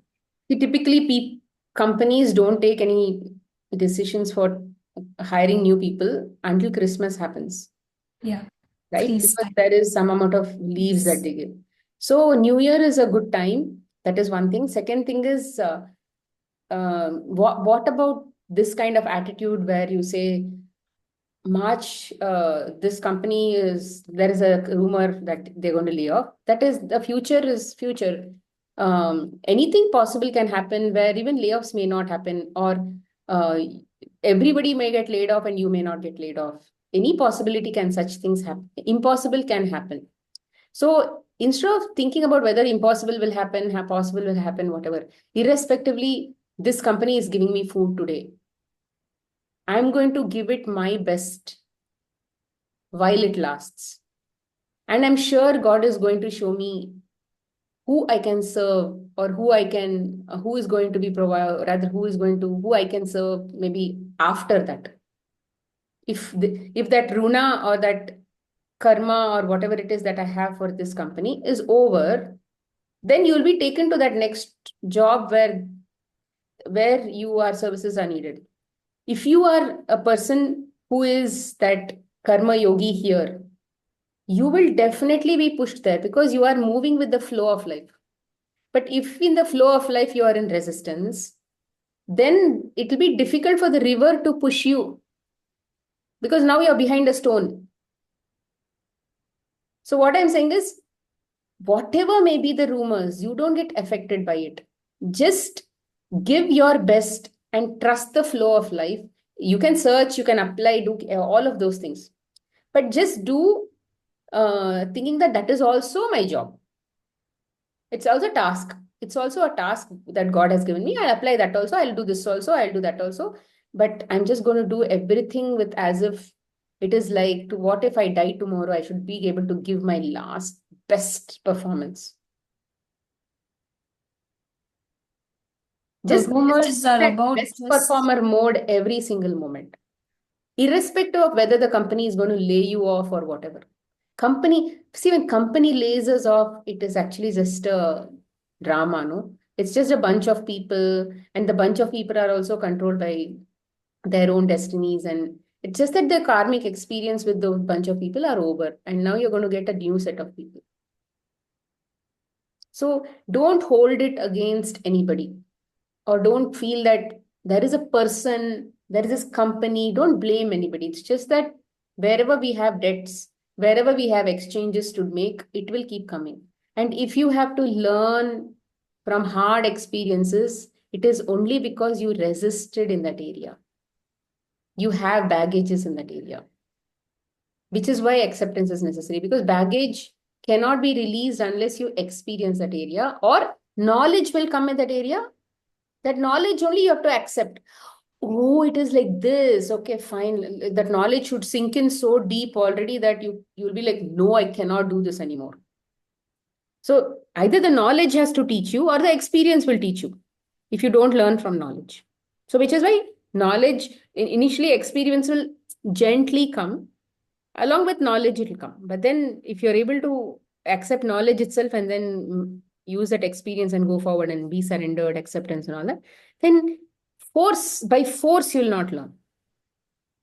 See, typically, companies don't take any decisions for hiring new people until Christmas happens, Yeah, right? please. Because there is some amount of leaves that they give. So New Year is a good time. That is one thing. Second thing is, what about this kind of attitude where you say, March, this company there is a rumor that they're going to lay off. That is, the future is future. Anything possible can happen where even layoffs may not happen, or everybody may get laid off and you may not get laid off. Any possibility can such things happen. Impossible can happen. So instead of thinking about whether impossible will happen, possible will happen, whatever, irrespectively, this company is giving me food today. I'm going to give it my best while it lasts. And I'm sure God is going to show me who I can serve, or who is going to be provided, rather who I can serve maybe after that. If that runa or that karma or whatever it is that I have for this company is over, then you'll be taken to that next job where your services are needed. If you are a person who is that karma yogi here, you will definitely be pushed there because you are moving with the flow of life. But if in the flow of life you are in resistance, then it will be difficult for the river to push you because now you're behind a stone. So, what I'm saying is, whatever may be the rumors, you don't get affected by it. Just give your best and trust the flow of life. You can search, you can apply, do all of those things. But just do thinking that that is also my job. It's also a task. It's also a task that God has given me. I'll apply that also. I'll do this also. I'll do that also. But I'm just going to do everything with as if it is like, to what if I die tomorrow? I should be able to give my last best performance. The Just rumors are that about best this. performer mode every single moment, irrespective of whether the company is going to lay you off or whatever. When company lays us off, it is actually just a drama, no? It's just a bunch of people, and the bunch of people are also controlled by their own destinies. And it's just that the karmic experience with those bunch of people are over, and now you're going to get a new set of people. So don't hold it against anybody, or don't feel that there is a person, there is this company. Don't blame anybody. It's just that wherever we have debts, wherever we have exchanges to make, it will keep coming. And if you have to learn from hard experiences, it is only because you resisted in that area. You have baggages in that area, which is why acceptance is necessary, because baggage cannot be released unless you experience that area, or knowledge will come in that area. That knowledge only you have to accept. Oh, it is like this. Okay, fine. That knowledge should sink in so deep already that you'll be like, no, I cannot do this anymore. So either the knowledge has to teach you or the experience will teach you if you don't learn from knowledge. So which is why knowledge, initially experience will gently come. Along with knowledge, it will come. But then if you're able to accept knowledge itself and then use that experience and go forward and be surrendered, acceptance and all that, then by force, you'll not learn.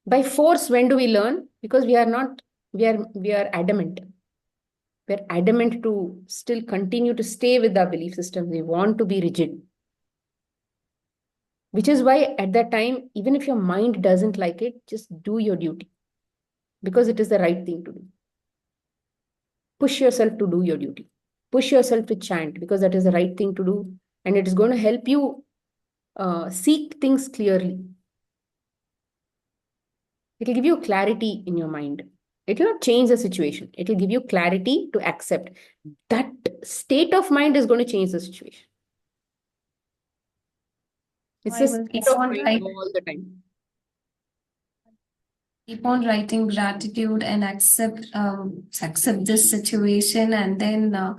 By force, when do we learn? Because we are adamant. We're adamant to still continue to stay with our belief system. We want to be rigid. Which is why at that time, even if your mind doesn't like it, just do your duty. Because it is the right thing to do. Push yourself to do your duty. Push yourself to chant because that is the right thing to do. And it is going to help you seek things clearly. It will give you clarity in your mind. It will not change the situation. It will give you clarity to accept. That state of mind is going to change the situation. It's I a will state keep of on mind writing. all the time. Keep on writing gratitude and accept this situation, and then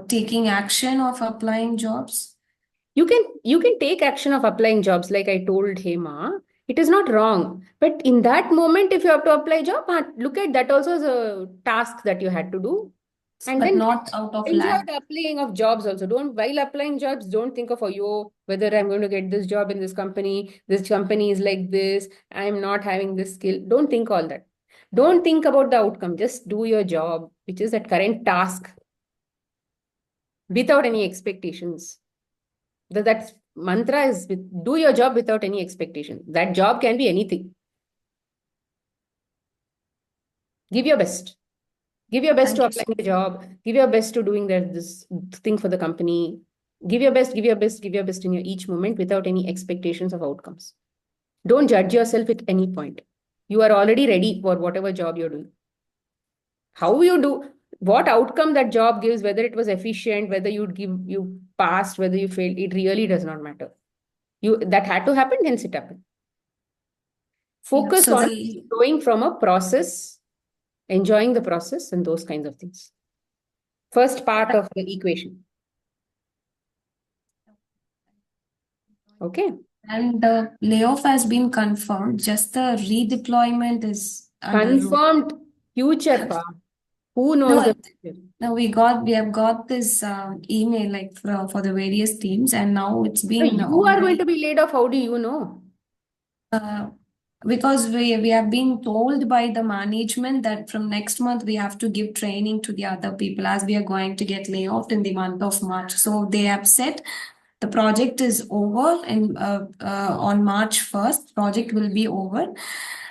taking action of applying jobs. You can take action of applying jobs, like I told Hema. It is not wrong. But in that moment, if you have to apply job, look at that also as a task that you had to do. And But then not out of enjoy lack. the applying of jobs also. While applying jobs, don't think of, oh, yo, whether I'm going to get this job in this company is like this, I'm not having this skill. Don't think all that. Don't think about the outcome. Just do your job, which is that current task, without any expectations. That mantra is do your job without any expectation. That job can be anything. Give your best. Give your best Thank to you so applying the job. Give your best to doing this thing for the company. Give your best, give your best, give your best in your each moment without any expectations of outcomes. Don't judge yourself at any point. You are already ready for whatever job you're doing. How you do, what outcome that job gives, whether it was efficient, whether you passed, whether you failed, it really does not matter. That had to happen, hence it happened. Yeah, Focus so on the going from a process, enjoying the process, and those kinds of things. First part of the equation. Okay. and the layoff has been confirmed. Just the redeployment is under rule. Confirmed future path. Who knows the future? No, we have got this email like for the various teams, and now it's So been you are going already to be laid off. How do you know? uh, because we have been told by the management that from next month we have to give training to the other people as we are going to get layoff in the month of March. So they have said the project is over and on March 1st, project will be over.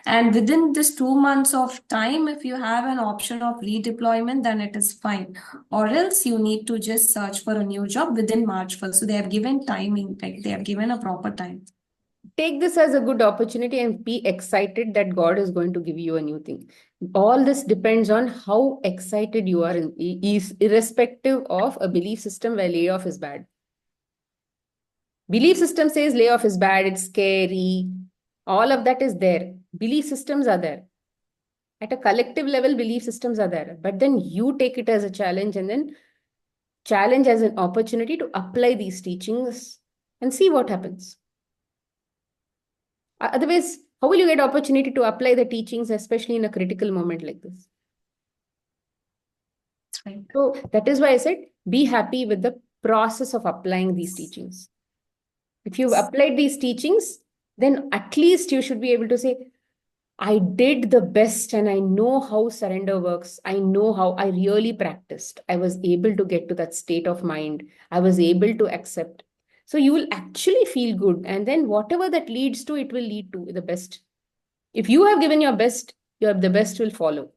And within this 2 months of time, if you have an option of redeployment, then it is fine. Or else you need to just search for a new job within March 1st. So they have given timing, like they have given a proper time. Take this as a good opportunity and be excited that God is going to give you a new thing. All this depends on how excited you are, is irrespective of a belief system where layoff is bad. Belief system says layoff is bad, it's scary. All of that is there. Belief systems are there. At a collective level, belief systems are there. But then you take it as a challenge and then challenge as an opportunity to apply these teachings and see what happens. Otherwise, how will you get opportunity to apply the teachings, especially in a critical moment like this? That's right. So that is why I said, be happy with the process of applying these teachings. If you've applied these teachings, then at least you should be able to say, I did the best and I know how surrender works. I know how I really practiced. I was able to get to that state of mind. I was able to accept. So you will actually feel good. And then whatever that leads to, it will lead to the best. If you have given your best, the best will follow.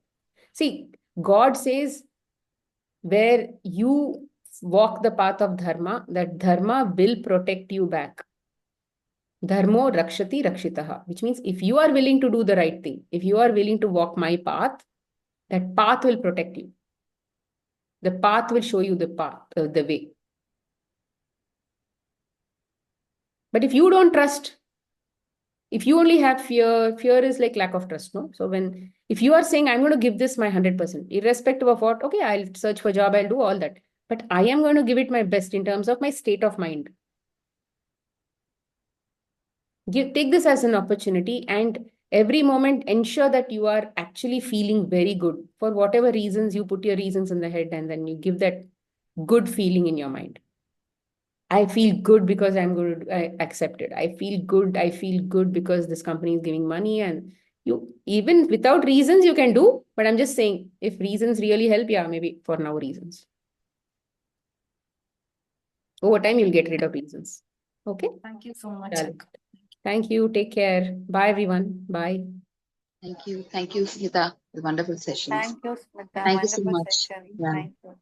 See, God says, where you walk the path of dharma, that dharma will protect you back. Dharmo rakshati rakshitaha, which means if you are willing to do the right thing, if you are willing to walk my path, that path will protect you. The path will show you the path, the way. But if you don't trust, if you only have fear, fear is like lack of trust, no? So if you are saying, I'm going to give this my 100%, irrespective of what, okay, I'll search for a job, I'll do all that. But I am going to give it my best in terms of my state of mind. Take this as an opportunity and every moment ensure that you are actually feeling very good. For whatever reasons, you put your reasons in the head and then you give that good feeling in your mind. I feel good because I'm good. I accept it. I feel good. I feel good because this company is giving money, and you, even without reasons, you can do. But I'm just saying, if reasons really help, yeah, maybe for now reasons. Over time, you'll get rid of reasons. Okay? Thank you so much. Done. Thank you. Take care. Bye, everyone. Bye. Thank you. Thank you, Smita. Wonderful sessions. Thank you, Smita. Thank you so Wonderful much. session. Yeah. Thank you.